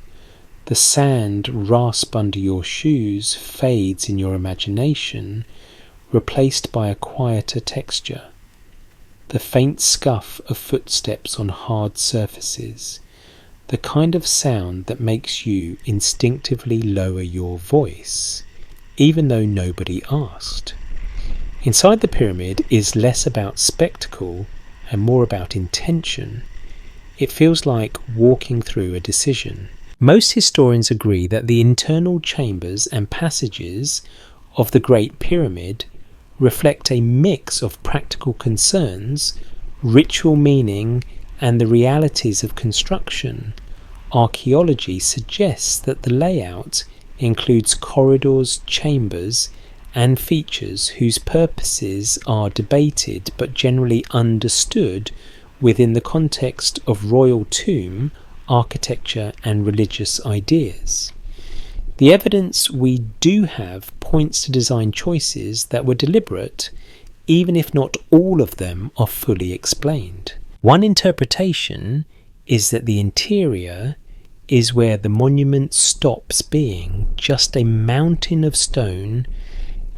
The sand rasp under your shoes fades in your imagination, replaced by a quieter texture. The faint scuff of footsteps on hard surfaces, the kind of sound that makes you instinctively lower your voice, even though nobody asked. Inside the pyramid is less about spectacle and more about intention. It feels like walking through a decision. Most historians agree that the internal chambers and passages of the Great Pyramid reflect a mix of practical concerns, ritual meaning, and the realities of construction. Archaeology suggests that the layout includes corridors, chambers, and features whose purposes are debated but generally understood within the context of royal tomb architecture and religious ideas. The evidence we do have points to design choices that were deliberate, even if not all of them are fully explained. One interpretation is that the interior is where the monument stops being just a mountain of stone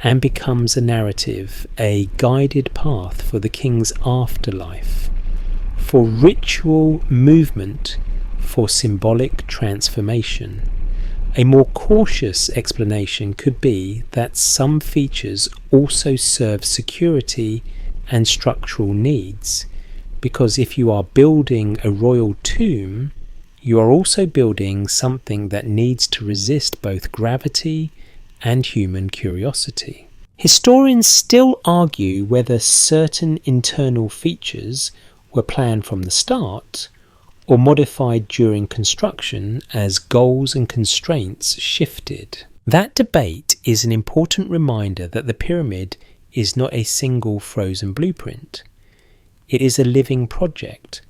and becomes a narrative, a guided path for the king's afterlife, for ritual movement, for symbolic transformation. A more cautious explanation could be that some features also serve security and structural needs, because if you are building a royal tomb, you are also building something that needs to resist both gravity and human curiosity. Historians still argue whether certain internal features were planned from the start or modified during construction as goals and constraints shifted. That debate is an important reminder that the pyramid is not a single frozen blueprint. It is a living project.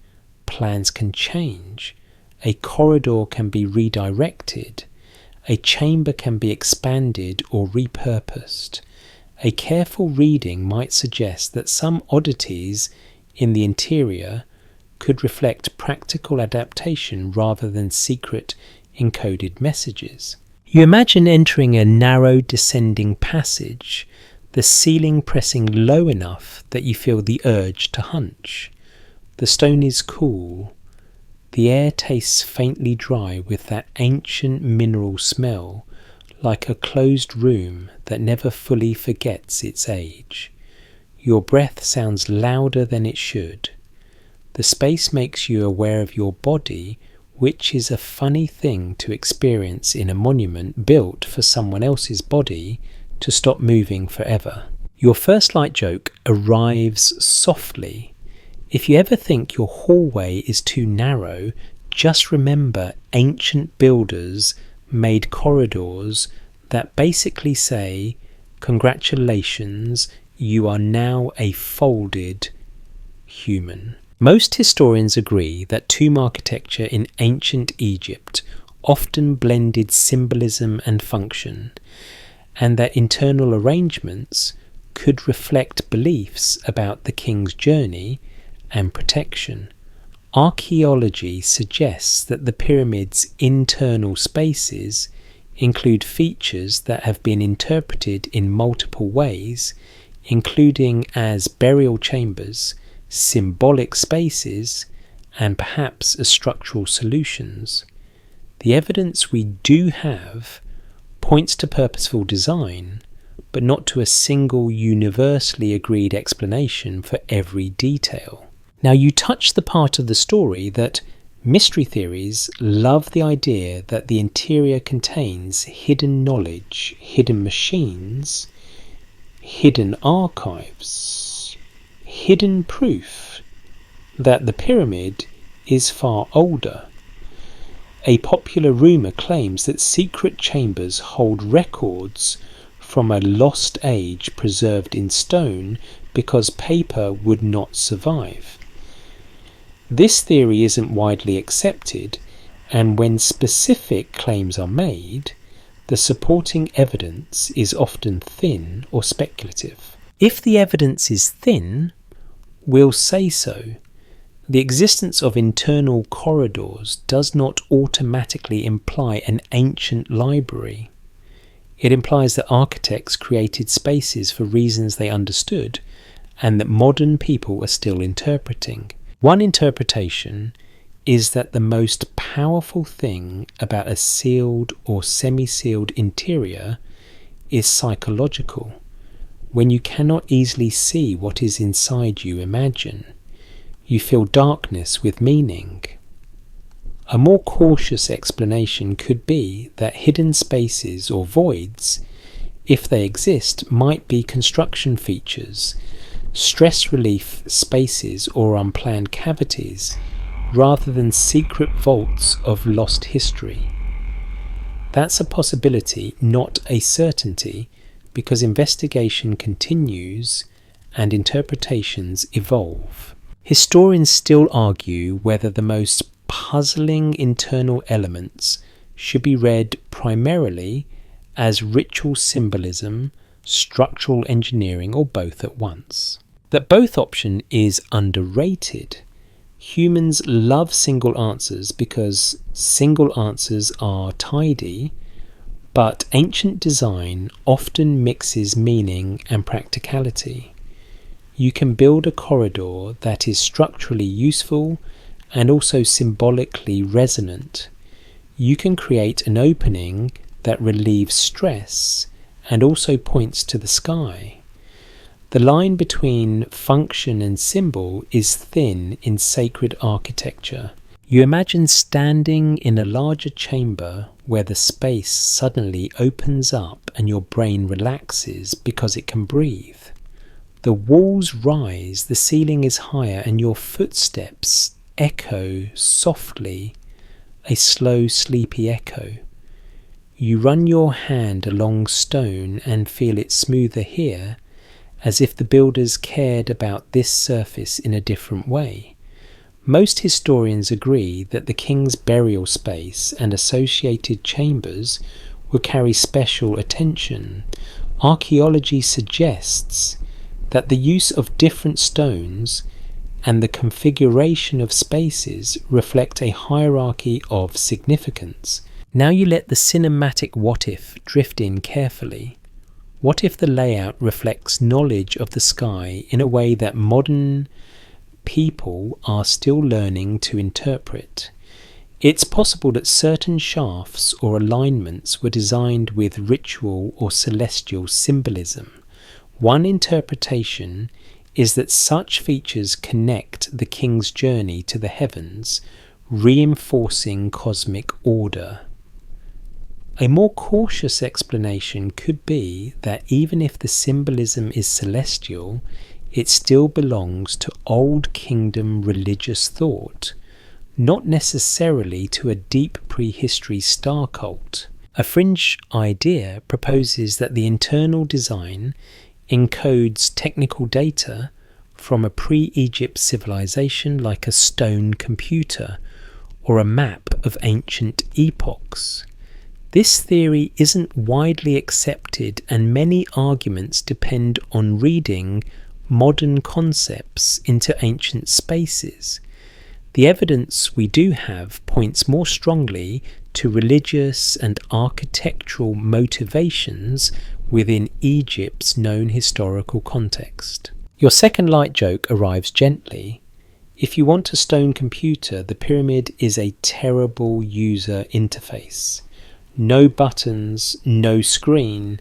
Plans can change. A corridor can be redirected. A chamber can be expanded or repurposed. A careful reading might suggest that some oddities in the interior could reflect practical adaptation rather than secret encoded messages. You imagine entering a narrow descending passage, the ceiling pressing low enough that you feel the urge to hunch. The stone is cool. The air tastes faintly dry with that ancient mineral smell, like a closed room that never fully forgets its age. Your breath sounds louder than it should. The space makes you aware of your body, which is a funny thing to experience in a monument built for someone else's body to stop moving forever. Your first light joke arrives softly. If you ever think your hallway is too narrow, just remember ancient builders made corridors that basically say, "Congratulations, you are now a folded human." Most historians agree that tomb architecture in ancient Egypt often blended symbolism and function, and that internal arrangements could reflect beliefs about the king's journey and protection. Archaeology suggests that the pyramid's internal spaces include features that have been interpreted in multiple ways, including as burial chambers, symbolic spaces, and perhaps as structural solutions. The evidence we do have points to purposeful design, but not to a single universally agreed explanation for every detail. Now, you touch the part of the story that mystery theories love the idea that the interior contains hidden knowledge, hidden machines, hidden archives, hidden proof that the pyramid is far older. A popular rumour claims that secret chambers hold records from a lost age preserved in stone because paper would not survive. This theory isn't widely accepted, and when specific claims are made, the supporting evidence is often thin or speculative. If the evidence is thin, we'll say so. The existence of internal corridors does not automatically imply an ancient library. It implies that architects created spaces for reasons they understood and that modern people are still interpreting. One interpretation is that the most powerful thing about a sealed or semi-sealed interior is psychological. When you cannot easily see what is inside you imagine, you fill darkness with meaning. A more cautious explanation could be that hidden spaces or voids, if they exist, might be construction features, stress relief spaces or unplanned cavities, rather than secret vaults of lost history. That's a possibility, not a certainty, because investigation continues and interpretations evolve. Historians still argue whether the most puzzling internal elements should be read primarily as ritual symbolism, structural engineering, or both at once. That both option is underrated. Humans love single answers because single answers are tidy, but ancient design often mixes meaning and practicality. You can build a corridor that is structurally useful and also symbolically resonant. You can create an opening that relieves stress and also points to the sky. The line between function and symbol is thin in sacred architecture. You imagine standing in a larger chamber where the space suddenly opens up and your brain relaxes because it can breathe. The walls rise, the ceiling is higher, and your footsteps echo softly, a slow, sleepy echo. You run your hand along stone and feel it smoother here, as if the builders cared about this surface in a different way. Most historians agree that the king's burial space and associated chambers will carry special attention. Archaeology suggests that the use of different stones and the configuration of spaces reflect a hierarchy of significance. Now you let the cinematic what-if drift in carefully. What if the layout reflects knowledge of the sky in a way that modern people are still learning to interpret? It's possible that certain shafts or alignments were designed with ritual or celestial symbolism. One interpretation is that such features connect the king's journey to the heavens, reinforcing cosmic order. A more cautious explanation could be that even if the symbolism is celestial, it still belongs to Old Kingdom religious thought, not necessarily to a deep prehistory star cult. A fringe idea proposes that the internal design encodes technical data from a pre-Egypt civilization like a stone computer or a map of ancient epochs. This theory isn't widely accepted, and many arguments depend on reading modern concepts into ancient spaces. The evidence we do have points more strongly to religious and architectural motivations within Egypt's known historical context. Your second light joke arrives gently. If you want a stone computer, the pyramid is a terrible user interface. No buttons, no screen,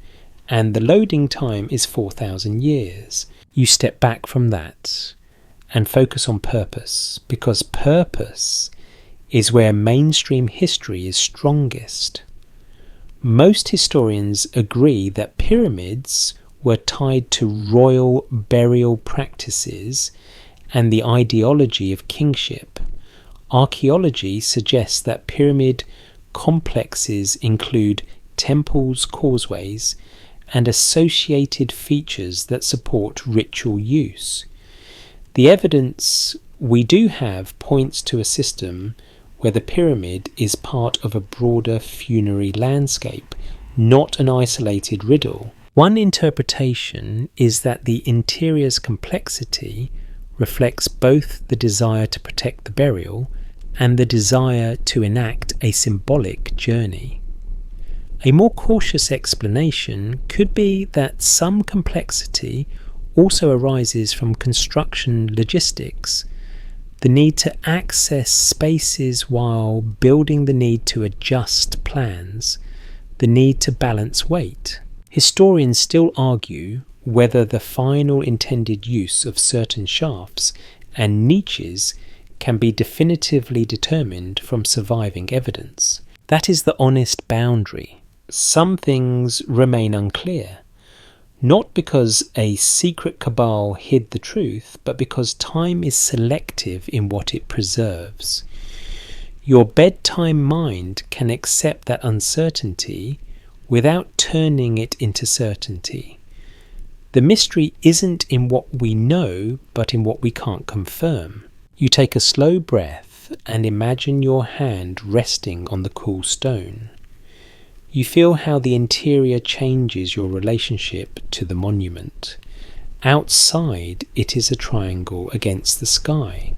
and the loading time is 4,000 years. You step back from that and focus on purpose, because purpose is where mainstream history is strongest. Most historians agree that pyramids were tied to royal burial practices and the ideology of kingship, archaeology suggests that pyramid complexes include temples, causeways, and associated features that support ritual use. The evidence we do have points to a system where the pyramid is part of a broader funerary landscape, not an isolated riddle. One interpretation is that the interior's complexity reflects both the desire to protect the burial and the desire to enact a symbolic journey. A more cautious explanation could be that some complexity also arises from construction logistics, the need to access spaces while building, the need to adjust plans, the need to balance weight. Historians still argue whether the final intended use of certain shafts and niches can be definitively determined from surviving evidence. That is the honest boundary. Some things remain unclear, not because a secret cabal hid the truth, but because time is selective in what it preserves. Your bedtime mind can accept that uncertainty without turning it into certainty. The mystery isn't in what we know, but in what we can't confirm. You take a slow breath and imagine your hand resting on the cool stone. You feel how the interior changes your relationship to the monument. Outside, it is a triangle against the sky.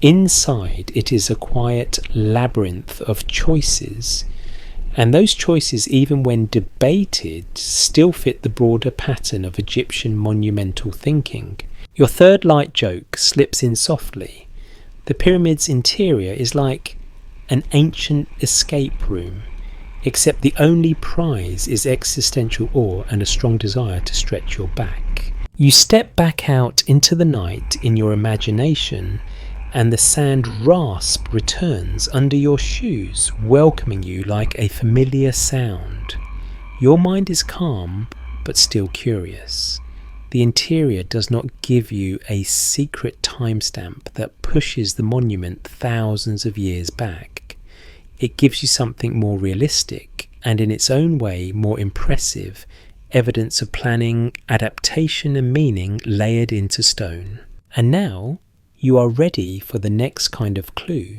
Inside, it is a quiet labyrinth of choices. And those choices, even when debated, still fit the broader pattern of Egyptian monumental thinking. Your third light joke slips in softly. The pyramid's interior is like an ancient escape room, except the only prize is existential awe and a strong desire to stretch your back. You step back out into the night in your imagination, and the sand rasp returns under your shoes, welcoming you like a familiar sound. Your mind is calm, but still curious. The interior does not give you a secret timestamp that pushes the monument thousands of years back. It gives you something more realistic, and in its own way more impressive, evidence of planning, adaptation and meaning layered into stone. And now, you are ready for the next kind of clue.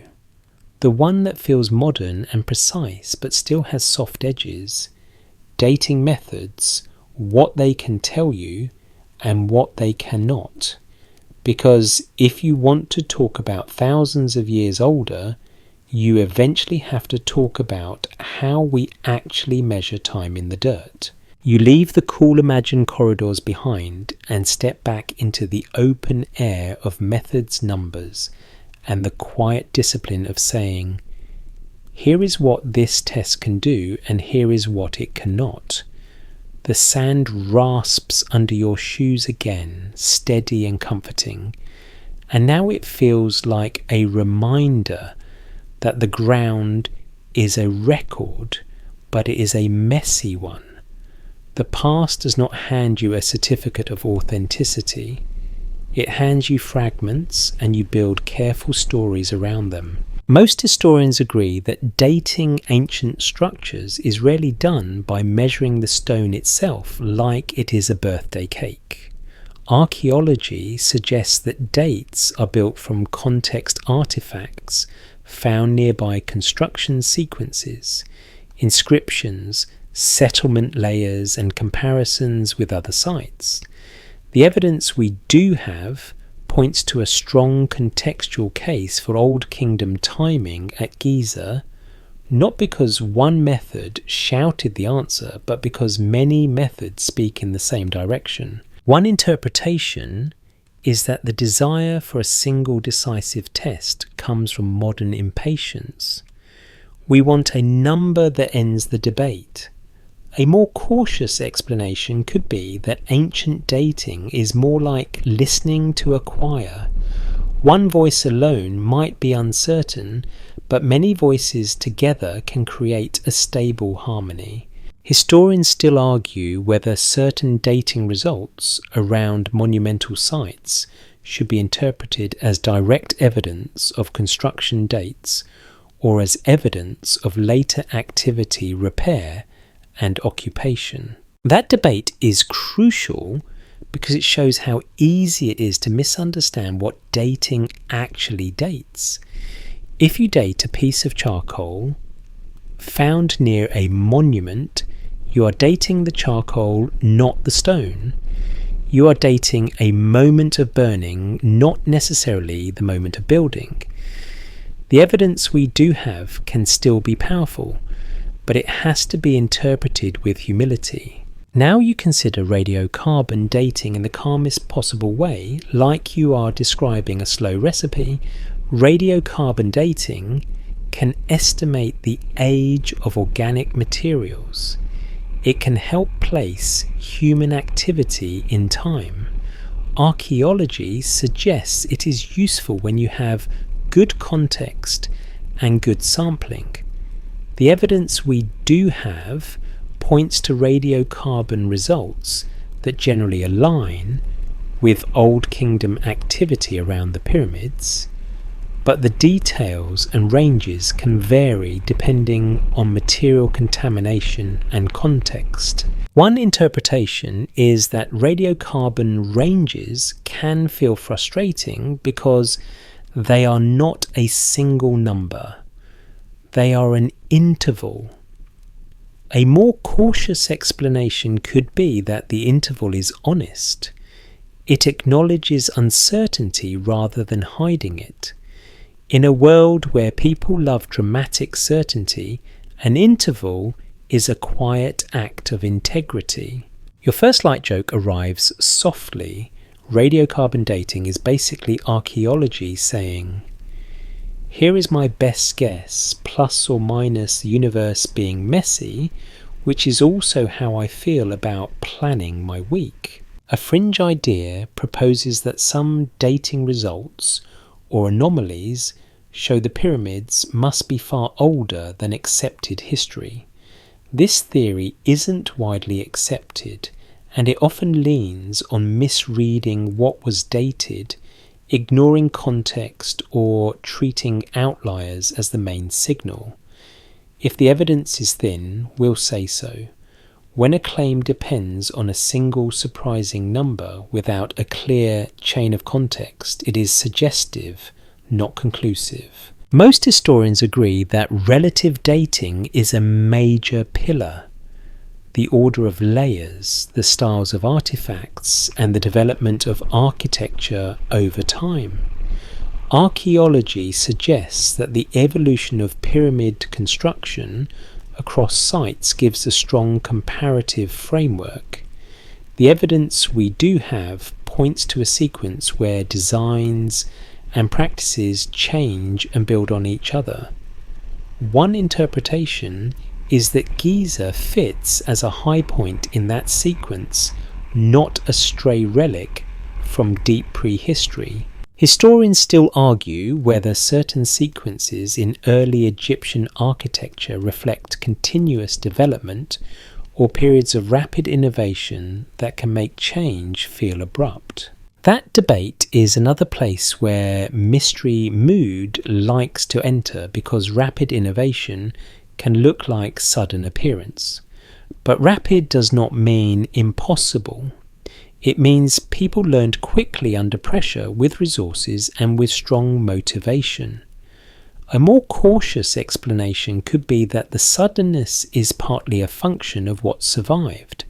The one that feels modern and precise but still has soft edges. Dating methods, what they can tell you and what they cannot. Because if you want to talk about thousands of years older, you eventually have to talk about how we actually measure time in the dirt. You leave the cool imagined corridors behind and step back into the open air of methods, numbers, and the quiet discipline of saying, here is what this test can do and here is what it cannot. The sand rasps under your shoes again, steady and comforting, and now it feels like a reminder that the ground is a record, but it is a messy one. The past does not hand you a certificate of authenticity. It hands you fragments and you build careful stories around them. Most historians agree that dating ancient structures is rarely done by measuring the stone itself like it is a birthday cake. Archaeology suggests that dates are built from context artifacts found nearby construction sequences, inscriptions, settlement layers and comparisons with other sites. The evidence we do have points to a strong contextual case for Old Kingdom timing at Giza, not because one method shouted the answer, but because many methods speak in the same direction. One interpretation is that the desire for a single decisive test comes from modern impatience. We want a number that ends the debate. A more cautious explanation could be that ancient dating is more like listening to a choir. One voice alone might be uncertain, but many voices together can create a stable harmony. Historians still argue whether certain dating results around monumental sites should be interpreted as direct evidence of construction dates or as evidence of later activity, repair, and occupation. That debate is crucial because it shows how easy it is to misunderstand what dating actually dates. If you date a piece of charcoal found near a monument, you are dating the charcoal, not the stone. You are dating a moment of burning, not necessarily the moment of building. The evidence we do have can still be powerful, but it has to be interpreted with humility. Now you consider radiocarbon dating in the calmest possible way, like you are describing a slow recipe. Radiocarbon dating can estimate the age of organic materials. It can help place human activity in time. Archaeology suggests it is useful when you have good context and good sampling. The evidence we do have points to radiocarbon results that generally align with Old Kingdom activity around the pyramids, but the details and ranges can vary depending on material contamination and context. One interpretation is that radiocarbon ranges can feel frustrating because they are not a single number. They are an interval. A more cautious explanation could be that the interval is honest. It acknowledges uncertainty rather than hiding it. In a world where people love dramatic certainty, an interval is a quiet act of integrity. Your first light joke arrives softly. Radiocarbon dating is basically archaeology saying, here is my best guess, plus or minus the universe being messy, which is also how I feel about planning my week. A fringe idea proposes that some dating results or anomalies show the pyramids must be far older than accepted history. This theory isn't widely accepted, and it often leans on misreading what was dated, ignoring context, or treating outliers as the main signal. If the evidence is thin, we'll say so. When a claim depends on a single surprising number without a clear chain of context, it is suggestive, not conclusive. Most historians agree that relative dating is a major pillar. The order of layers, the styles of artifacts, and the development of architecture over time. Archaeology suggests that the evolution of pyramid construction across sites gives a strong comparative framework. The evidence we do have points to a sequence where designs and practices change and build on each other. One interpretation is that Giza fits as a high point in that sequence, not a stray relic from deep prehistory. Historians still argue whether certain sequences in early Egyptian architecture reflect continuous development or periods of rapid innovation that can make change feel abrupt. That debate is another place where mystery mood likes to enter because rapid innovation can look like sudden appearance. But rapid does not mean impossible. It means people learned quickly under pressure with resources and with strong motivation. A more cautious explanation could be that the suddenness is partly a function of what survived.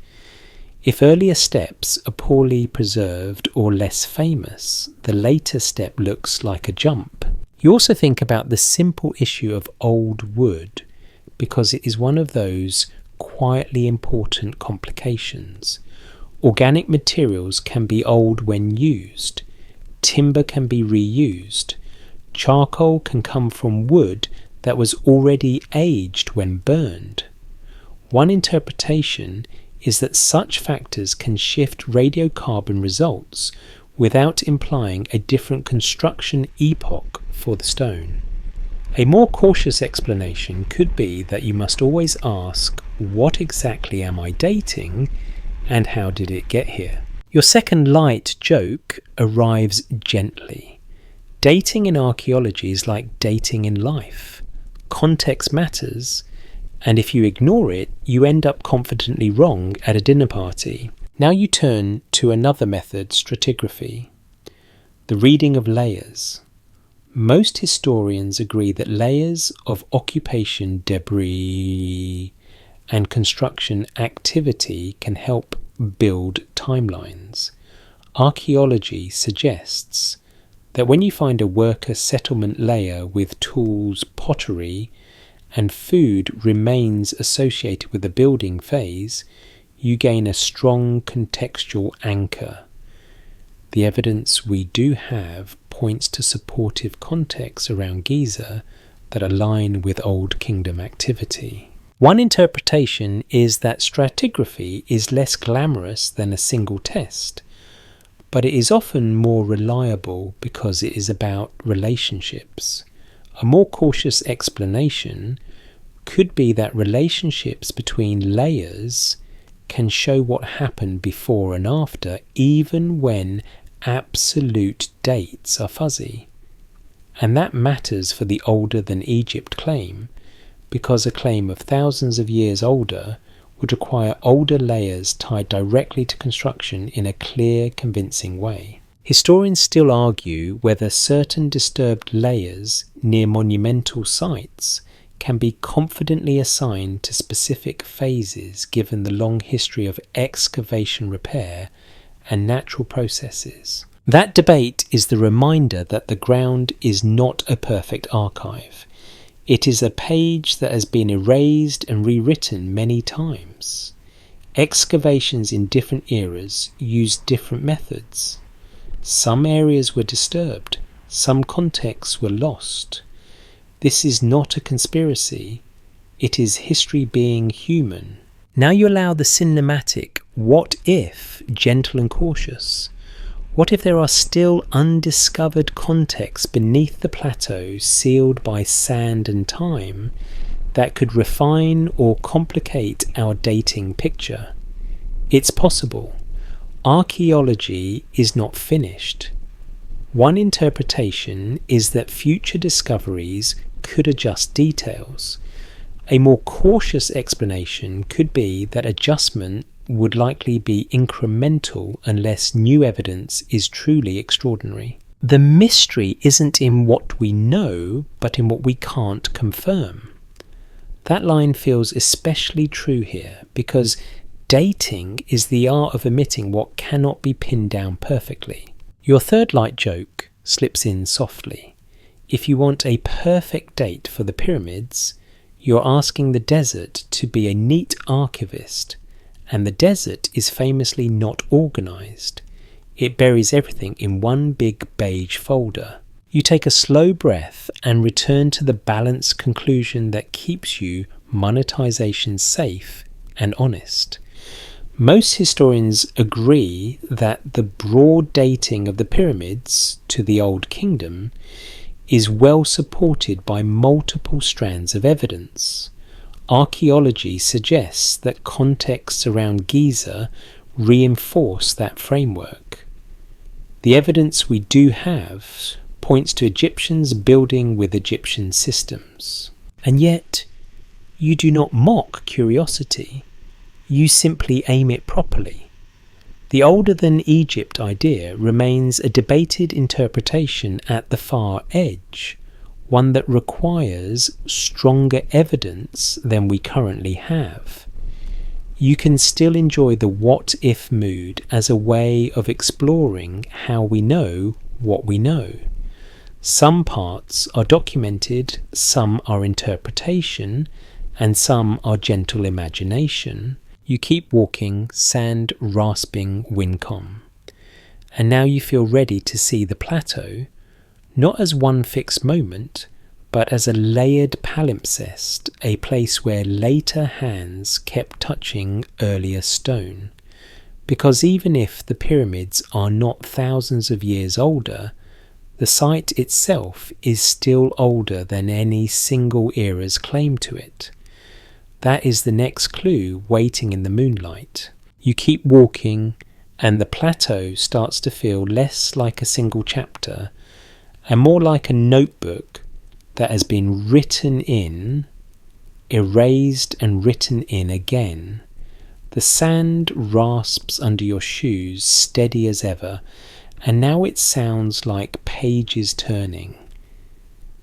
If earlier steps are poorly preserved or less famous, the later step looks like a jump. You also think about the simple issue of old wood, because it is one of those quietly important complications. Organic materials can be old when used. Timber can be reused. Charcoal can come from wood that was already aged when burned. One interpretation is that such factors can shift radiocarbon results without implying a different construction epoch for the stone. A more cautious explanation could be that you must always ask, what exactly am I dating and how did it get here? Your second light joke arrives gently. Dating in archaeology is like dating in life. Context matters, and if you ignore it, you end up confidently wrong at a dinner party. Now you turn to another method, stratigraphy, the reading of layers. Most historians agree that layers of occupation debris and construction activity can help build timelines. Archaeology suggests that when you find a worker settlement layer with tools, pottery, and food remains associated with the building phase, you gain a strong contextual anchor. The evidence we do have points to supportive contexts around Giza that align with Old Kingdom activity. One interpretation is that stratigraphy is less glamorous than a single test, but it is often more reliable because it is about relationships. A more cautious explanation could be that relationships between layers can show what happened before and after, even when absolute dates are fuzzy. And that matters for the older than Egypt claim, because a claim of thousands of years older would require older layers tied directly to construction in a clear, convincing way. Historians still argue whether certain disturbed layers near monumental sites can be confidently assigned to specific phases given the long history of excavation repair and natural processes. That debate is the reminder that the ground is not a perfect archive. It is a page that has been erased and rewritten many times. Excavations in different eras used different methods. Some areas were disturbed, some contexts were lost. This is not a conspiracy, it is history being human. Now you allow the cinematic what if gentle and cautious. What if there are still undiscovered contexts beneath the plateau sealed by sand and time that could refine or complicate our dating picture? It's possible. Archaeology is not finished. One interpretation is that future discoveries could adjust details. A more cautious explanation could be that adjustment would likely be incremental unless new evidence is truly extraordinary. The mystery isn't in what we know, but in what we can't confirm. That line feels especially true here because dating is the art of omitting what cannot be pinned down perfectly. Your third light joke slips in softly. If you want a perfect date for the pyramids, you're asking the desert to be a neat archivist, and the desert is famously not organised. It buries everything in one big beige folder. You take a slow breath and return to the balanced conclusion that keeps you monetization safe and honest. Most historians agree that the broad dating of the pyramids to the Old Kingdom is well supported by multiple strands of evidence. Archaeology suggests that contexts around Giza reinforce that framework. The evidence we do have points to Egyptians building with Egyptian systems. And yet, you do not mock curiosity, you simply aim it properly. The older than Egypt idea remains a debated interpretation at the far edge, one that requires stronger evidence than we currently have. You can still enjoy the what-if mood as a way of exploring how we know what we know. Some parts are documented, some are interpretation, and some are gentle imagination. You keep walking, sand rasping Wincom. And now you feel ready to see the plateau, not as one fixed moment, but as a layered palimpsest, a place where later hands kept touching earlier stone. Because even if the pyramids are not thousands of years older, the site itself is still older than any single era's claim to it. That is the next clue waiting in the moonlight. You keep walking, and the plateau starts to feel less like a single chapter and more like a notebook that has been written in, erased and written in again. The sand rasps under your shoes, steady as ever, and now it sounds like pages turning.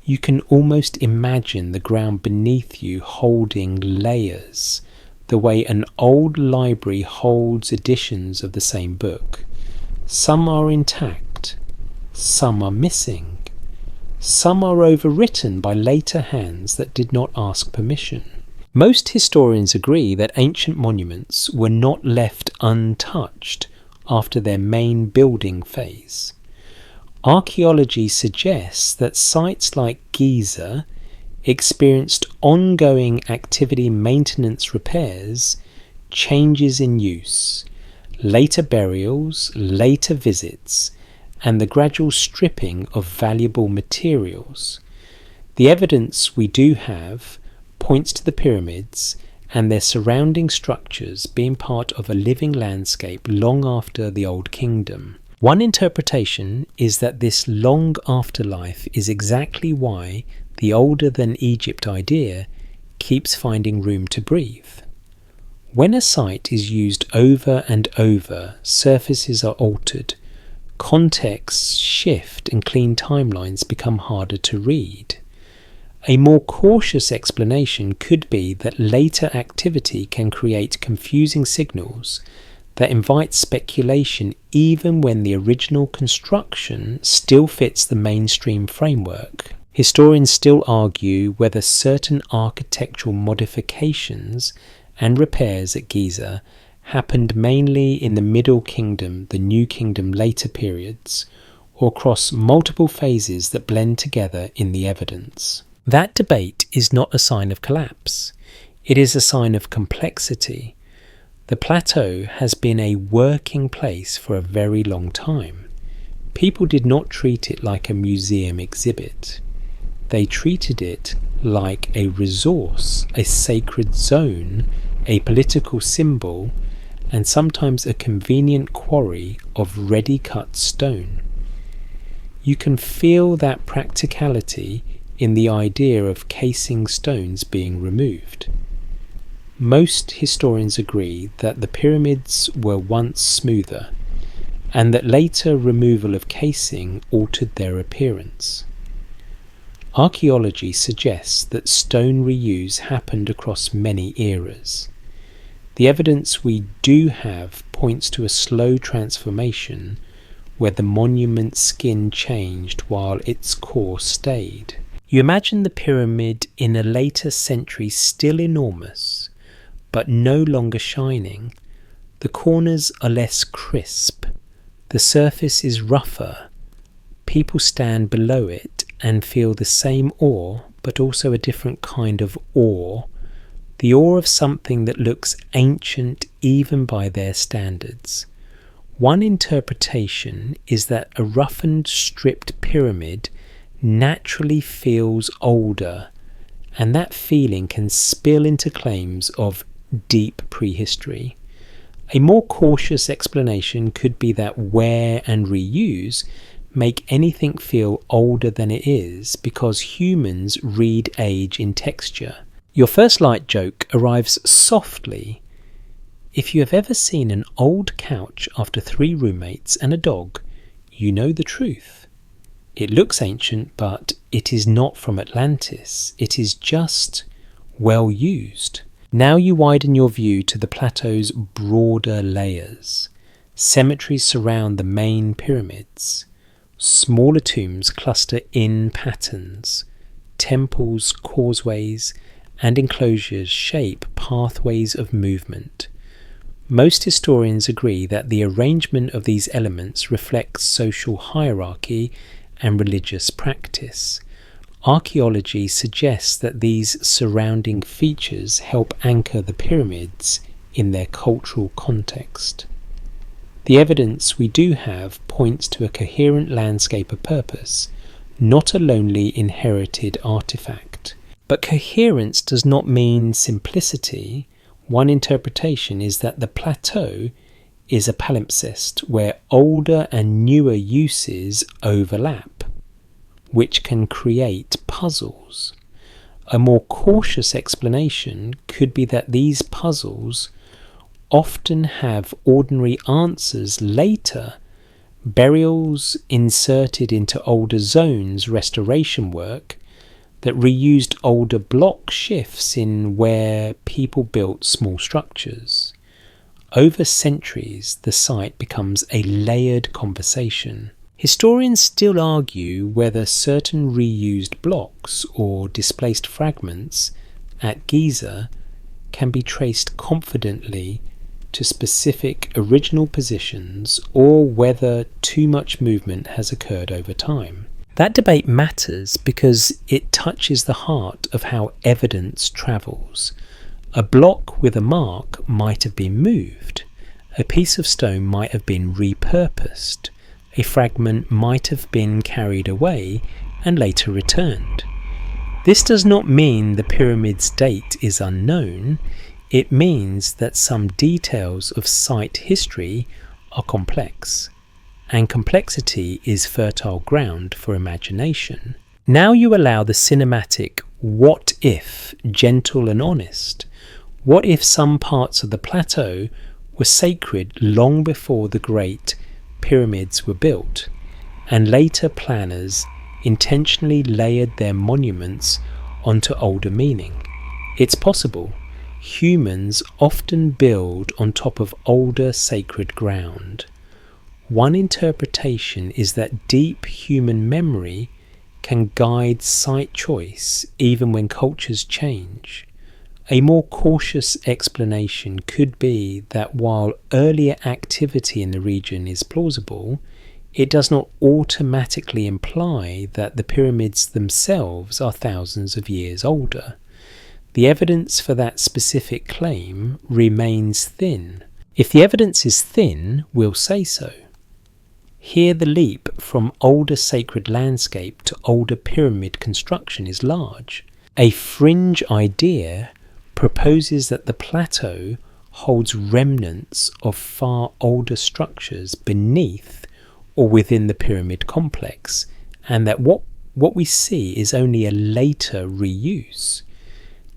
You can almost imagine the ground beneath you holding layers, the way an old library holds editions of the same book. Some are intact, some are missing, some are overwritten by later hands that did not ask permission. Most historians agree that ancient monuments were not left untouched after their main building phase. Archaeology suggests that sites like Giza experienced ongoing activity, maintenance, repairs, changes in use, later burials, later visits, and the gradual stripping of valuable materials. The evidence we do have points to the pyramids and their surrounding structures being part of a living landscape long after the Old Kingdom. One interpretation is that this long afterlife is exactly why the older than Egypt idea keeps finding room to breathe. When a site is used over and over, surfaces are altered, contexts shift, and clean timelines become harder to read. A more cautious explanation could be that later activity can create confusing signals that invite speculation even when the original construction still fits the mainstream framework. Historians still argue whether certain architectural modifications and repairs at Giza happened mainly in the Middle Kingdom, the New Kingdom later periods, or across multiple phases that blend together in the evidence. That debate is not a sign of collapse. It is a sign of complexity. The plateau has been a working place for a very long time. People did not treat it like a museum exhibit. They treated it like a resource, a sacred zone, a political symbol, and sometimes a convenient quarry of ready-cut stone. You can feel that practicality in the idea of casing stones being removed. Most historians agree that the pyramids were once smoother, and that later removal of casing altered their appearance. Archaeology suggests that stone reuse happened across many eras. The evidence we do have points to a slow transformation where the monument's skin changed while its core stayed. You imagine the pyramid in a later century still enormous, but no longer shining. The corners are less crisp. The surface is rougher. People stand below it and feel the same awe, but also a different kind of awe. The awe of something that looks ancient even by their standards. One interpretation is that a roughened, stripped pyramid naturally feels older, and that feeling can spill into claims of deep prehistory. A more cautious explanation could be that wear and reuse make anything feel older than it is because humans read age in texture. Your first light joke arrives softly. If you have ever seen an old couch after 3 roommates and a dog, you know the truth. It looks ancient, but it is not from Atlantis. It is just well used. Now you widen your view to the plateau's broader layers. Cemeteries surround the main pyramids. Smaller tombs cluster in patterns. Temples, causeways, and enclosures shape pathways of movement. Most historians agree that the arrangement of these elements reflects social hierarchy and religious practice. Archaeology suggests that these surrounding features help anchor the pyramids in their cultural context. The evidence we do have points to a coherent landscape of purpose, not a lonely inherited artifact. But coherence does not mean simplicity. One interpretation is that the plateau is a palimpsest where older and newer uses overlap, which can create puzzles. A more cautious explanation could be that these puzzles often have ordinary answers later. Burials inserted into older zones restoration work that reused older block shifts in where people built small structures. Over centuries, the site becomes a layered conversation. Historians still argue whether certain reused blocks or displaced fragments at Giza can be traced confidently to specific original positions or whether too much movement has occurred over time. That debate matters because it touches the heart of how evidence travels. A block with a mark might have been moved. A piece of stone might have been repurposed. A fragment might have been carried away and later returned. This does not mean the pyramid's date is unknown. It means that some details of site history are complex, and complexity is fertile ground for imagination. Now you allow the cinematic what if gentle and honest. What if some parts of the plateau were sacred long before the great pyramids were built, and later planners intentionally layered their monuments onto older meaning? It's possible. Humans often build on top of older sacred ground. One interpretation is that deep human memory can guide site choice even when cultures change. A more cautious explanation could be that while earlier activity in the region is plausible, it does not automatically imply that the pyramids themselves are thousands of years older. The evidence for that specific claim remains thin. If the evidence is thin, we'll say so. Here the leap from older sacred landscape to older pyramid construction is large. A fringe idea proposes that the plateau holds remnants of far older structures beneath or within the pyramid complex, and that what we see is only a later reuse.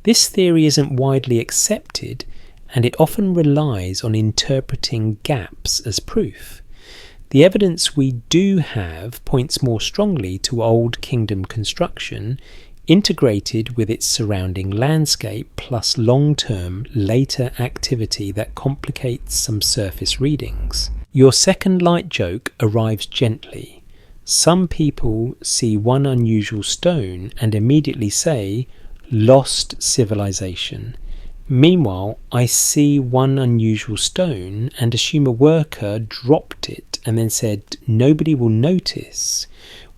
This theory isn't widely accepted, and it often relies on interpreting gaps as proof. The evidence we do have points more strongly to Old Kingdom construction, integrated with its surrounding landscape, plus long-term later activity that complicates some surface readings. Your second light joke arrives gently. Some people see one unusual stone and immediately say, "Lost civilization." Meanwhile, I see one unusual stone and assume a worker dropped it and then said, "Nobody will notice,"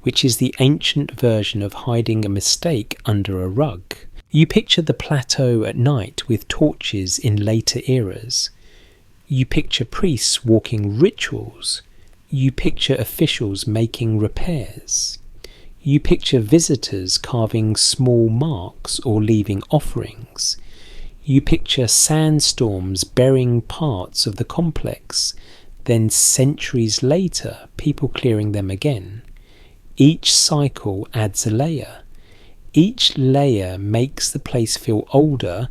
which is the ancient version of hiding a mistake under a rug. You picture the plateau at night with torches in later eras. You picture priests walking rituals. You picture officials making repairs. You picture visitors carving small marks or leaving offerings. You picture sandstorms burying parts of the complex, then centuries later, people clearing them again. Each cycle adds a layer. Each layer makes the place feel older,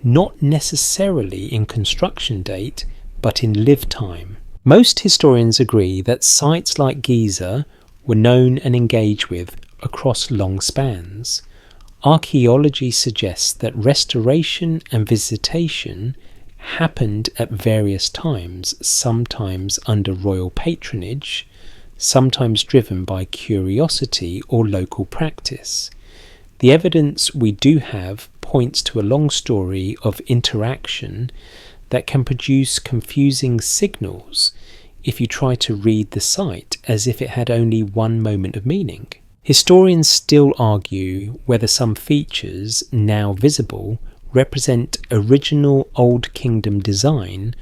not necessarily in construction date, but in live time. Most historians agree that sites like Giza were known and engaged with across long spans. Archaeology suggests that restoration and visitation happened at various times, sometimes under royal patronage, sometimes driven by curiosity or local practice. The evidence we do have points to a long story of interaction that can produce confusing signals if you try to read the site as if it had only one moment of meaning. Historians still argue whether some features, now visible, represent original Old Kingdom design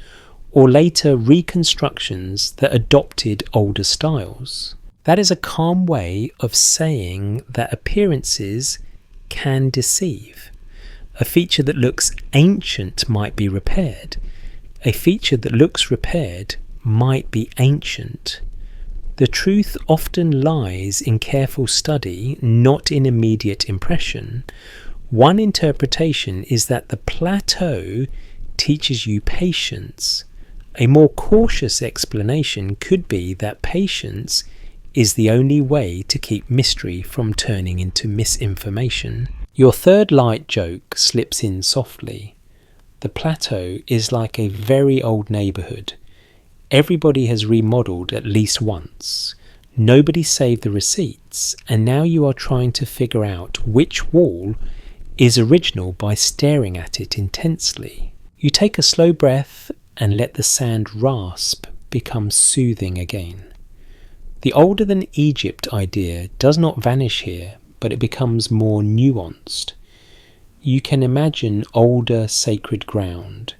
or later reconstructions that adopted older styles. That is a calm way of saying that appearances can deceive. A feature that looks ancient might be repaired. A feature that looks repaired might be ancient. The truth often lies in careful study, not in immediate impression. One interpretation is that the plateau teaches you patience. A more cautious explanation could be that patience is the only way to keep mystery from turning into misinformation. Your third light joke slips in softly. The plateau is like a very old neighbourhood. Everybody has remodelled at least once. Nobody saved the receipts, and now you are trying to figure out which wall is original by staring at it intensely. You take a slow breath and let the sand rasp become soothing again. The older than Egypt idea does not vanish here, but it becomes more nuanced. You can imagine older sacred ground.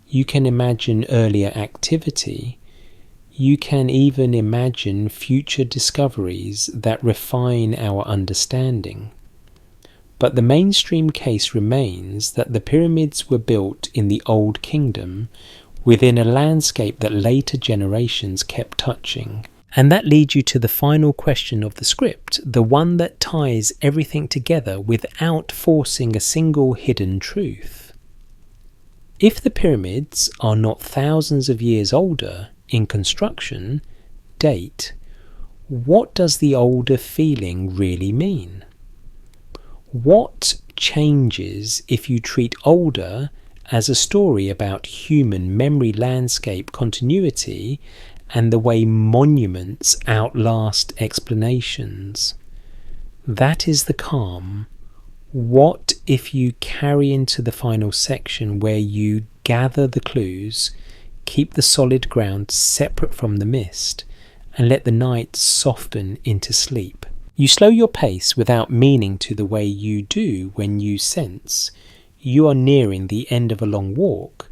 You can imagine earlier activity. You can even imagine future discoveries that refine our understanding. But the mainstream case remains that the pyramids were built in the Old Kingdom within a landscape that later generations kept touching. And that leads you to the final question of the script, the one that ties everything together without forcing a single hidden truth. If the pyramids are not thousands of years older in construction, date, what does the older feeling really mean? What changes if you treat older as a story about human memory landscape continuity and the way monuments outlast explanations? That is the calm. What if you carry into the final section where you gather the clues, keep the solid ground separate from the mist, and let the night soften into sleep? You slow your pace without meaning to the way you do when you sense you are nearing the end of a long walk,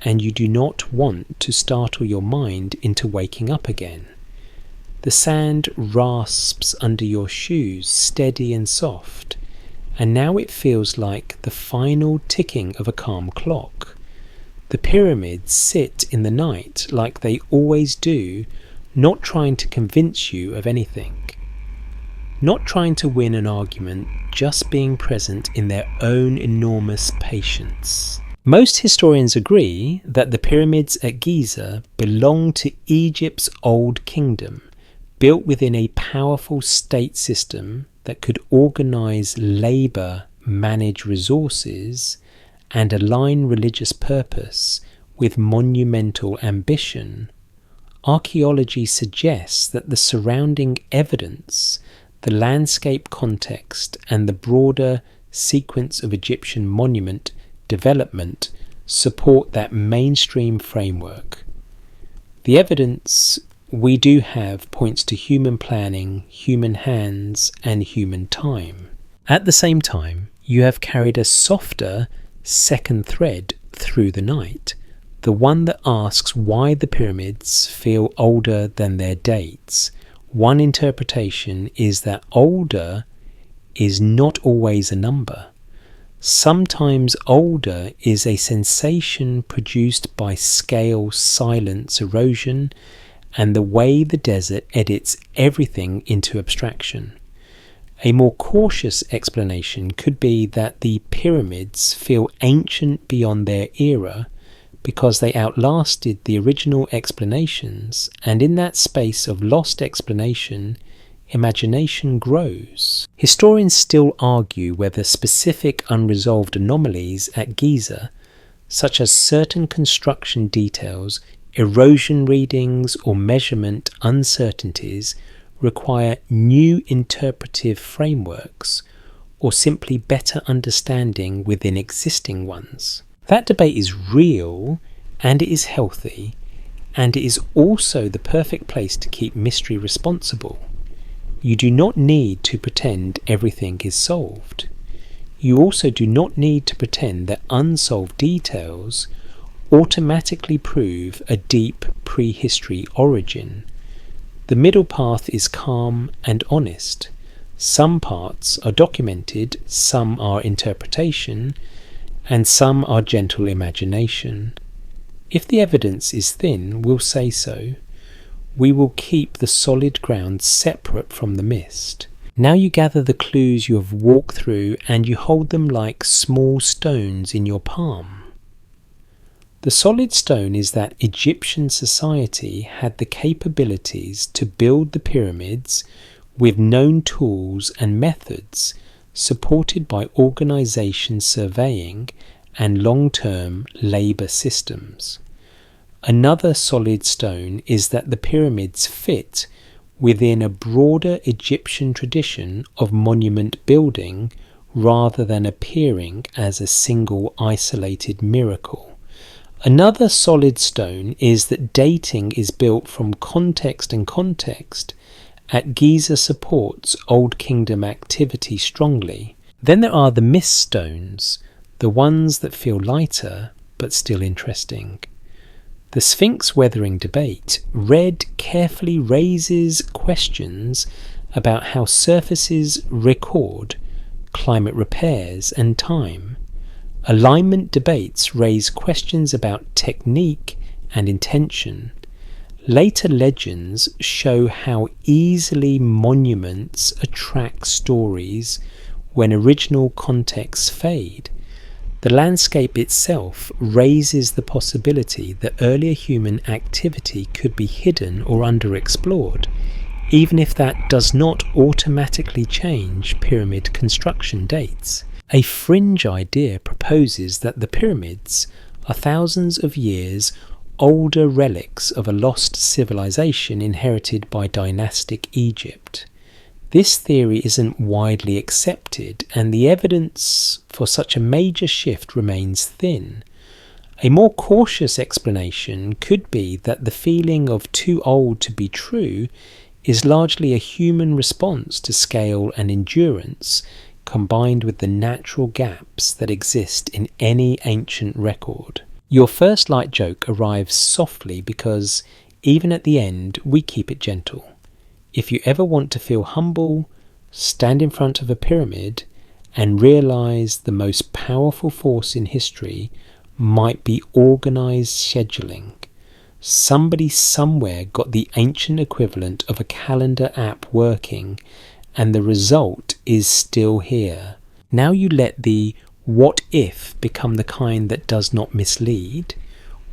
and you do not want to startle your mind into waking up again. The sand rasps under your shoes, steady and soft, and now it feels like the final ticking of a calm clock. The pyramids sit in the night like they always do, not trying to convince you of anything. Not trying to win an argument, just being present in their own enormous patience. Most historians agree that the pyramids at Giza belong to Egypt's Old Kingdom, built within a powerful state system that could organize labor, manage resources, and align religious purpose with monumental ambition. Archaeology suggests that the surrounding evidence, the landscape context, and the broader sequence of Egyptian monument development support that mainstream framework. The evidence we do have points to human planning, human hands, and human time. At the same time, you have carried a softer second thread through the night, the one that asks why the pyramids feel older than their dates. One interpretation is that older is not always a number. Sometimes older is a sensation produced by scale, silence, erosion, and the way the desert edits everything into abstraction. A more cautious explanation could be that the pyramids feel ancient beyond their era because they outlasted the original explanations, and in that space of lost explanation, imagination grows. Historians still argue whether specific unresolved anomalies at Giza, such as certain construction details, erosion readings, or measurement uncertainties, require new interpretive frameworks, or simply better understanding within existing ones. That debate is real, and it is healthy, and it is also the perfect place to keep mystery responsible. You do not need to pretend everything is solved. You also do not need to pretend that unsolved details automatically prove a deep prehistory origin. The middle path is calm and honest. Some parts are documented, some are interpretation, and some are gentle imagination. If the evidence is thin, we'll say so. We will keep the solid ground separate from the mist. Now you gather the clues you have walked through and you hold them like small stones in your palm. The solid stone is that Egyptian society had the capabilities to build the pyramids with known tools and methods, supported by organisation surveying and long-term labour systems. Another solid stone is that the pyramids fit within a broader Egyptian tradition of monument building rather than appearing as a single isolated miracle. Another solid stone is that dating is built from context and context. At Giza supports Old Kingdom activity strongly. Then there are the mist stones, the ones that feel lighter but still interesting. The Sphinx weathering debate, read carefully, raises questions about how surfaces record climate repairs and time. Alignment debates raise questions about technique and intention. Later legends show how easily monuments attract stories when original contexts fade. The landscape itself raises the possibility that earlier human activity could be hidden or underexplored, even if that does not automatically change pyramid construction dates. A fringe idea proposes that the pyramids are thousands of years older relics of a lost civilization inherited by dynastic Egypt. This theory isn't widely accepted, and the evidence for such a major shift remains thin. A more cautious explanation could be that the feeling of too old to be true is largely a human response to scale and endurance, combined with the natural gaps that exist in any ancient record. Your first light joke arrives softly because, even at the end, we keep it gentle. If you ever want to feel humble, stand in front of a pyramid and realize the most powerful force in history might be organized scheduling. Somebody somewhere got the ancient equivalent of a calendar app working, and the result is still here. Now you let the what if become the kind that does not mislead.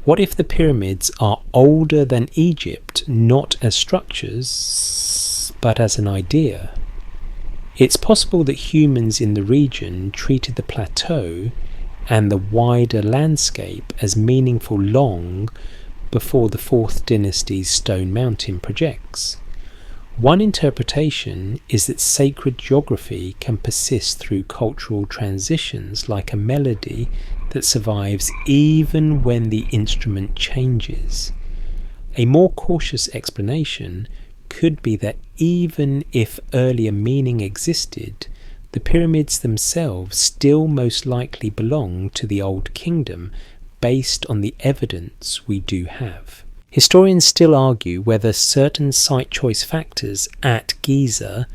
What if the pyramids are older than Egypt, not as structures, but as an idea? It's possible that humans in the region treated the plateau and the wider landscape as meaningful long before the 4th dynasty's Stone Mountain projects. One interpretation is that sacred geography can persist through cultural transitions like a melody that survives even when the instrument changes. A more cautious explanation could be that even if earlier meaning existed, the pyramids themselves still most likely belong to the Old Kingdom based on the evidence we do have. Historians still argue whether certain site choice factors at Giza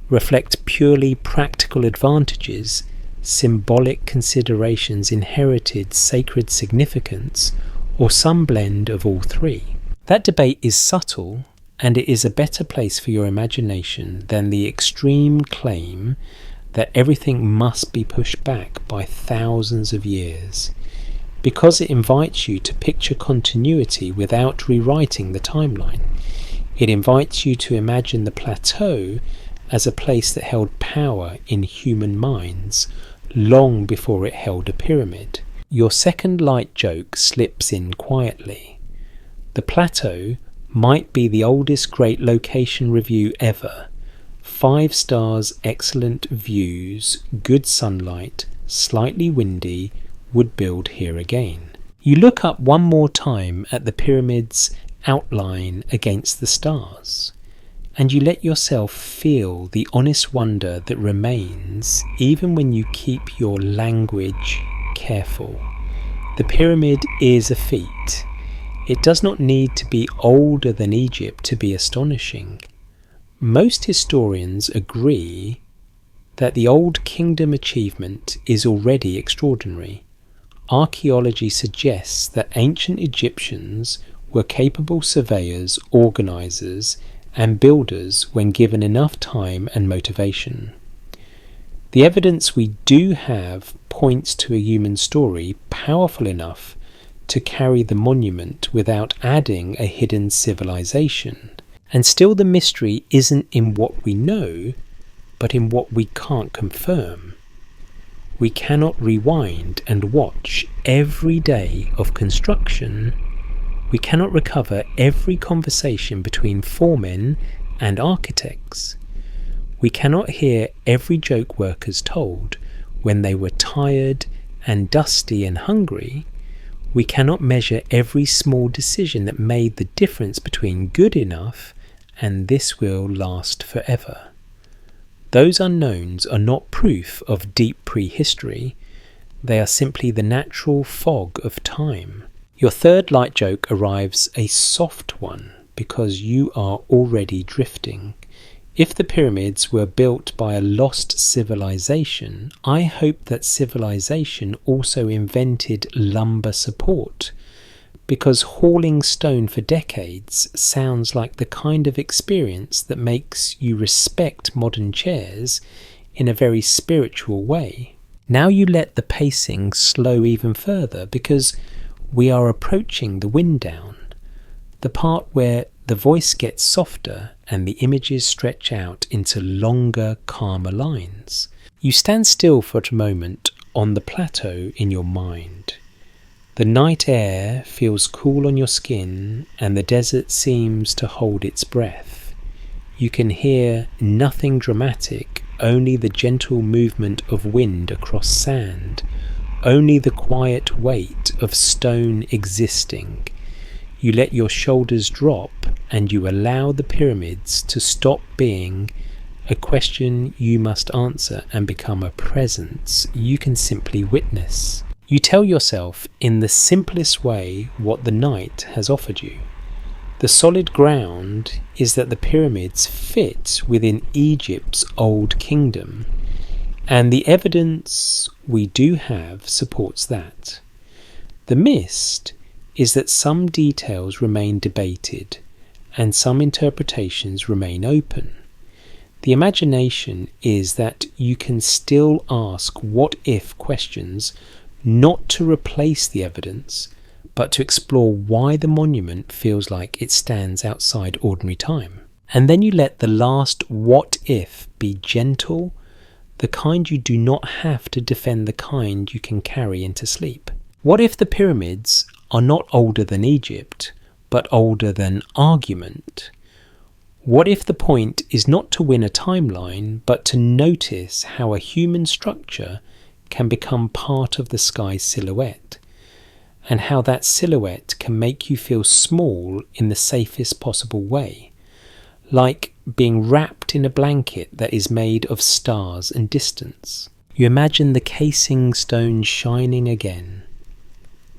reflect purely practical advantages, symbolic considerations, inherited sacred significance, or some blend of all three. That debate is subtle, and it is a better place for your imagination than the extreme claim that everything must be pushed back by thousands of years, because it invites you to picture continuity without rewriting the timeline. It invites you to imagine the plateau as a place that held power in human minds long before it held a pyramid. Your second light joke slips in quietly. The plateau might be the oldest great location review ever. 5 stars, excellent views, good sunlight, slightly windy, would build here again. You look up one more time at the pyramid's outline against the stars, and you let yourself feel the honest wonder that remains even when you keep your language careful. The pyramid is a feat. It does not need to be older than Egypt to be astonishing. Most historians agree that the Old Kingdom achievement is already extraordinary. Archaeology suggests that ancient Egyptians were capable surveyors, organisers, and builders when given enough time and motivation. The evidence we do have points to a human story powerful enough to carry the monument without adding a hidden civilization. And still the mystery isn't in what we know, but in what we can't confirm. We cannot rewind and watch every day of construction. We cannot recover every conversation between foremen and architects. We cannot hear every joke workers told when they were tired and dusty and hungry. We cannot measure every small decision that made the difference between good enough and this will last forever. Those unknowns are not proof of deep prehistory. They are simply the natural fog of time. Your third light joke arrives a soft one because you are already drifting. If the pyramids were built by a lost civilization, I hope that civilization also invented lumber support, because hauling stone for decades sounds like the kind of experience that makes you respect modern chairs in a very spiritual way. Now you let the pacing slow even further because we are approaching the wind down, the part where the voice gets softer and the images stretch out into longer, calmer lines. You stand still for a moment on the plateau in your mind. The night air feels cool on your skin and the desert seems to hold its breath. You can hear nothing dramatic, only the gentle movement of wind across sand, only the quiet weight of stone existing. You let your shoulders drop and you allow the pyramids to stop being a question you must answer and become a presence you can simply witness. You tell yourself in the simplest way what the night has offered you. The solid ground is that the pyramids fit within Egypt's Old Kingdom, and the evidence we do have supports that. The mist is that some details remain debated and some interpretations remain open. The imagination is that you can still ask what-if questions, not to replace the evidence, but to explore why the monument feels like it stands outside ordinary time. And then you let the last what-if be gentle, the kind you do not have to defend, the kind you can carry into sleep. What if the pyramids are not older than Egypt, but older than argument? What if the point is not to win a timeline, but to notice how a human structure can become part of the sky's silhouette, and how that silhouette can make you feel small in the safest possible way, like being wrapped in a blanket that is made of stars and distance? You imagine the casing stone shining again,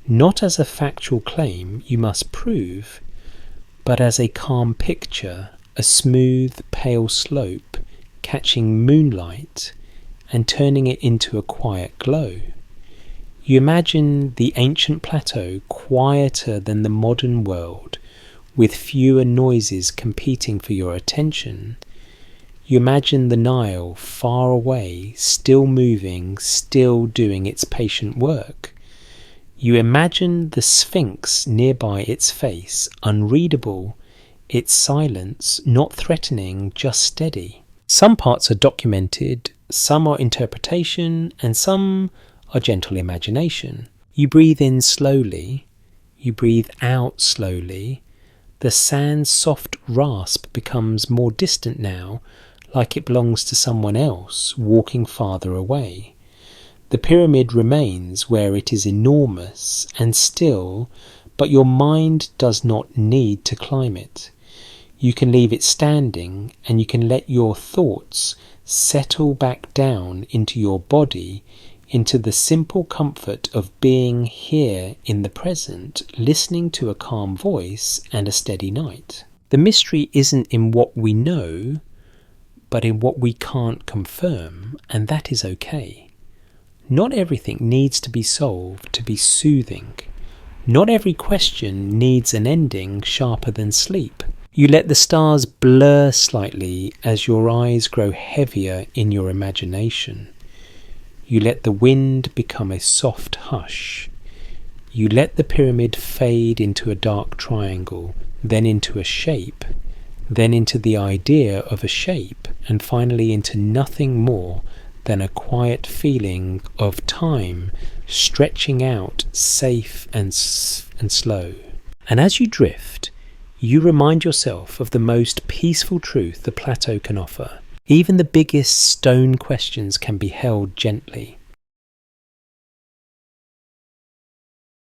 not as a factual claim you must prove, but as a calm picture, a smooth, pale slope catching moonlight and turning it into a quiet glow. You imagine the ancient plateau quieter than the modern world, with fewer noises competing for your attention. You imagine the Nile far away, still moving, still doing its patient work. You imagine the Sphinx nearby its face, unreadable, its silence not threatening, just steady. Some parts are documented, some are interpretation, and some are gentle imagination. You breathe in slowly, you breathe out slowly. The sand's soft rasp becomes more distant now, like it belongs to someone else walking farther away. The pyramid remains where it is enormous and still, but your mind does not need to climb it. You can leave it standing, and you can let your thoughts settle back down into your body into the simple comfort of being here in the present, listening to a calm voice and a steady night. The mystery isn't in what we know, but in what we can't confirm, and that is okay. Not everything needs to be solved to be soothing. Not every question needs an ending sharper than sleep. You let the stars blur slightly as your eyes grow heavier in your imagination. You let the wind become a soft hush. You let the pyramid fade into a dark triangle, then into a shape, then into the idea of a shape, and finally into nothing more than a quiet feeling of time stretching out safe and slow. And as you drift, you remind yourself of the most peaceful truth the plateau can offer. Even the biggest stone questions can be held gently.